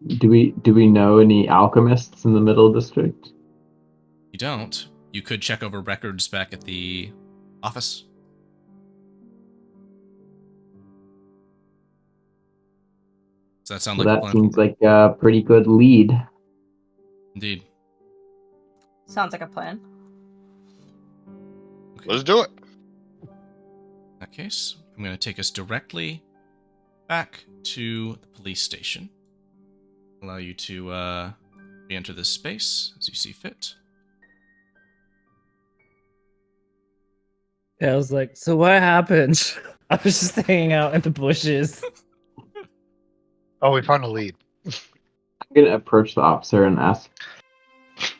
do we know any alchemists in the Middle District? You don't. You could check over records back at the office. Does that sound So like a that plan? seems like a pretty good lead. Indeed. Sounds like a plan. Okay. Let's do it. In that case, I'm going to take us directly back to the police station. Allow you to re-enter this space as you see fit. Yeah, I was like, so what happened? I was just hanging out in the bushes. Oh, we found a lead. I'm gonna approach the officer and ask,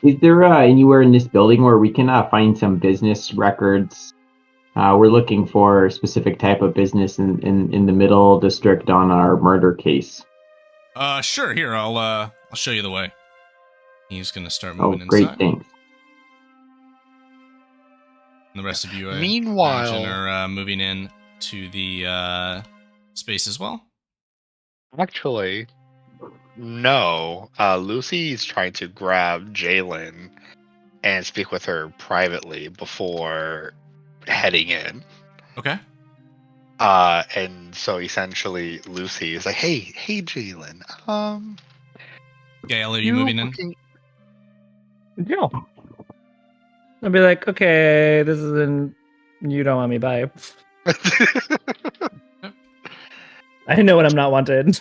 is there anywhere in this building where we can find some business records? We're looking for a specific type of business in the Middle District on our murder case. Sure. Here, I'll show you the way. He's gonna start Oh, moving great, inside. thanks. And the rest of you, I Meanwhile- imagine, are moving in to the space as well. Actually, no. Lucy's trying to grab Jalen and speak with her privately before heading in. Okay. And so essentially, Lucy is like, "Hey, Jalen. Gail, are you moving in? Yeah. I'll be like, okay, this isn't. You don't want me, bye. I know when I'm not wanted.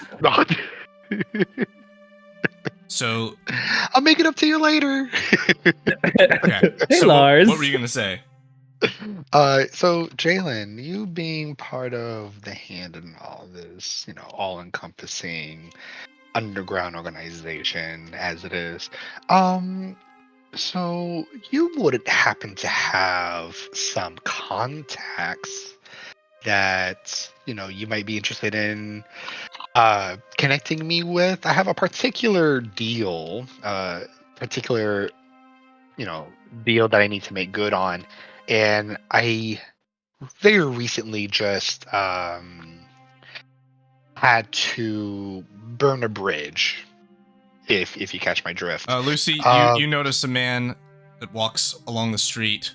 So, I'll make it up to you later." okay. Hey, So Lars. what were you gonna say? So Jalen, you being part of the hand in all this, all-encompassing underground organization as it is, so you would happen to have some contacts that you might be interested in connecting me with. I have a particular deal, deal that I need to make good on, and I very recently just had to burn a bridge. If you catch my drift. Lucy, you notice a man that walks along the street.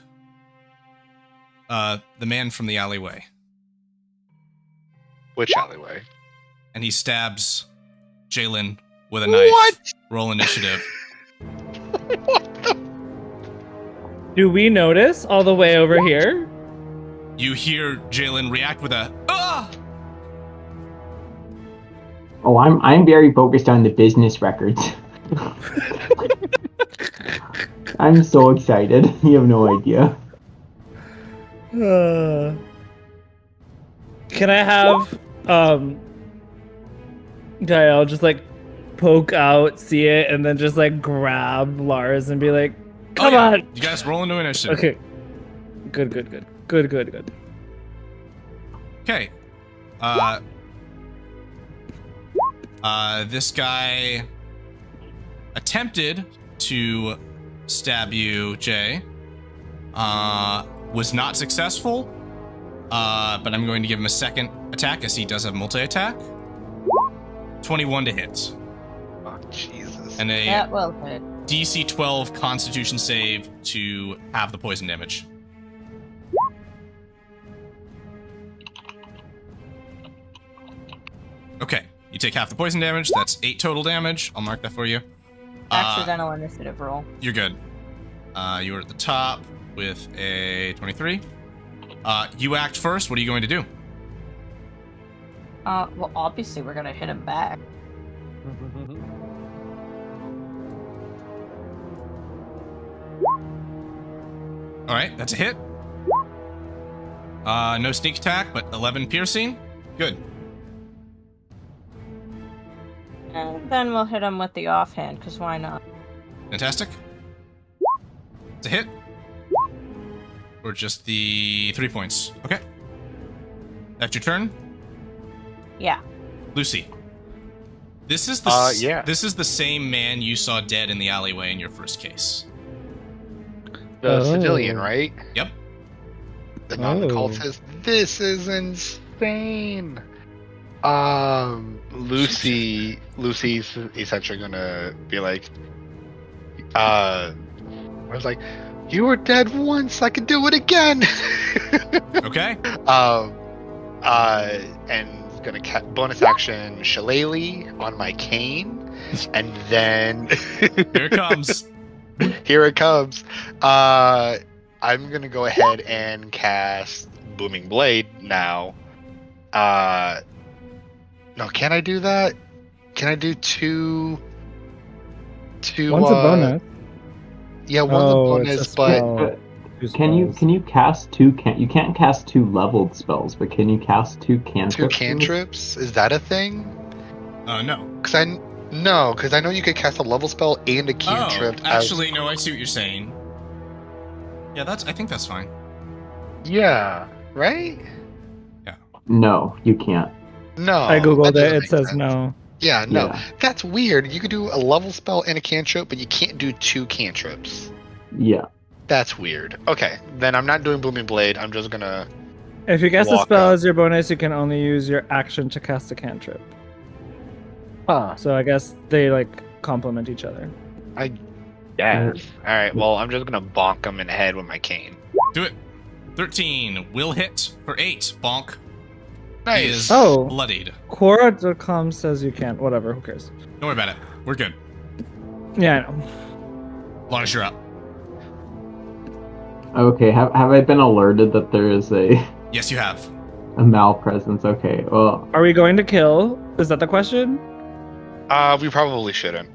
The man from the alleyway. Which alleyway? And he stabs Jalen with a knife. What? Roll initiative. Do we notice all the way over here? You hear Jalen react with a ah! Oh, I'm very focused on the business records. I'm so excited. You have no idea. Can I have Gael just like poke out, see it, and then just like grab Lars and be like, "Come on!" You guys roll into initiative. Okay. Good. Okay. This guy attempted to stab you, Jay. Was not successful. But I'm going to give him a second attack as he does have multi-attack. 21 to hit. Oh, Jesus. And a That will hit. DC 12 Constitution save to have the poison damage. Okay, you take half the poison damage. That's 8 total damage. I'll mark that for you. Accidental initiative roll. You're good. You are at the top with a 23. You act first. What are you going to do? Well, obviously we're gonna hit him back. All right, that's a hit. No sneak attack, but 11 piercing. Good. And then we'll hit him with the offhand, because why not? Fantastic. It's a hit. Or just the 3 points. Okay. That's your turn, Yeah. Lucy. This is the yeah. This is the same man you saw dead in the alleyway in your first case. The Oh. civilian, right? Yep. The non-occultist. This is insane. Lucy's essentially gonna be like, I was like, you were dead once, I could do it again. Okay. And gonna bonus action Shillelagh on my cane, and then Here it comes. here it comes. I'm gonna go ahead and cast Booming Blade now. No, can I do that? Can I do two? One's a bonus. Yeah, one's a bonus, it's a but spell. Two Can you spells. cast two? You can't cast two leveled spells, but can you cast two cantrips? two cantrips? Is that a thing? No. Because I know you could cast a level spell and a cantrip. Actually, no, I see what you're saying. Yeah, I think that's fine. Yeah, right? No, you can't. No. I googled that doesn't it. It make says sense. no. Yeah, no. Yeah. That's weird. You could do a level spell and a cantrip, but you can't do two cantrips. Yeah. That's weird. Okay, then I'm not doing Booming Blade. I'm just gonna. If you cast a Walk spell up. as your bonus, you can only use your action to cast a cantrip. Huh. So I guess they like complement each other. Yes. All right. Well, I'm just gonna bonk him in the head with my cane. Do it. 13 will hit for 8. Bonk. He Nice. is Oh. bloodied. Quora.com says you can't. Whatever. Who cares? Don't worry about it. We're good. Yeah, I know. As long as you're up. Okay. Have I been alerted that there is a Yes, you have. malpresence? Okay. Well, Are we going to kill? Is that the question? We probably shouldn't.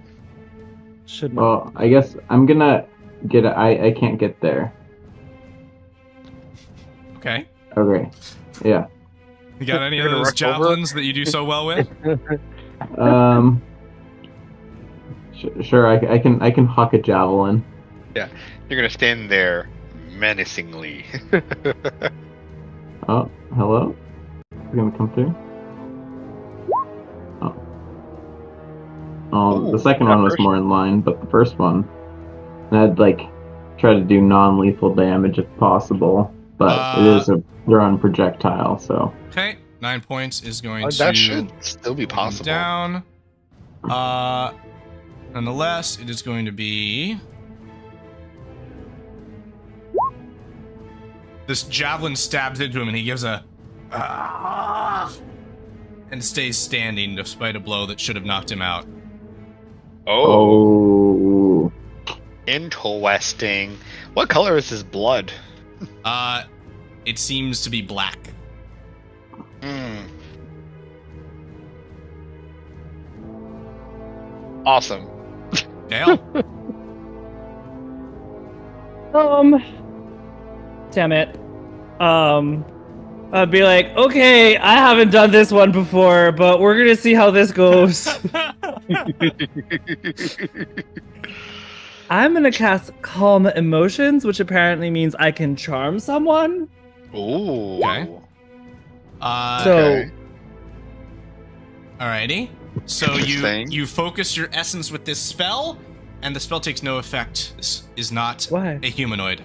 Should not. well, I guess I'm gonna get. I can't get there. Okay. Okay. Yeah. You got any of You're gonna those rush over? javelins that you do so well with? Sure. I can huck a javelin. You're gonna stand there menacingly. Oh, hello. You're gonna come through. Oh, the Ooh, second that one was first- more in line, but the first one, I'd try to do non-lethal damage if possible, but it is a thrown projectile, so. Okay. 9 points is going to That should still be bring him possible. down. Nonetheless, it is going to be. This javelin stabs into him, and he gives a. And stays standing despite a blow that should have knocked him out. Oh, Oh. interesting. What color is his blood? It seems to be black. Hmm. Awesome. Dale? Damn it. I'd be like, okay, I haven't done this one before, but we're gonna see how this goes. I'm gonna cast Calm Emotions, which apparently means I can charm someone. Ooh. Okay. So- Okay. Alrighty. So Interesting. you focus your essence with this spell, and the spell takes no effect. This is not Why? a humanoid.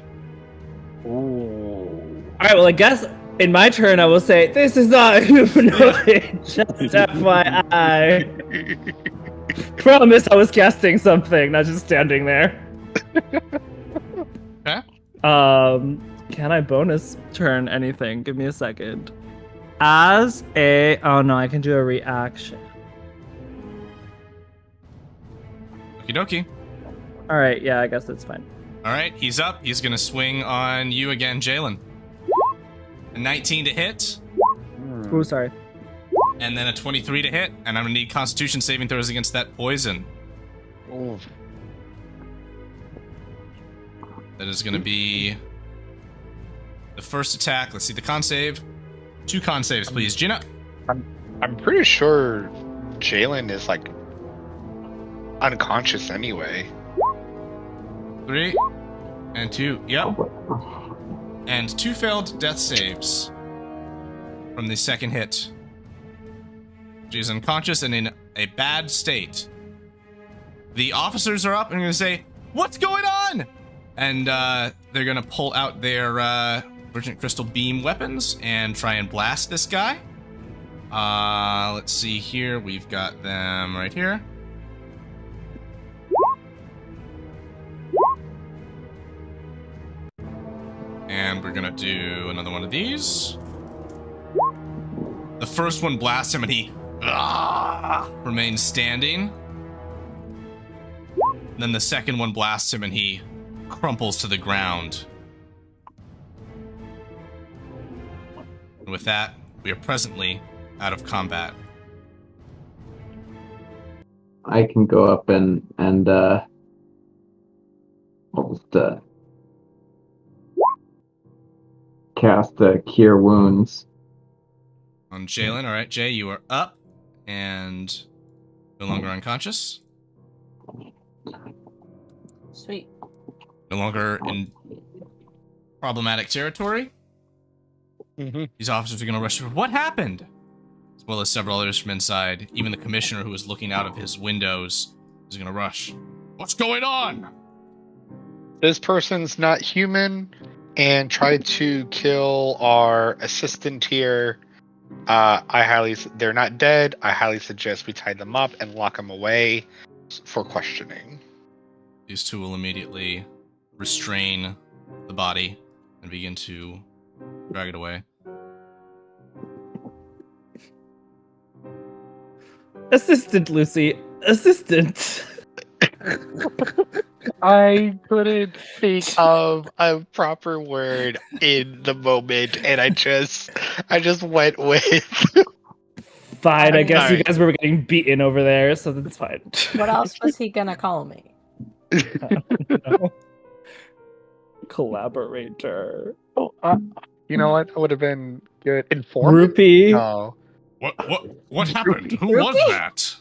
Ooh. Alright, well, I guess in my turn, I will say, this is not a humanoid. Just FYI. Promise I was casting something, not just standing there. Okay. Can I bonus turn anything? Give me a second. As a... Oh, no, I can do a reaction. Okie dokie. Alright, yeah, I guess that's fine. Alright, he's up. He's gonna swing on you again, Jalen. A 19 to hit. Oh, sorry. And then a 23 to hit, and I'm gonna need Constitution saving throws against that poison. Ooh. That is gonna be the first attack. Let's see the con save. 2 con saves, please, Gina. I'm pretty sure Jalen is like unconscious anyway. 3 and 2. Yep. And 2 failed death saves from the second hit. She's unconscious and in a bad state. The officers are up and going to say, "What's going on?" And they're going to pull out their Virgin Crystal Beam weapons and try and blast this guy. Let's see here. We've got them right here. And we're going to do another one of these. The first one blasts him and he remains standing. Then the second one blasts him and he crumples to the ground. And with that, we are presently out of combat. I can go up and almost cast Cure Wounds. On Jalen, all right, Jay, you are up and no longer unconscious. Sweet. No longer in problematic territory. Mm-hmm. These officers are going to rush through. What happened? As well as several others from inside. Even the commissioner who was looking out of his windows is going to rush. What's going on? This person's not human and tried to kill our assistant here. They're not dead. I highly suggest we tie them up and lock them away for questioning. These two will immediately restrain the body and begin to drag it away. Assistant, Lucy. Assistant. I couldn't think of a proper word in the moment, and I just went with. Fine, I guess you Alright. guys were getting beaten over there, so that's fine. What else was he gonna call me? No. Collaborator. Oh, you know what? That would have been good. Informant? Rupee. No, What happened? Who was that?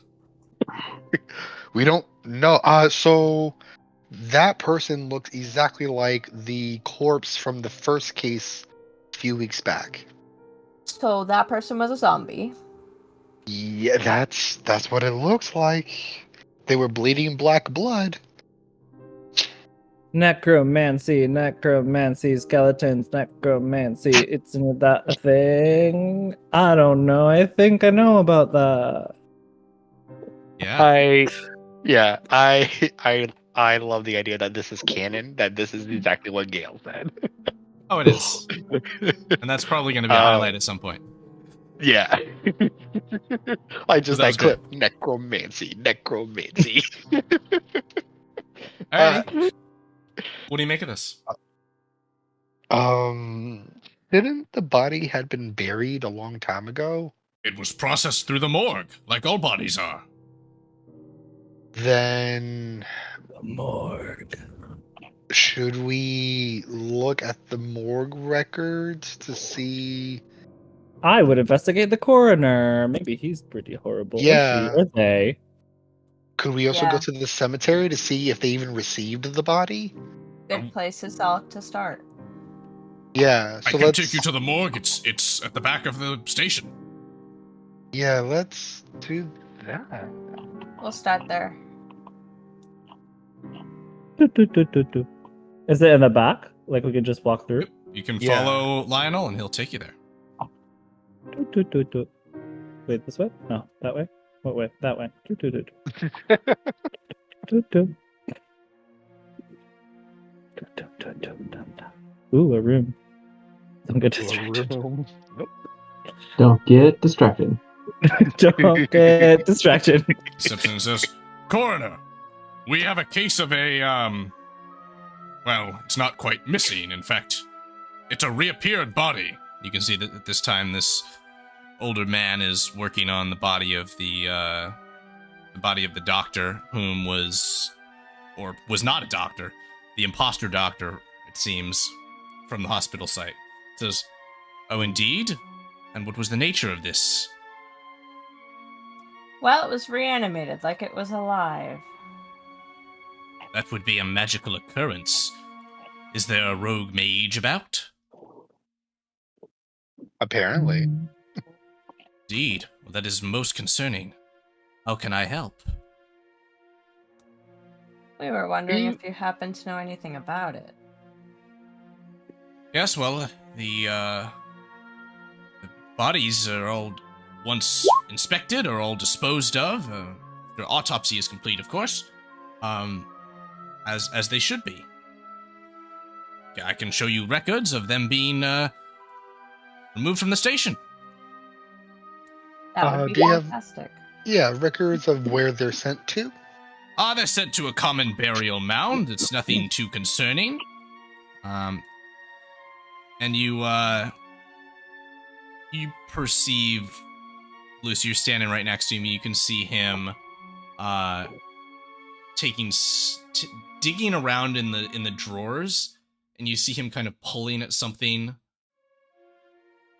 we don't know. So that person looked exactly like the corpse from the first case a few weeks back. So that person was a zombie. Yeah, that's what it looks like. They were bleeding black blood. Necromancy, skeletons, necromancy. Isn't that a thing? I don't know. I think I know about that. Yeah. I love the idea that this is canon, that this is exactly what Gale said. Oh, it is. And that's probably going to be a highlight at some point. Yeah. I just, That was that clip, necromancy. Alrighty. What do you make of this? Didn't the body had been buried a long time ago? It was processed through the morgue, like all bodies are. Then The morgue. should we look at the morgue records to see? I would investigate the coroner. Maybe he's pretty horrible. Yeah. Or they. Could we also Yeah. go to the cemetery to see if they even received the body? Good place to start. Yeah, I so can let's take you to the morgue. It's at the back of the station. yeah, let's do that. We'll start there. Is it in the back? Like we could just walk through? You can Yeah. follow Lionel, and he'll take you there. Wait, this way? No, that way? What way? That way. Ooh, a room. Don't get distracted. Don't get distracted. Don't get distracted. Steps in and says, "Coroner, we have a case of a, well, it's not quite missing. In fact, it's a reappeared body." You can see that at this time, this older man is working on the body of the doctor, whom was not a doctor, the imposter doctor, it seems, from the hospital site. Says, "Oh, indeed? And what was the nature of this?" Well, it was reanimated like it was alive. "That would be a magical occurrence. Is there a rogue mage about?" Apparently. "Indeed. Well, that is most concerning. How can I help?" We were wondering if you happen to know anything about it. Yes, well, the bodies are all once inspected, are all disposed of. Their autopsy is complete, of course, as they should be. I can show you records of them being removed from the station. That would be do you have- fantastic. Yeah, records of where they're sent to. They're sent to a common burial mound. It's nothing too concerning. And you perceive, Lucy, you're standing right next to him. You can see him digging around in the drawers, and you see him kind of pulling at something,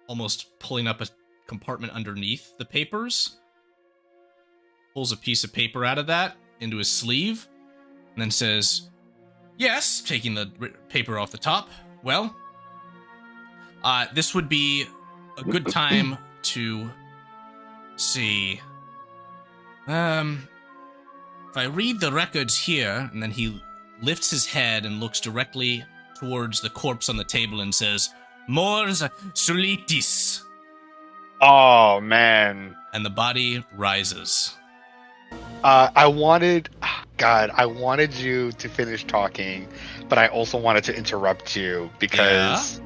almost pulling up a compartment underneath the papers. Pulls a piece of paper out of that into his sleeve, and then says, "Yes," taking the paper off the top. "Well, this would be a good time to see. If I read the records here," and then he lifts his head and looks directly towards the corpse on the table and says, "Mors solitis." Oh man. And the body rises. I wanted you to finish talking, but I also wanted to interrupt you because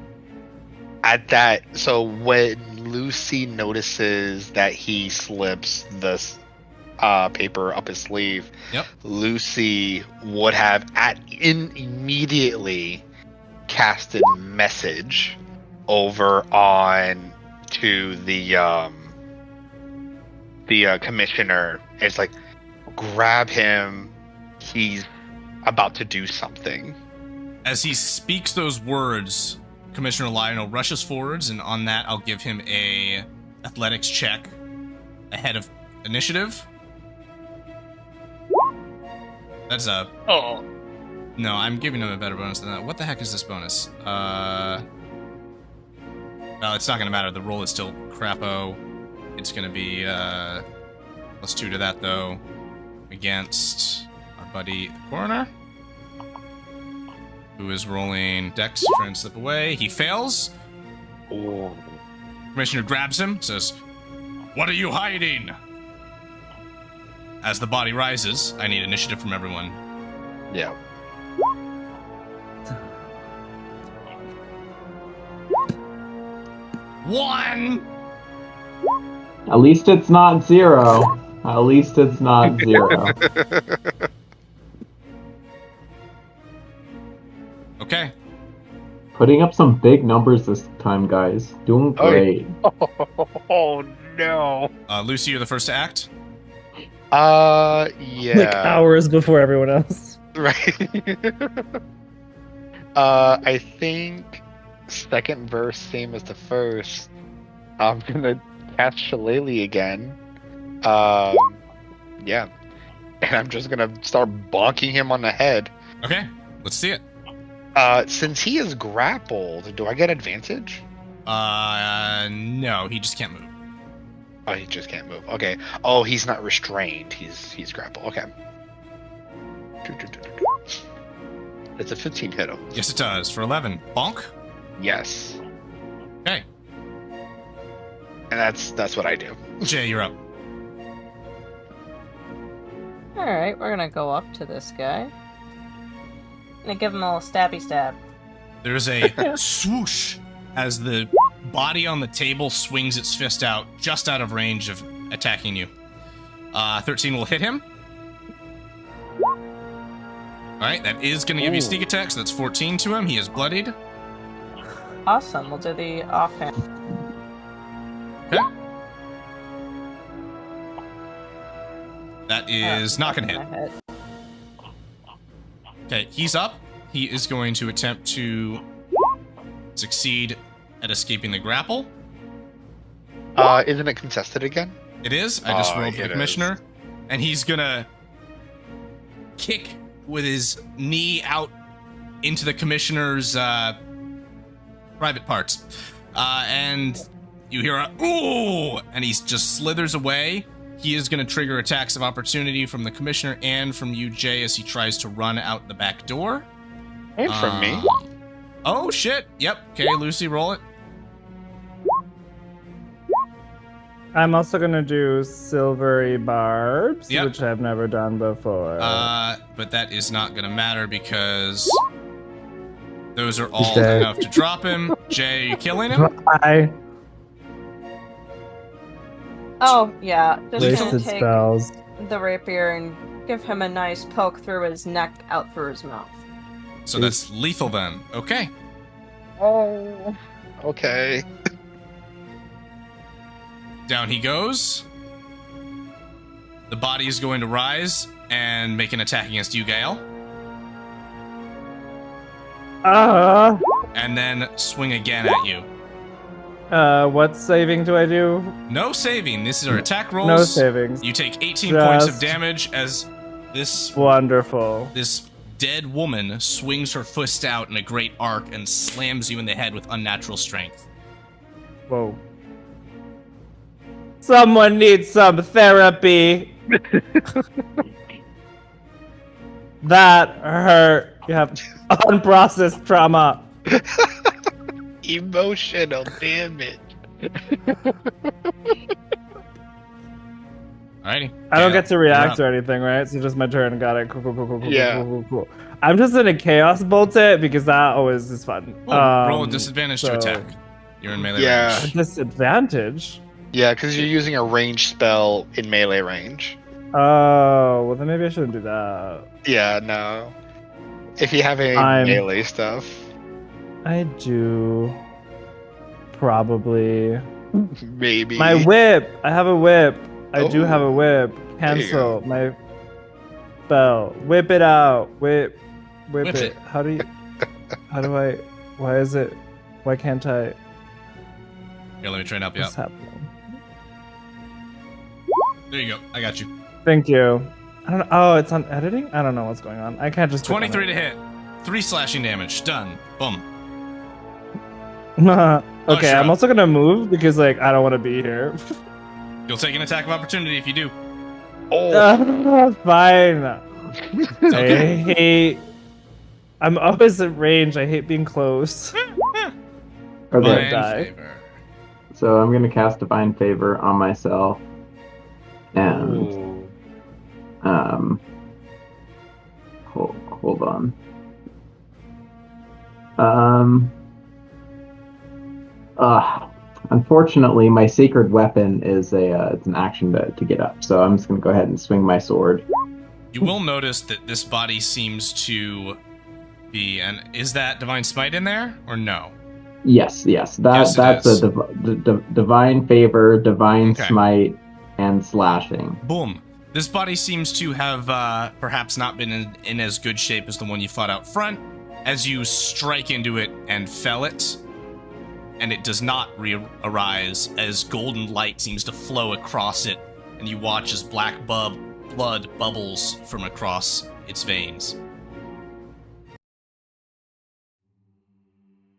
at that, so when Lucy notices that he slips this paper up his sleeve, Yep. Lucy would have immediately casted message over on to the commissioner. It's like, grab him, he's about to do something. As he speaks those words, Commissioner Lionel rushes forwards, and on that, I'll give him a athletics check ahead of initiative. That's a... Oh. No, I'm giving him a better bonus than that. What the heck is this bonus? No, it's not going to matter. The roll is still crapo. It's going to be +2 to that, though, against our buddy, the coroner, who is rolling Dex, trying to slip away. He fails. Oh. Commissioner grabs him, says, "What are you hiding?" As the body rises, I need initiative from everyone. Yeah. One! At least it's not 0. At least it's not 0. Okay. Putting up some big numbers this time, guys. Doing great. Oh no. Lucy, you're the first to act. Yeah. Like hours before everyone else. Right. I think second verse, same as the first. I'm gonna cast Shillelagh again. Yeah. And I'm just gonna start bonking him on the head. Okay, let's see it. Since he is grappled, do I get advantage? No, he just can't move. Oh, he just can't move. Okay. Oh, he's not restrained. He's grappled. Okay. It's a 15 hit him. Yes, it does. For 11. Bonk? Yes. Okay. And that's what I do. Jay, you're up. Alright, we're gonna go up to this guy. Gonna give him a little stabby stab. There's a swoosh as the body on the table swings its fist out, just out of range of attacking you. 13 will hit him. Alright, that is going to give you sneak attack, so that's 14 to him. He is bloodied. Awesome, we'll do the offhand. Okay. That is not going to hit. Okay, he's up. He is going to attempt to succeed at escaping the grapple. Isn't it contested again? It is. I just rolled for the it commissioner. And he's going to kick with his knee out into the commissioner's private parts. And you hear a ooh, and he just slithers away. He is going to trigger attacks of opportunity from the commissioner and from you, Jay, as he tries to run out the back door. And from me. Oh, shit. Yep. Okay, Lucy, roll it. I'm also gonna do silvery barbs, Yep. which I've never done before. But that is not going to matter because those are all dead. enough to drop him. Jay, you killing him? Oh, yeah. Just gonna Wasted take spells. the rapier and give him a nice poke through his neck, out through his mouth. So that's lethal then. Okay. Oh. Okay. Down he goes. The body is going to rise and make an attack against you, Gale. And then swing again at you. What saving do I do? No saving. This is our attack rolls. No savings. You take 18 points of Just- damage as this Wonderful. dead woman swings her fist out in a great arc and slams you in the head with unnatural strength. Whoa. Someone needs some therapy. That hurt. You have unprocessed trauma. Emotional damage. Alrighty. I don't get to react you're or anything, right? So just my turn. Got it. Cool. Yeah. Cool. I'm just gonna chaos bolt it because that always is fun. Well, roll a disadvantage to so- attack. You're in melee Yeah. range. Disadvantage. Yeah, because you're using a ranged spell in melee range. Oh, well then maybe I shouldn't do that. Yeah, no. If you have any I'm- melee stuff. I do. Probably. Maybe. My whip. I have a whip. I do Oh. have a whip. There you Cancel my spell. Whip it out. Whip Whip it. it. How do I? Why is it? Why can't I? Here, let me try and help you out. What's happening? There you go. I got you. Thank you. I don't know. Oh, it's on editing? I don't know what's going on. I can't just. click on 23 to it. hit. 3 slashing damage. Done. Boom. Okay, sure. I'm also gonna move because like I don't want to be here. You'll take an attack of opportunity if you do. Oh. Fine. It's I okay. hate. I'm always at range. I hate being close. Okay, Divine die. favor. so I'm gonna cast Divine Favor on myself, and Ooh. hold on. Unfortunately, my sacred weapon is it's an action to get up, so I'm just gonna go ahead and swing my sword. You will notice that this body seems to be, and is that Divine Smite in there or no? Yes. Yes, That's it is. a Divine Favor, Divine Okay. Smite, and slashing. Boom. This body seems to have perhaps not been in as good shape as the one you fought out front. As you strike into it and fell it, and it does not re-arise as golden light seems to flow across it, and you watch as black blood bubbles from across its veins.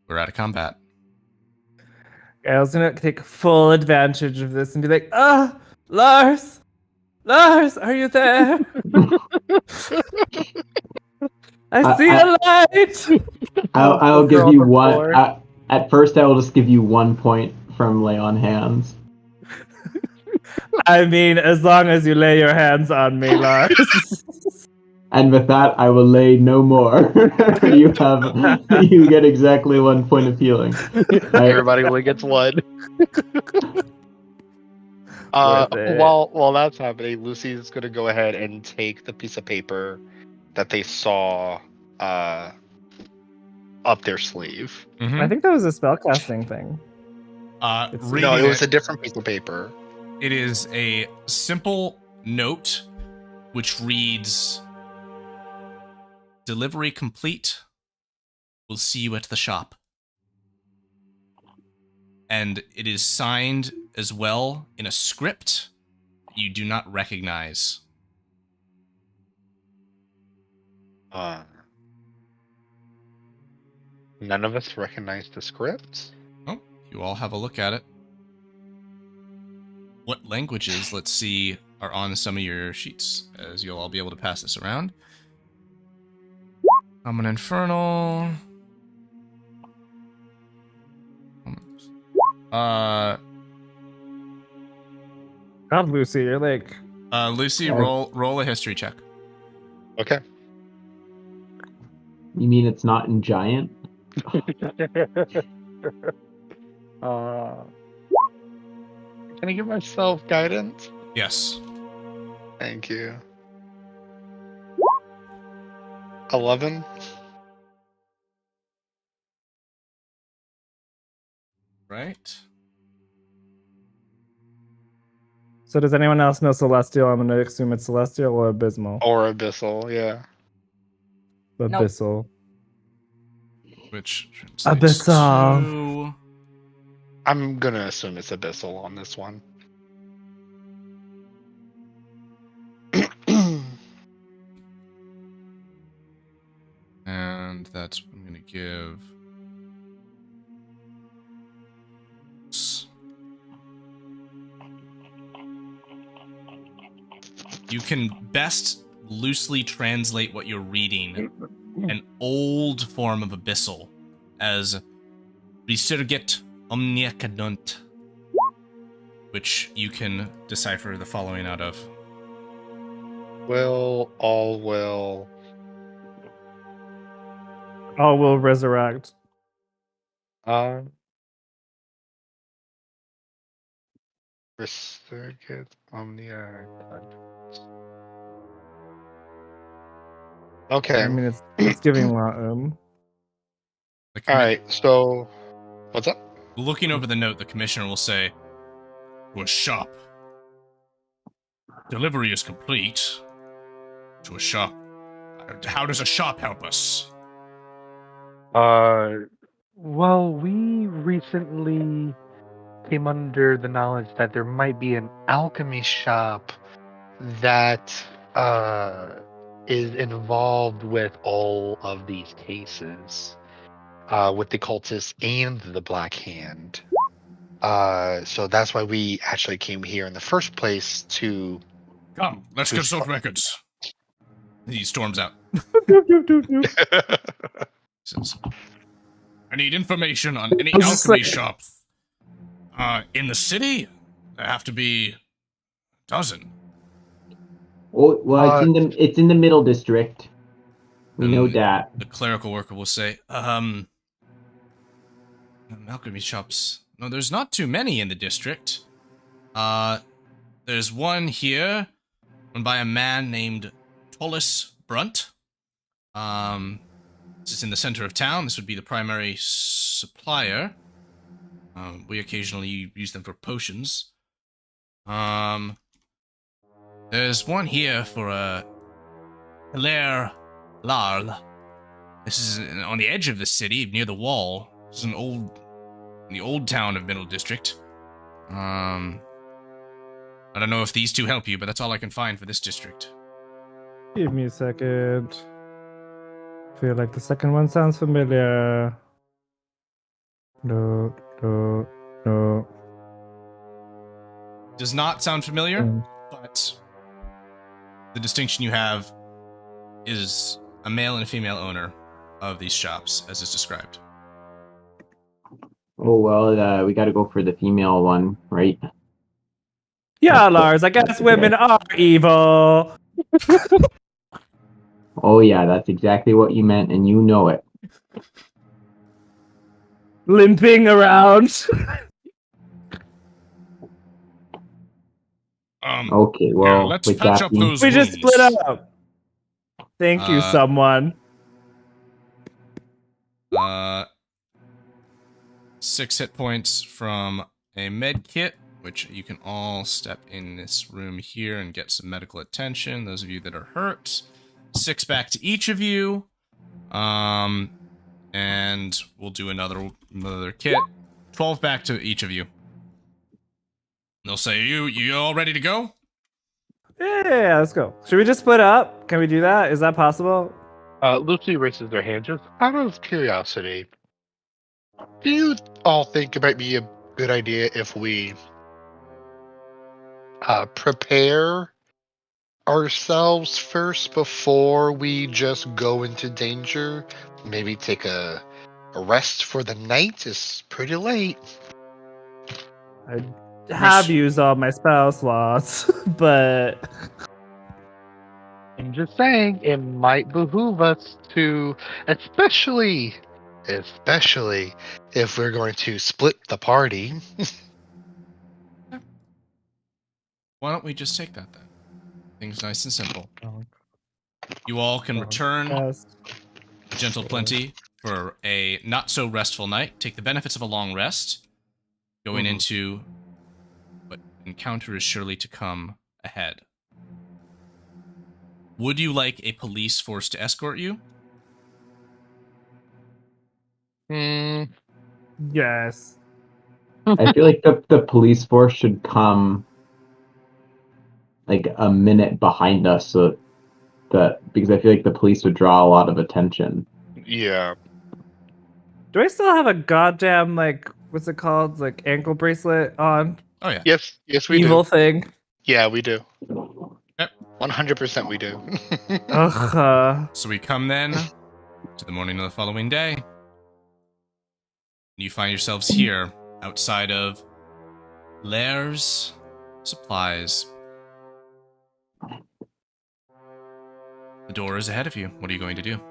We're out of combat. I was gonna take full advantage of this and be like, Lars, are you there? I see a light. I'll give Throw you the one. floor. At first, I will just give you 1 point from lay on hands. I mean, as long as you lay your hands on me, Lars. And with that, I will lay no more. you get exactly 1 point of healing. Everybody only gets one. Worth it. While that's happening, Lucy's gonna go ahead and take the piece of paper that they saw up their sleeve. Mhm. I think that was a spellcasting thing. It's- Reading No, it was it, a different piece of paper. it is a simple note which reads, "Delivery complete. We'll see you at the shop." And it is signed as well in a script you do not recognize. None of us recognize the script. Oh, you all have a look at it. What languages, let's see, are on some of your sheets, as you'll all be able to pass this around. Common Infernal. God, Lucy, you're like... Lucy, roll a history check. Okay. You mean it's not in Giant? Can I give myself guidance? Yes. Thank you. 11. Right. So does anyone else know Celestial? I'm going to assume it's Celestial or Abysmal. Or Abyssal, yeah. Abyssal. Which translates Abyssal. to... I'm gonna assume it's Abyssal on this one. And that's what I'm going to give... You can best loosely translate what you're reading, an old form of Abyssal, as Resurget Omniacadunt, which you can decipher the following out of. All will. All will resurrect. Resurget Omnia. Okay. I mean, it's giving Latin. All right. So, what's up? Looking over the note, the commissioner will say, "To a shop. Delivery is complete. To a shop. How does a shop help us?" Well, we recently came under the knowledge that there might be an alchemy shop that is involved with all of these cases, with the cultists and the Black Hand. So that's why we actually came here in the first place to... Come, let's consult records. He storms out. Says, "I need information on any alchemy shop in the city. There have to be a dozen." Oh, well, it's in the middle district. We know that. The clerical worker will say, alchemy shops. No, there's not too many in the district. There's one here, run by a man named Tollus Brunt. This is in the center of town. This would be the primary supplier. We occasionally use them for potions. There's one here for a Hilaire Larl. This is on the edge of the city, near the wall. This is in the old town of Middle District. I don't know if these two help you, but that's all I can find for this district. Give me a second. Feel like the second one sounds familiar. No. Does not sound familiar, but the distinction you have is a male and a female owner of these shops, as is described. Oh, well, we got to go for the female one, right? Yeah, Lars, I guess women are evil. Oh, yeah, that's exactly what you meant, and you know it. Limping around. Okay, well, let's with patch that up being- those We just wounds. split up. Thank you, someone. 6 hit points from a med kit which you can all step in this room here and get some medical attention. Those of you that are hurt. 6 back to each of you. And we'll do another kit. 12 back to each of you. They'll say, you all ready to go? Yeah, let's go. Should we just split up? Can we do that? Is that possible? Lucy raises their hand just Out of curiosity, do you all think it might be a good idea if we prepare ourselves first before we just go into danger? Maybe take a rest for the night? It's pretty late. I have used all my spell slots, but I'm just saying, it might behoove us to, Especially if we're going to split the party. Why don't we just take that then? Things nice and simple. You all can return a gentle plenty for a not so restful night. Take the benefits of a long rest, going into what encounter is surely to come ahead. Would you like a police force to escort you? yes. I feel like the police force should come like a minute behind us, so because I feel like the police would draw a lot of attention. Yeah. Do I still have a goddamn, like, what's it called? Like, ankle bracelet on? Oh yeah. Yes, we Evil do. thing. Yeah, we do. Yep. 100% we do. Ugh. So we come then to the morning of the following day. You find yourselves here outside of Lairs Supplies. The door is ahead of you. What are you going to do?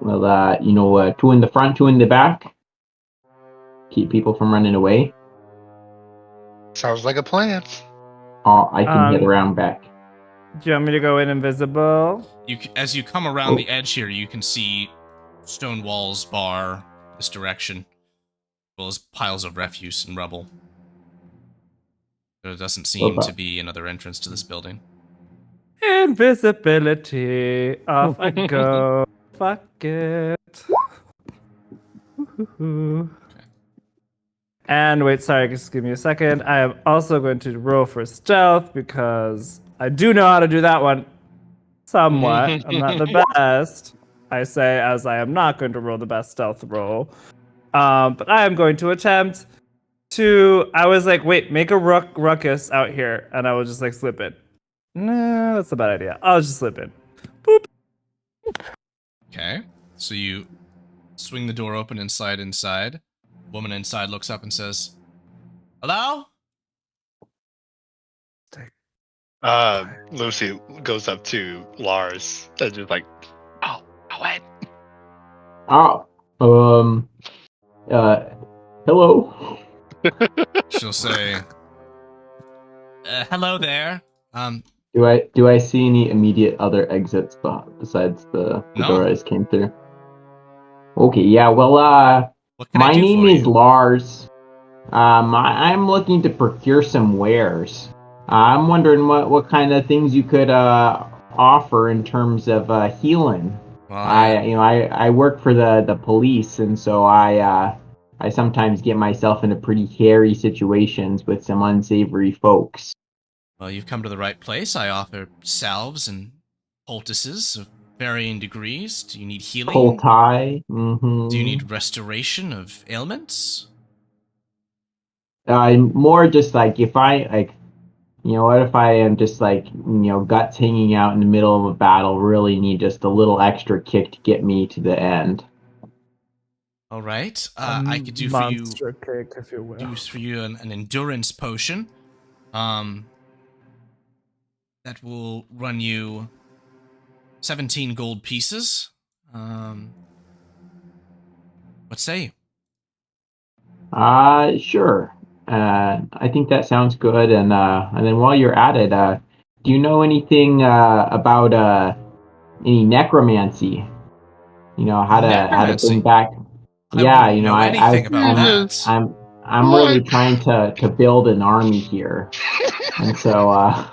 Well, 2 in the front, 2 in the back. Keep people from running away. Sounds like a plan. I can get around back. Do you want me to go in invisible? As you come around the edge here, you can see stone walls bar this direction, as well as piles of refuse and rubble. There doesn't seem to be another entrance to this building. Invisibility. Off I go. Fuck it. And wait, sorry, just give me a second. I am also going to roll for stealth because I do know how to do that one. Somewhat. I'm not the best. I say as I am not going to roll the best stealth roll. But I am going to attempt to... I was like, wait, make a ruckus out here. And I will just like slip in. No, that's a bad idea. I'll just slip in. Boop. Okay. So you swing the door open inside. Woman inside looks up and says, "Hello?" Lucy goes up to Lars and just like, "Oh, what?" Hello. She'll say, "Hello there. Do I see any immediate other exits besides the No. door I just came through? Okay, yeah, well, What can I my do name for is you?" Lars. I'm looking to procure some wares. I'm wondering what kind of things you could offer in terms of healing. Well, I work for the police, and so I sometimes get myself into pretty hairy situations with some unsavory folks. Well, you've come to the right place. I offer salves and poultices of varying degrees. Do you need healing? Coltai. Mm-hmm. Do you need restoration of ailments? More just like if I what if I am just like guts hanging out in the middle of a battle, really need just a little extra kick to get me to the end. All right. I could do for you. Monster cake, if you will. Do for you an endurance potion. That will run you 17 gold pieces. What say you? Sure. I think that sounds good. And then while you're at it, do you know anything about any necromancy? How to bring back. I wouldn't know anything about that. I'm really trying to build an army here, and so I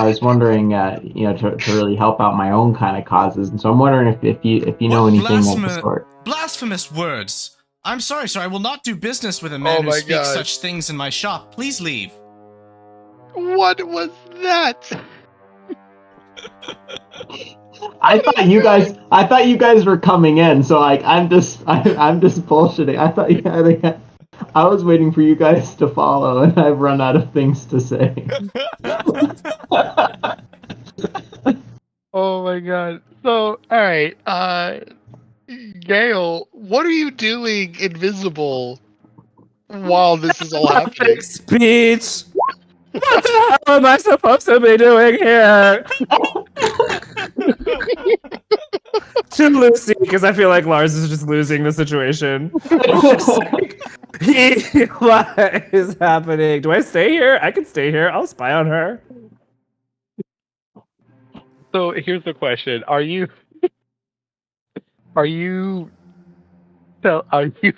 was wondering, to really help out my own kind of causes, and so I'm wondering if you know What anything of the sort. blasphemous words! I'm sorry, sir. I will not do business with a man who my speaks God. such things in my shop. Please leave. What was that? I thought you guys were coming in, so like I'm just bullshitting. I was waiting for you guys to follow, and I've run out of things to say. Oh my god. So, alright, Gail, what are you doing invisible while this is all happening? Speech. What the hell am I supposed to be doing here? To Lucy, because I feel like Lars is just losing the situation. What is happening? Do I stay here? I can stay here. I'll spy on her. So here's the question: Are you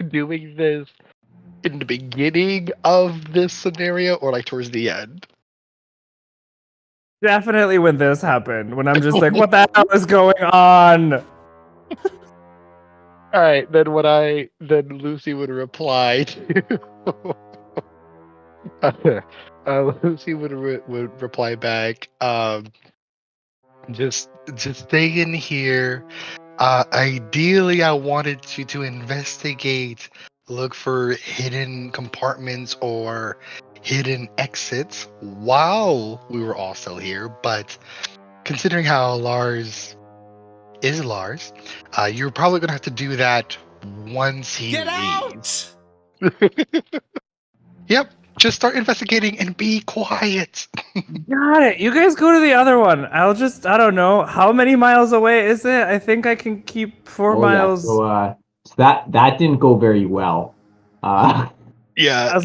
doing this in the beginning of this scenario, or like towards the end? Definitely when this happened, when I'm just like, what the hell is going on? All right, then Lucy would reply to. Lucy would reply back. Just stay in here. Ideally, I wanted you to investigate, look for hidden compartments or hidden exits while we were all still here. But considering how Lars is Lars, you're probably gonna have to do that once he Get leaves. out! Yep. Just start investigating and be quiet. Got it. You guys go to the other one. I don't know. How many miles away is it? I think I can keep 4 miles. Yeah, so that didn't go very well. Yeah.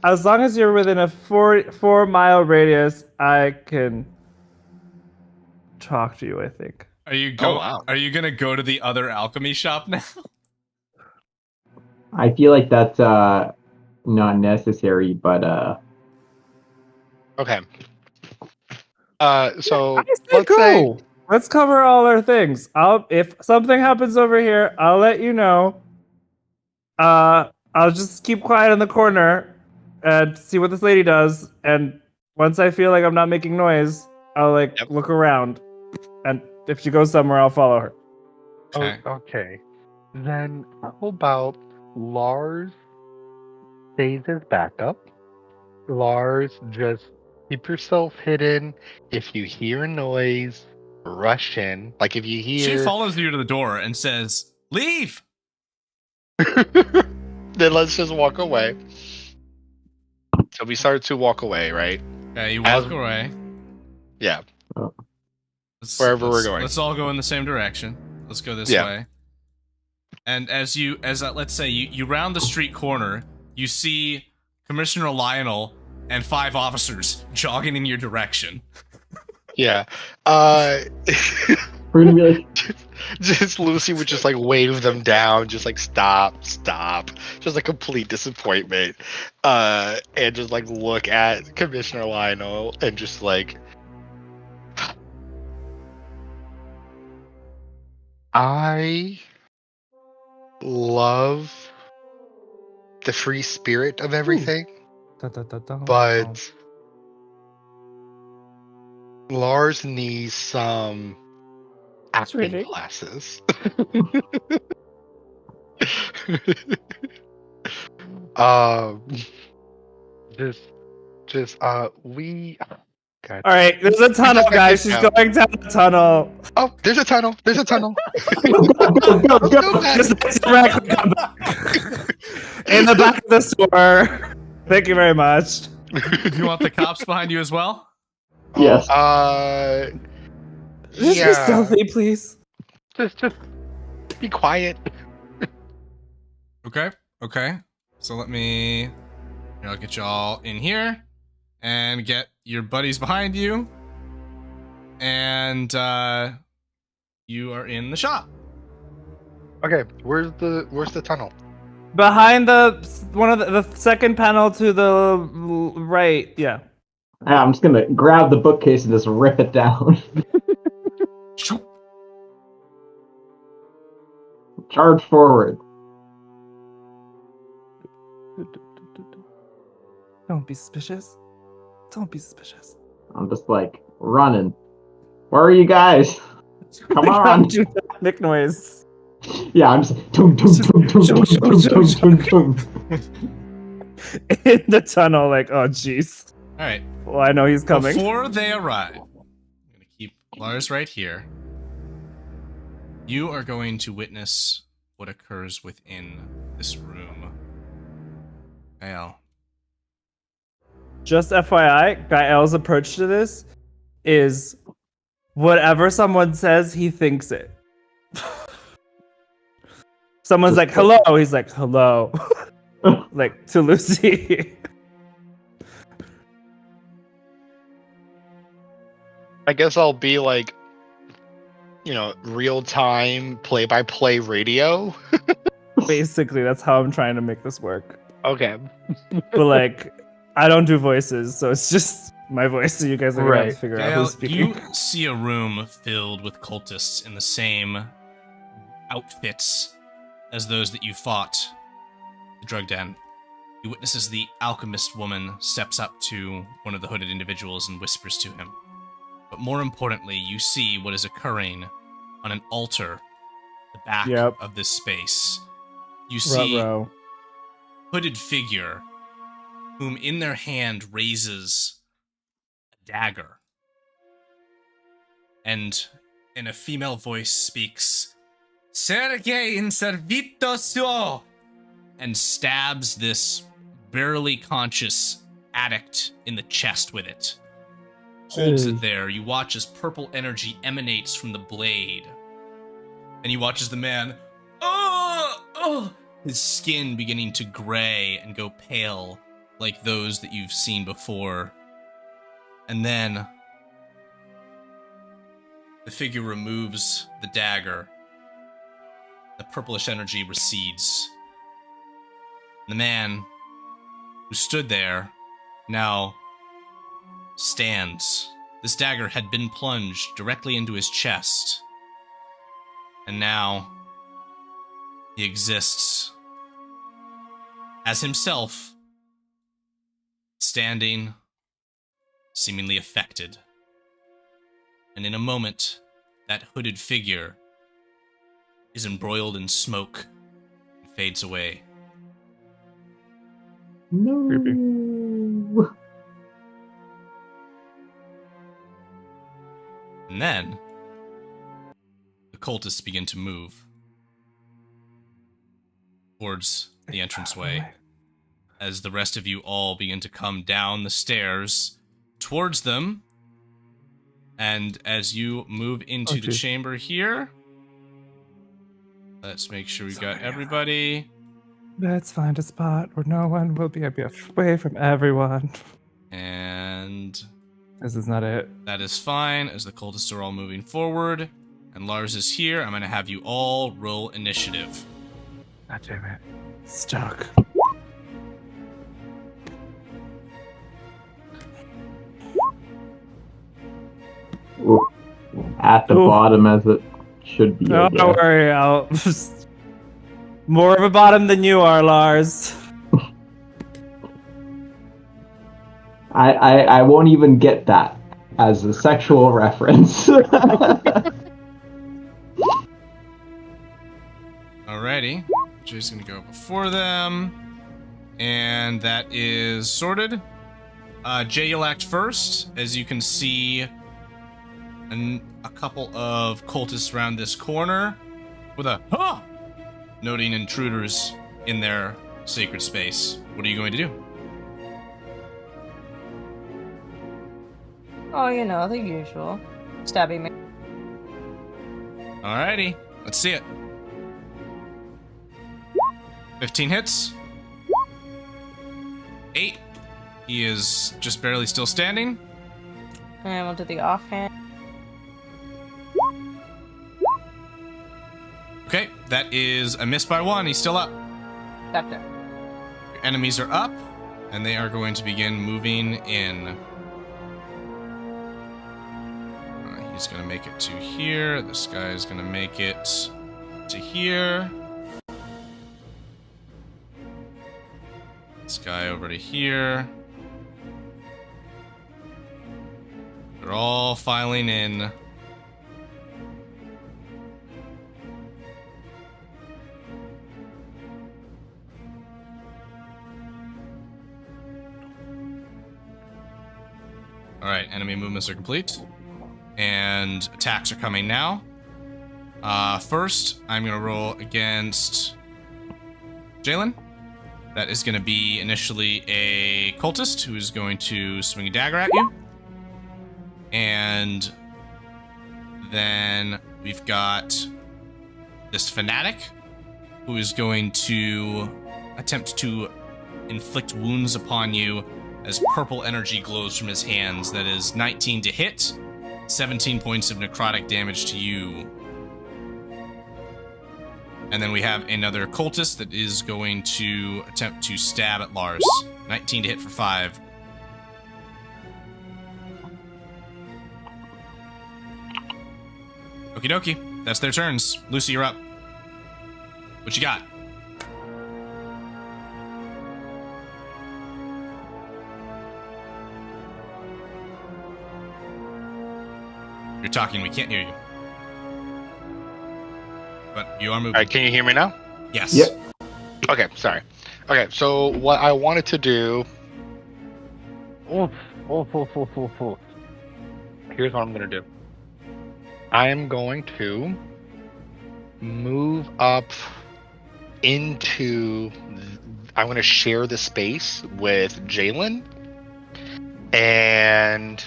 As long as you're within a 4 mile radius, I can talk to you, I think. Are you wow. Are you gonna go to the other alchemy shop now? I feel like that's not necessary, but Okay. So Let's cover all our things. If something happens over here, I'll let you know. I'll just keep quiet in the corner and see what this lady does. And once I feel like I'm not making noise, I'll look around. And if she goes somewhere, I'll follow her. Okay. Okay. Then how about Lars stays as backup? Lars, just keep yourself hidden. If you hear a noise, rush in. Like if you hear... She follows you to the door and says, "Leave!" Then let's just walk away. So we started to walk away, right? Yeah, you walk away. Yeah. Wherever we're going. Let's all go in the same direction. Let's go this way. And let's say you round the street corner, you see Commissioner Lionel and 5 officers jogging in your direction. Yeah. we're gonna be like, just Lucy would just wave them down, just stop, just a complete disappointment, and just look at Commissioner Lionel and just I love the free spirit of everything, but Lars needs some acting classes. We. God. All right, there's a tunnel, guys. She's going down the tunnel. Oh, there's a tunnel. There's a tunnel. go. In the back of the store. Thank you very much. Do you want the cops behind you as well? Yes. Just be stealthy, please. Just be quiet. Okay. So I'll get y'all in here and get your buddies behind you. And you are in the shop. Okay, where's the tunnel? Behind the one of the second panel to the right. Yeah. I'm just gonna grab the bookcase and just rip it down. Charge forward. Don't be suspicious. Don't be suspicious. I'm just like running. Where are you guys? Come on. Do that mic noise. Yeah, I'm just tum tum tum tum tum tum tum tum. In the tunnel, like, oh jeez. All right. Well, I know he's coming. Before they arrive, I'm gonna keep Lars right here. You are going to witness what occurs within this room. Gael. Just FYI, Gael's approach to this is whatever someone says, he thinks it. Someone's like, hello. He's like, hello. Like, to Lucy. I guess I'll be like, real time play by play radio. Basically, that's how I'm trying to make this work. Okay. But, like, I don't do voices, so it's just my voice, so you guys are gonna have to figure out Gael, who's speaking. you see a room filled with cultists in the same outfits as those that you fought the drug den. You witness as the alchemist woman steps up to one of the hooded individuals and whispers to him. But more importantly, you see what is occurring on an altar at the back of this space. You see a hooded figure whom in their hand raises a dagger. And in a female voice speaks, Sergei in servito suo, and stabs this barely conscious addict in the chest with it. Holds it there. You watch as purple energy emanates from the blade. And you watch as the man, his skin beginning to gray and go pale like those that you've seen before. And then the figure removes the dagger. The purplish energy recedes. The man who stood there now stands. This dagger had been plunged directly into his chest. And now he exists as himself, standing, seemingly affected. And in a moment, that hooded figure is embroiled in smoke and fades away. No. Creepy. And then the cultists begin to move towards the entranceway as the rest of you all begin to come down the stairs towards them. And as you move into the chamber here, let's make sure we got everybody. Let's find a spot where no one will be away from everyone. And This is not it. that is fine, as the cultists are all moving forward. And Lars is here. I'm going to have you all roll initiative. God damn it. Stuck. Ooh. At the bottom as it should be. No, don't worry. I'll more of a bottom than you are, Lars. I won't even get that as a sexual reference. Alrighty. Jay's going to go before them. And that is sorted. Jay, you'll act first. As you can see, a couple of cultists around this corner with a "huh!" noting intruders in their sacred space. What are you going to do? Oh, you know, the usual. Stabbing me. Alrighty, let's see it. 15 hits. 8. He is just barely still standing. And we'll do the offhand. Okay, that is a miss by 1. He's still up. Gotcha. Your enemies are up, and they are going to begin moving in. He's going to make it to here. This guy is going to make it to here. This guy over to here. They're all filing in. Alright, enemy movements are complete. And attacks are coming now. First, I'm going to roll against Jalen. That is going to be initially a cultist who is going to swing a dagger at you. And then we've got this fanatic who is going to attempt to inflict wounds upon you as purple energy glows from his hands. That is 19 to hit, 17 points of necrotic damage to you. And then we have another cultist that is going to attempt to stab at Lars. 19 to hit for 5. Okie dokie. That's their turns. Lucy, you're up. What you got? You're talking, we can't hear you. But you are moving. All right, can you hear me now? Yes. Yep. Okay, sorry. Okay, so what I wanted to do. Here's what I'm gonna do. I am going to move up into. I'm gonna share the space with Jalen, and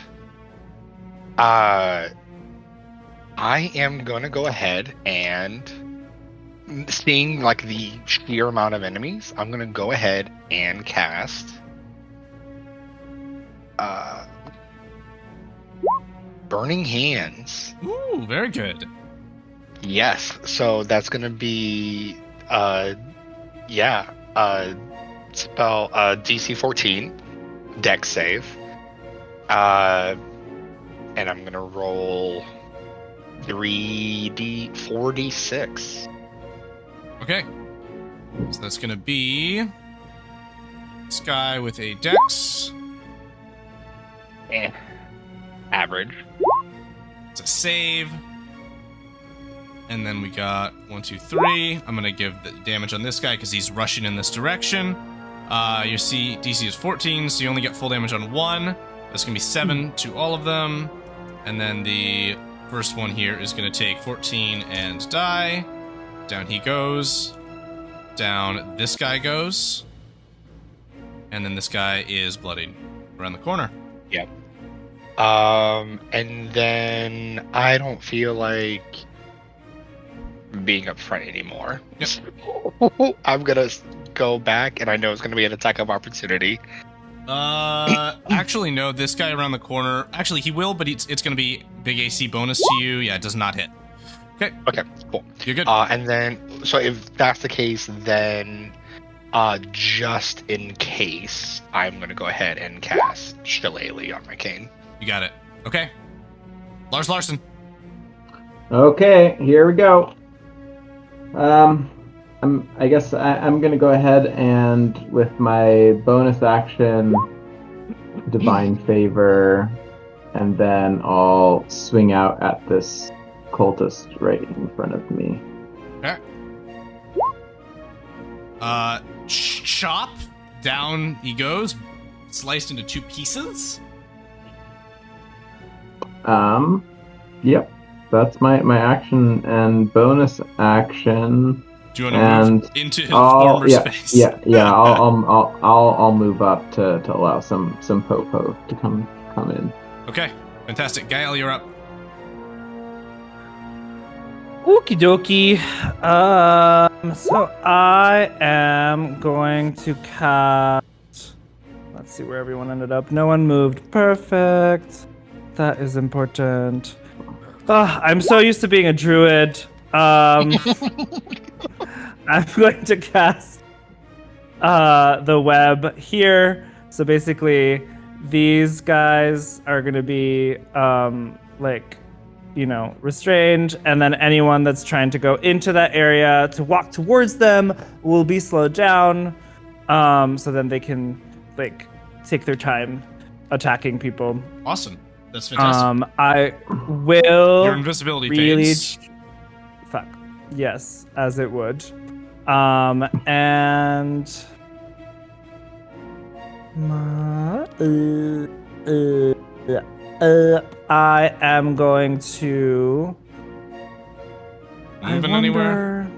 I am gonna go ahead and, seeing like the sheer amount of enemies, I'm gonna go ahead and cast Burning Hands. Ooh, very good. Yes, so that's gonna be spell DC 14 dex save. And I'm gonna roll 4d6. Okay. So that's gonna be this guy with a dex. Average. It's a save. And then we got 1, 2, 3. I'm gonna give the damage on this guy because he's rushing in this direction. You see DC is 14, so you only get full damage on 1. That's gonna be 7 to all of them. And then the first one here is gonna take 14 and die. Down he goes. Down this guy goes. And then this guy is bloodied around the corner. Yep. And then I don't feel like being up front anymore. Yep. I'm gonna go back, and I know it's gonna be an attack of opportunity. Actually, no, this guy around the corner. Actually, he will, but it's gonna be big AC bonus to you. Yeah, it does not hit. Okay. Okay, cool. You're good. And then, so if that's the case, then just in case, I'm gonna go ahead and cast Shillelagh on my cane. You got it. Okay. Lars Larson. Okay, here we go. I guess I'm gonna go ahead and with my bonus action, Divine Favor, and then I'll swing out at this cultist right in front of me. Okay. Chop. Down he goes. Sliced into 2 pieces. Yep. That's my action and bonus action. Do you want to move into his former space? Yeah. I'll move up to allow some popo to come in. Okay, fantastic. Gael, you're up. Okie dokie. So I am going to cast. Let's see where everyone ended up. No one moved. Perfect. That is important. I'm so used to being a druid. I'm going to cast the web here. So basically, these guys are going to be restrained, and then anyone that's trying to go into that area to walk towards them will be slowed down. So then they can take their time attacking people. Awesome. That's fantastic. I will. Your invisibility really fades. Fuck. Yes, as it would. And I am going to. Moving anywhere?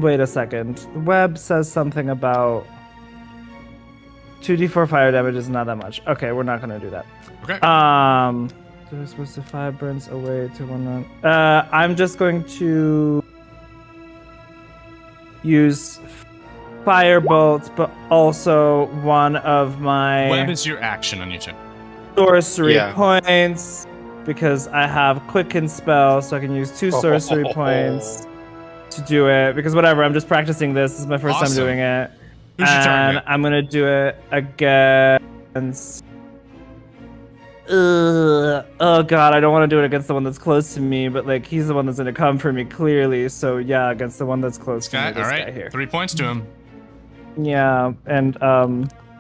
Wait a second. Web says something about 2d4 fire damage is not that much. Okay, we're not gonna do that. Okay. So we're supposed to fire burns away to one. I'm just going to use firebolt, but also one of my Web is your action on your turn. sorcery points because I have quicken spell, so I can use 2 sorcery points to do it. Because whatever, I'm just practicing this. This is my first time doing it. Who's your And target? I'm gonna do it against. Oh god, I don't want to do it against the one that's close to me, but he's the one that's gonna come for me clearly. So yeah, against the one that's close to me. This guy here. 3 points to him. Yeah, and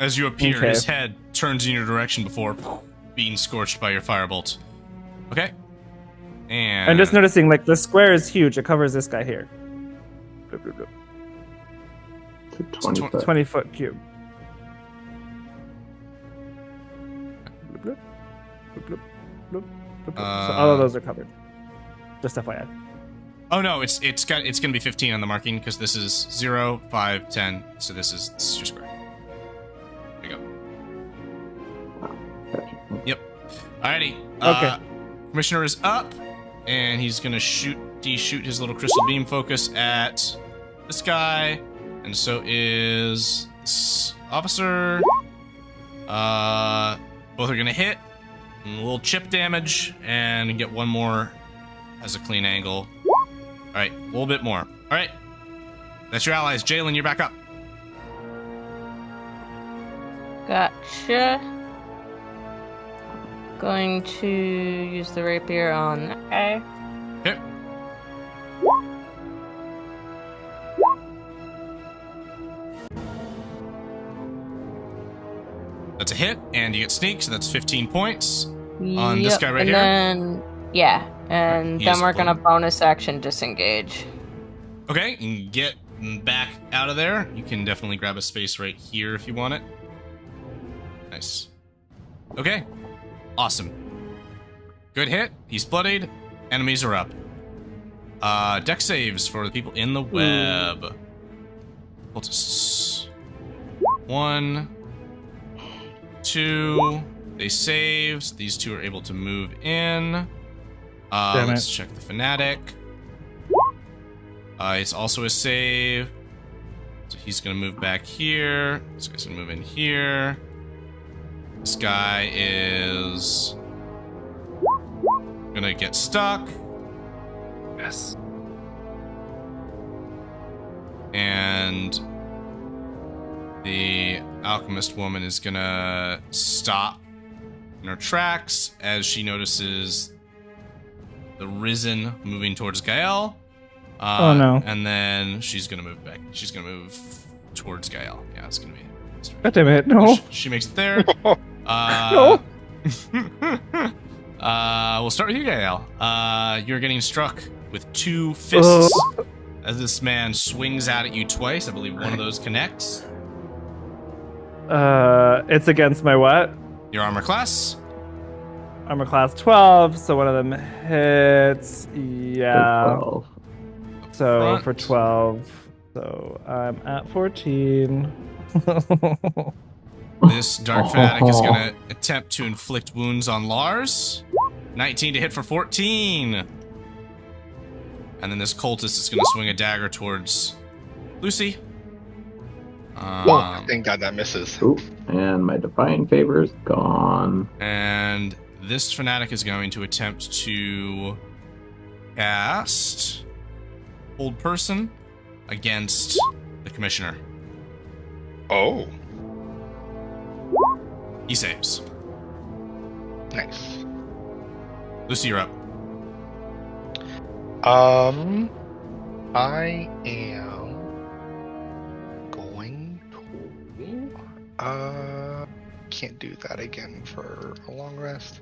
As you appear, Okay. his head turns in your direction before being scorched by your firebolt. Okay. And I'm just noticing the square is huge. It covers this guy here. It's a 20 tw- foot. 20-foot cube. So all of those are covered. Just FYI. Oh no, it's gonna be 15 on the marking because this is 0, 5, 10. So this is your square. There you go. Gotcha. Yep. Alrighty. Okay. Commissioner is up, and he's gonna shoot his little crystal beam focus at this guy, and so is this officer. Both are gonna hit. A little chip damage, and get one more as a clean angle. All right, a little bit more. All right, that's your allies. Jalen, you're back up. Gotcha. Going to use the rapier on that guy. Okay. That's a hit, and you get sneak, so that's 15 points on this guy right here. And then He is we're gonna blown. bonus action disengage. Okay, you can get back out of there. You can definitely grab a space right here if you want it. Nice. Okay, awesome. Good hit. He's bloodied. Enemies are up. Deck saves for the people in the web. Cultists. 1, 2. They saved. These 2 are able to move in. Damn Let's it. check the fanatic. It's also a save. So he's gonna move back here. This guy's gonna move in here. This guy is gonna get stuck. Yes. And the alchemist woman is gonna stop in her tracks as she notices the risen moving towards Gael. Oh, no. And then she's gonna move back. She's gonna move towards Gael. Yeah, it's gonna be. God damn it! No. She makes it there. No. We'll start with you, Gael. You're getting struck with 2 fists as this man swings out at you twice. I believe one of those connects. It's against my what? Your armor class. Armor class 12, so one of them hits. Yeah. 12. So Front. for 12. So I'm at 14. This dark fanatic is gonna attempt to inflict wounds on Lars. 19 to hit for 14. And then this cultist is gonna swing a dagger towards Lucy. Thank God that misses. Oop, and my divine favor is gone. And this fanatic is going to attempt to cast Hold Person against the commissioner. Oh, He saves. nice. Lucy, you're up. I am going to can't do that again for a long rest.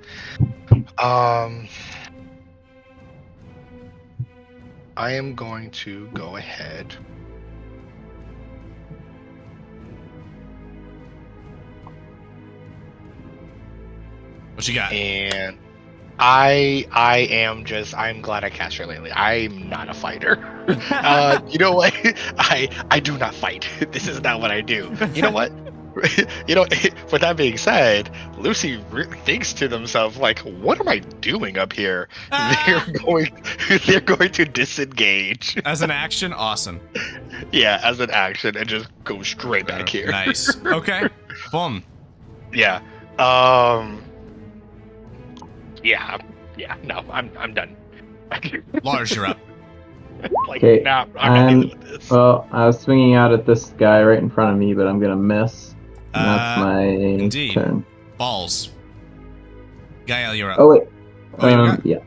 I am going to go ahead. What you got? And I'm glad I cast her lately. I'm not a fighter. You know what? I do not fight. This is not what I do. You know what? You know, with that being said, Lucy thinks to themselves, like, what am I doing up here? They're going to disengage. As an action, awesome. Yeah, as an action, and just go straight back here. Nice. Okay. Boom. Yeah. Yeah, no, I'm done. Lars, you're up. Like, Okay, nah, I'm not dealing with this. Well, I was swinging out at this guy right in front of me, but I'm gonna miss. And that's my indeed. turn. Balls. Gael, you're up. Oh wait. Oh, you got-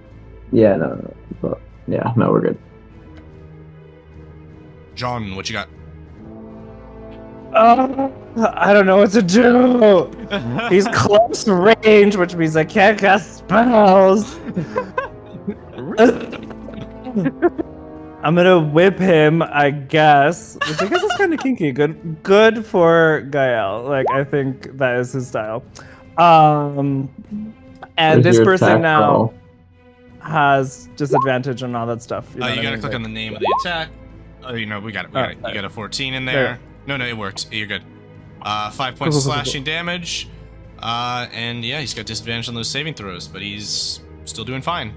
Yeah, no. But, yeah, no, we're good. John, what you got? I don't know what to do. He's close range, which means I can't cast spells. I'm gonna whip him, I guess. Which I guess is kind of kinky. Good for Gael. Like, I think that is his style. And Where's this your person attack now roll? has disadvantage on all that stuff. You gotta click on the name of the attack. Oh, we got it. You got a 14 in there. No, it worked. You're good. 5 points of slashing damage. And yeah, he's got disadvantage on those saving throws, but he's still doing fine.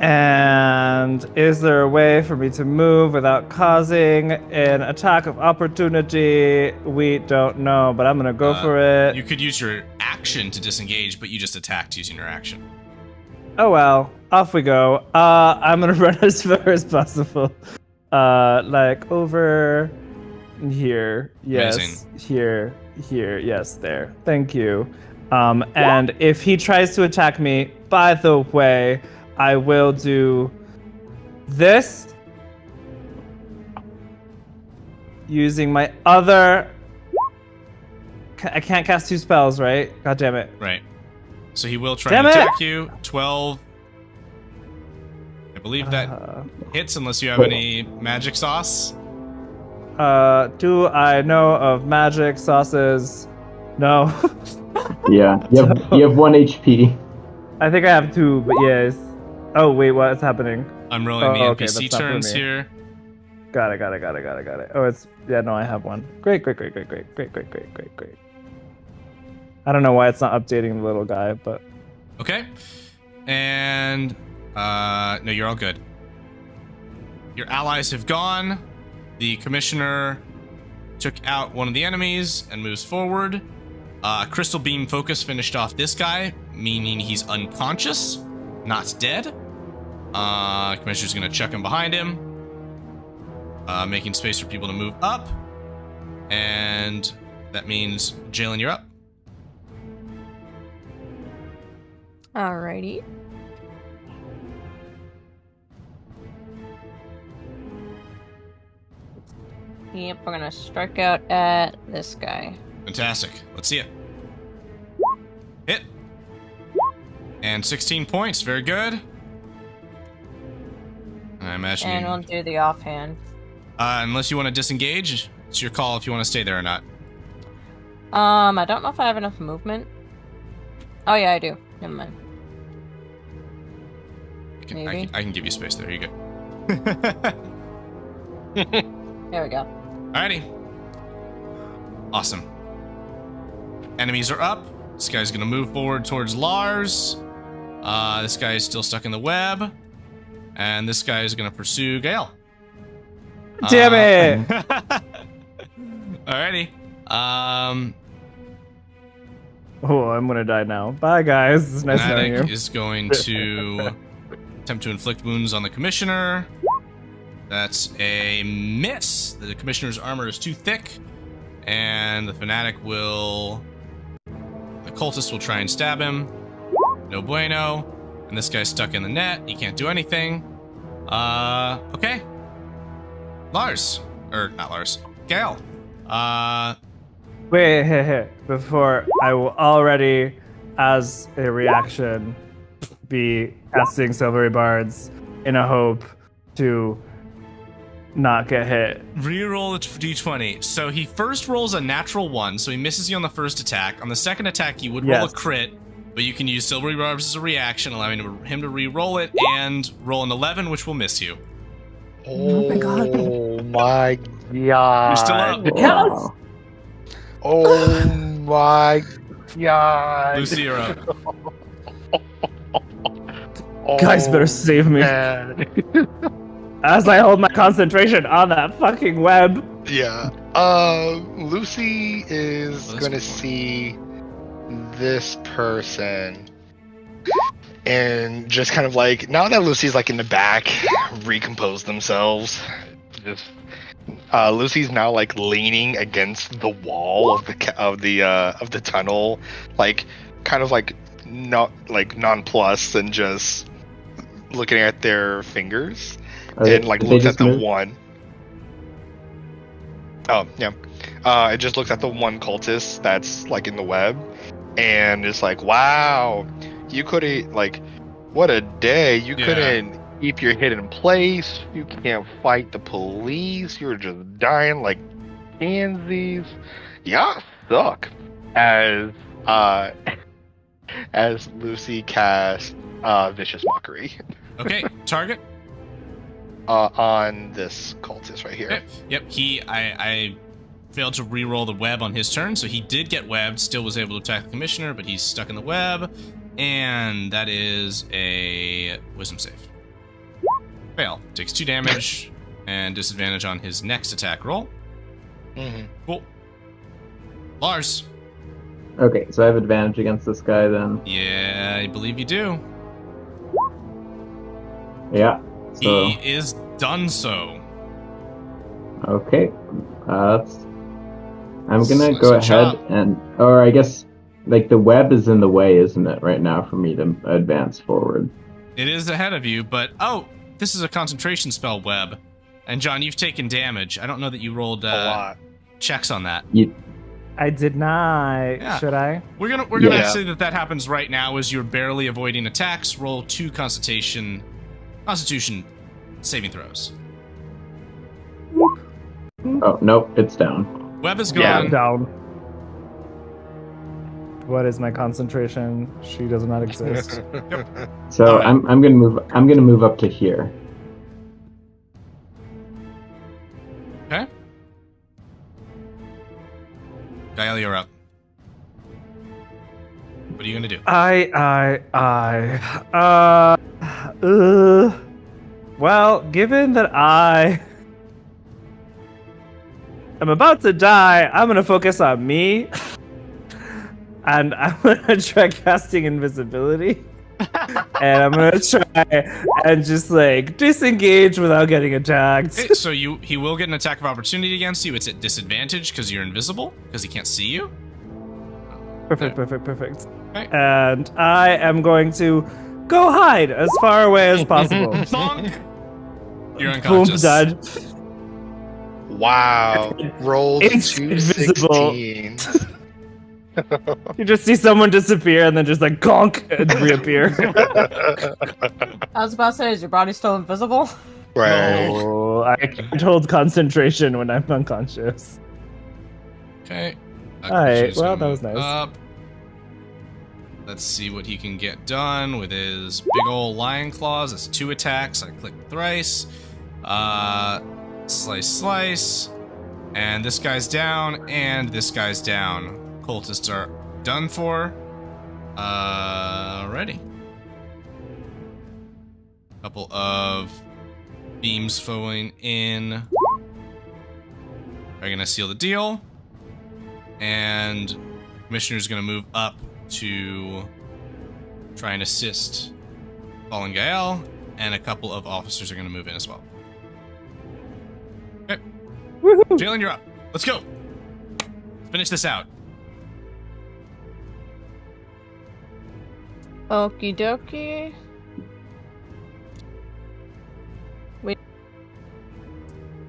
And is there a way for me to move without causing an attack of opportunity? We don't know, but I'm gonna go for it. You could use your action to disengage, but you just attacked using your action. Oh well, off we go. I'm gonna run as far as possible. Like over here. Yes. Amazing. Here. Yes, there. Thank you. And if he tries to attack me, by the way, I will do this using my other. I can't cast 2 spells, right? God damn it. Right. So he will try Damn and it! attack you. 12. I believe that hits unless you have any magic sauce. Do I know of magic sauces? No. Yeah, you have 1 HP. I think I have 2, but yes. Oh wait, what is happening? I'm rolling the okay, NPC that's not for turns me. here. Got it. Oh, no, I have 1. Great. I don't know why it's not updating the little guy, but Okay. And no, you're all good. Your allies have gone. The commissioner took out one of the enemies and moves forward. Crystal beam focus finished off this guy, meaning he's unconscious, not dead. Commissioner's gonna chuck him behind him, making space for people to move up. And that means Jalen, you're up. Alrighty. Yep, we're gonna strike out at this guy. Fantastic. Let's see it. Hit. And 16 points. Very good. I imagine And we'll do the offhand. unless you want to disengage, it's your call if you want to stay there or not. I don't know if I have enough movement. Oh yeah, I do. Never mind. Maybe. I can give you space there. You go. There we go. Alrighty. Awesome. Enemies are up. This guy's gonna move forward towards Lars. This guy is still stuck in the web. And this guy is gonna pursue Gale. damn it! Alrighty. Oh, I'm gonna die now. Bye, guys. It's nice knowing Fnatic you. is going to attempt to inflict wounds on the commissioner. That's a miss. The commissioner's armor is too thick, and the fanatic will... The cultist will try and stab him. No bueno. And this guy's stuck in the net. He can't do anything. Okay. Lars. Or, not Lars. Gael. Wait, hey. Before, I will already, as a reaction, be casting Silvery Bards in a hope to not get hit. Reroll a d20. So he first rolls a natural 1, so he misses you on the first attack. On the second attack, you would roll a crit, but you can use Silvery Barbs as a reaction, allowing him to re-roll it, and roll an 11, which will miss you. Oh my god. You're still up. Wow. Oh my god. Lucy, you're up. Guys, better save me. Man. As I hold my concentration on that fucking web. Yeah. Lucy is gonna see this person and just kind of like, now that Lucy's like in the back, recompose themselves. Just Lucy's now like leaning against the wall of the tunnel, like kind of like not like nonplussed and just looking at their fingers. And like looks at the one. Oh yeah. It just looks at the one cultist that's like in the web, and it's like, wow, you couldn't, like, what a day. You couldn't keep your head in place. You can't fight the police. You're just dying like pansies. Yeah, suck. As Lucy casts Vicious Mockery. Okay, target. On this cultist right here. Yep. I failed to re-roll the web on his turn, so he did get webbed, still was able to attack the commissioner, but he's stuck in the web, and that is a wisdom save. Fail. Takes 2 damage, and disadvantage on his next attack roll. Mm-hmm. Cool. Lars. Okay, so I have advantage against this guy then. Yeah, I believe you do. Yeah. So, He is done so. okay. I'm gonna Slice go and ahead chop. and, or I guess, like the web is in the way, isn't it, right now for me to advance forward? It is ahead of you, but this is a concentration spell, web. And John, you've taken damage. I don't know that you rolled A lot. checks on that. I did not. Yeah. Should I? We're gonna Yeah. say that happens right now as you're barely avoiding attacks. Roll 2 Constitution saving throws. Oh, nope, it's down. Web is Yeah, gone. Down. What is my concentration? She does not exist. So Alright. I'm gonna move up to here. Okay. Gael, you're up. What are you gonna do? Well, given that I am about to die, I'm gonna focus on me. And I'm gonna try casting invisibility. And I'm gonna try and just like disengage without getting attacked. Okay, so he will get an attack of opportunity against you. It's at disadvantage because you're invisible, because he can't see you. Perfect. Okay. And I am going to go hide as far away as possible. Bonk! You're Boom, unconscious. done. Wow. Rolled It's 2 invisible. 16s. You just see someone disappear and then just like conk and reappear. I was about to say, is your body still invisible? Right. Oh, I can't hold concentration when I'm unconscious. Okay. Alright, She's well, gonna that was move nice. up. Let's see what he can get done with his big ol' lion claws. That's 2 attacks. I click thrice. Slice. And this guy's down, and this guy's down. Cultists are done for. Ready. Couple of beams flowing in. Are gonna seal the deal. And Commissioner's gonna move up to try and assist Fallen Gael, and a couple of officers are gonna move in as well. Jalen, you're up. Let's go. Finish this out. Okie dokie.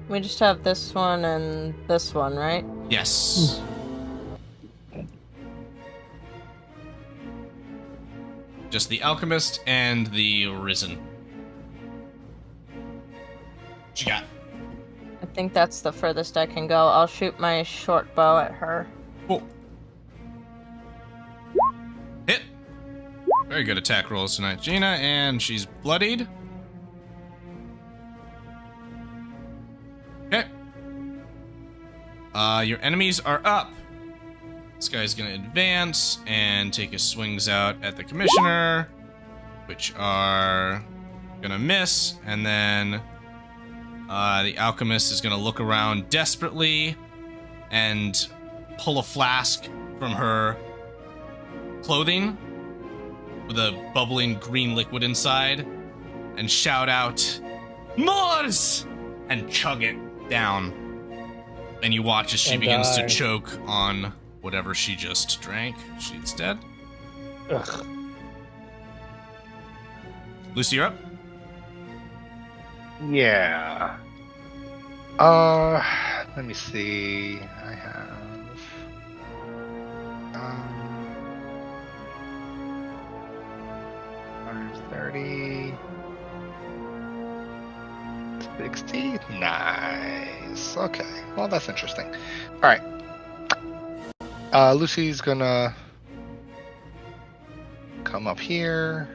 We just have this one and this one, right? Yes. Just the alchemist and the risen. What you got? I think that's the furthest I can go. I'll shoot my short bow at her. Cool. Hit. Very good attack rolls tonight, Gina, and she's bloodied. Okay. Your enemies are up. This guy's gonna advance and take his swings out at the commissioner, which are gonna miss, and then the alchemist is gonna look around desperately and pull a flask from her clothing with a bubbling green liquid inside and shout out, "Mars!" and chug it down. And you watch as she begins to choke on whatever she just drank. She's dead. Ugh. Lucy, you're up. Yeah. Let me see. I have 130, 60. Nice. Okay. Well, that's interesting. All right. Lucy's gonna come up here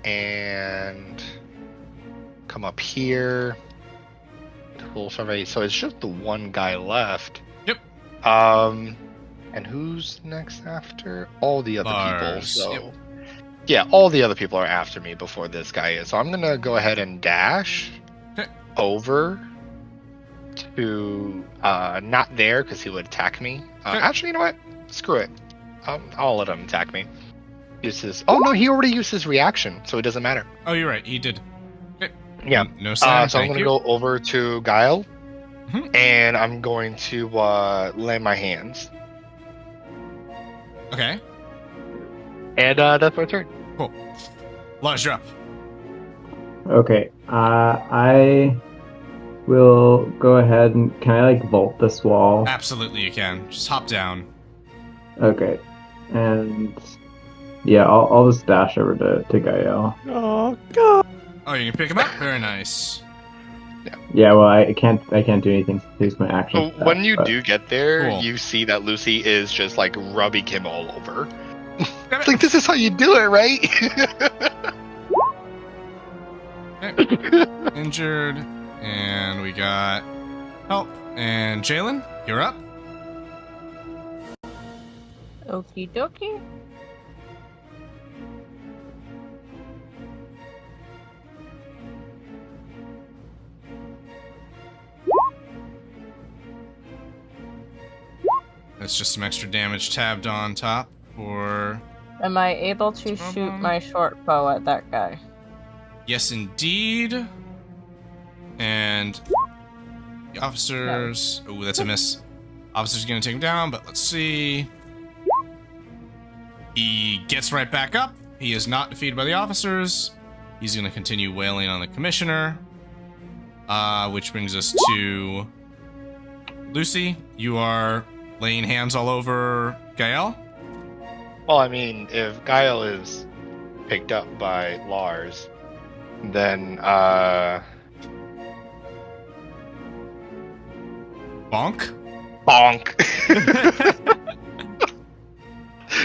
and come up here. Full survey. So it's just the one guy left. Yep. And who's next after? All the other people. Lars. So Yep. yeah, all the other people are after me before this guy is. So I'm gonna go ahead and dash Okay. over to not there because he would attack me. Okay. Actually, you know what? Screw it. I'll let him attack me. Use his. Oh no, he already used his reaction, so it doesn't matter. Oh, you're right. He did. Okay. Yeah. No sound. So I'm Thank gonna you. go over to Guile, Mhm. and I'm going to lay my hands, Okay. And that's my turn. Cool. Lars, you're up. Okay. I will go ahead and can I like vault this wall? Absolutely, you can. Just hop down. Okay. And yeah, I'll just dash over to Gael. Oh god. Oh, you can pick him up? Very nice. Yeah, well I can't do anything to use my action. So step, when you but- do get there, Cool. you see that Lucy is just like rubbing him all over. It's like, this is how you do it, right? Injured. And we got help. And Jalen, you're up. Okie dokie. That's just some extra damage tabbed on top for... Am I able to shoot my short bow at that guy? Yes, indeed. And the officers... Oh, that's a miss. Officer's gonna take him down, but let's see. He gets right back up. He is not defeated by the officers. He's gonna continue wailing on the commissioner. Which brings us to Lucy. You are laying hands all over Gael. Well, I mean, if Guile is picked up by Lars, then Bonk. bonk.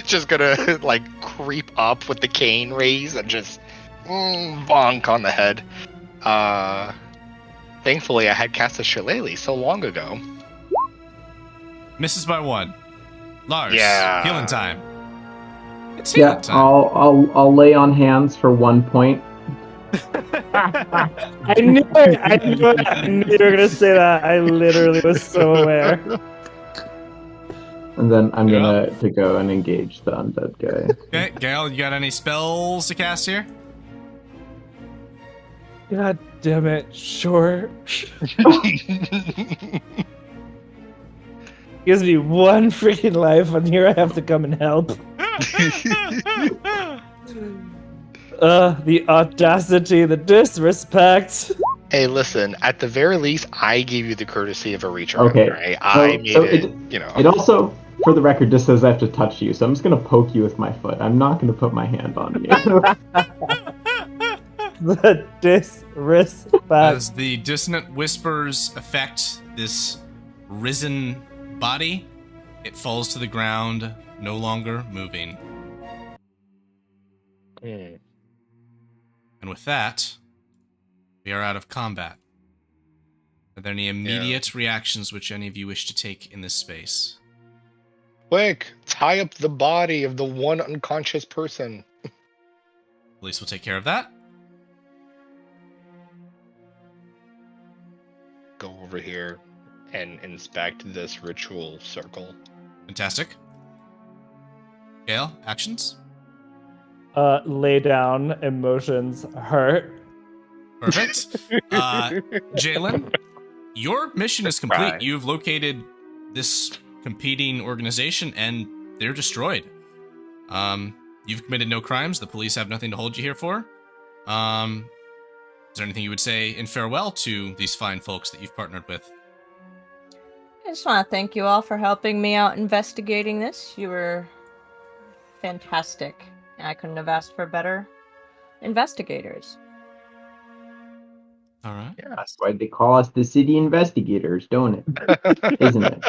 Just gonna like creep up with the cane raised and just bonk on the head. Thankfully, I had cast a shillelagh so long ago. Misses by one. Lars. Yeah. Healing time. It's healing Yeah, time. I'll lay on hands for 1 point. I knew it. I knew it. I knew you were gonna say that. I literally was so aware. And then I'm Yeah. gonna to go and engage the undead guy. Okay, Gael, you got any spells to cast here? God damn it. Sure. Gives me one freaking life, and here I have to come and help. The audacity, the disrespect. Hey, listen. At the very least, I gave you the courtesy of a reach Okay. around, right? I made So it. You know. It also, for the record, just says I have to touch you, so I'm just gonna poke you with my foot. I'm not gonna put my hand on you. The disrespect. As the dissonant whispers affect this risen body, it falls to the ground, no longer moving. Hmm. And with that, we are out of combat. Are there any immediate reactions which any of you wish to take in this space? Quick, tie up the body of the one unconscious person. Police will take care of that. Go over here and inspect this ritual circle. Fantastic. Gale, actions? Lay down, emotions hurt. Perfect. Jalen, your mission is complete. Right. You've located this competing organization, and they're destroyed. You've committed no crimes. The police have nothing to hold you here for. Is there anything you would say in farewell to these fine folks that you've partnered with? I just want to thank you all for helping me out investigating this. You were fantastic. I couldn't have asked for better investigators. All right. Yeah. That's why they call us the city investigators, don't it? Isn't it?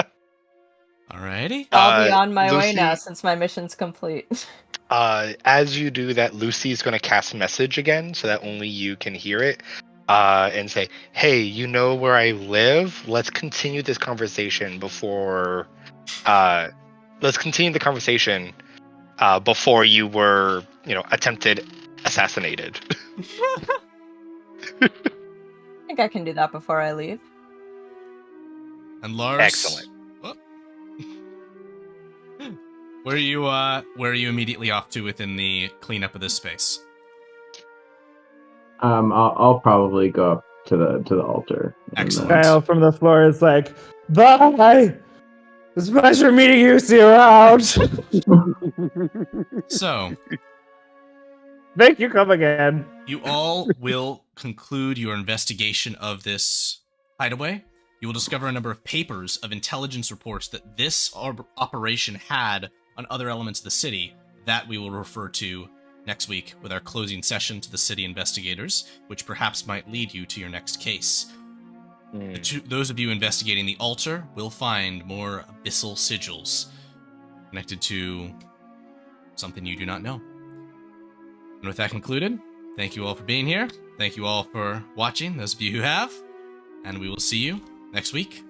Alrighty. I'll be on my way Lucy- now since my mission's complete. As you do that, Lucy's going to cast message again so that only you can hear it. And say, hey, you know where I live? Let's continue this conversation before... let's continue the conversation before you were, attempted assassinated. I think I can do that before I leave. And Lars. Excellent. Oh. Where are you immediately off to within the cleanup of this space? I'll probably go up to the altar. Excellent. Kyle from the floor is like, bye! It's a pleasure meeting you. See you around. So, Make you come again. you all will conclude your investigation of this hideaway. You will discover a number of papers of intelligence reports that this operation had on other elements of the city that we will refer to next week with our closing session to the city investigators, which perhaps might lead you to your next case. Those of you investigating the altar will find more abyssal sigils connected to something you do not know. And with that concluded, thank you all for being here. Thank you all for watching, those of you who have. And we will see you next week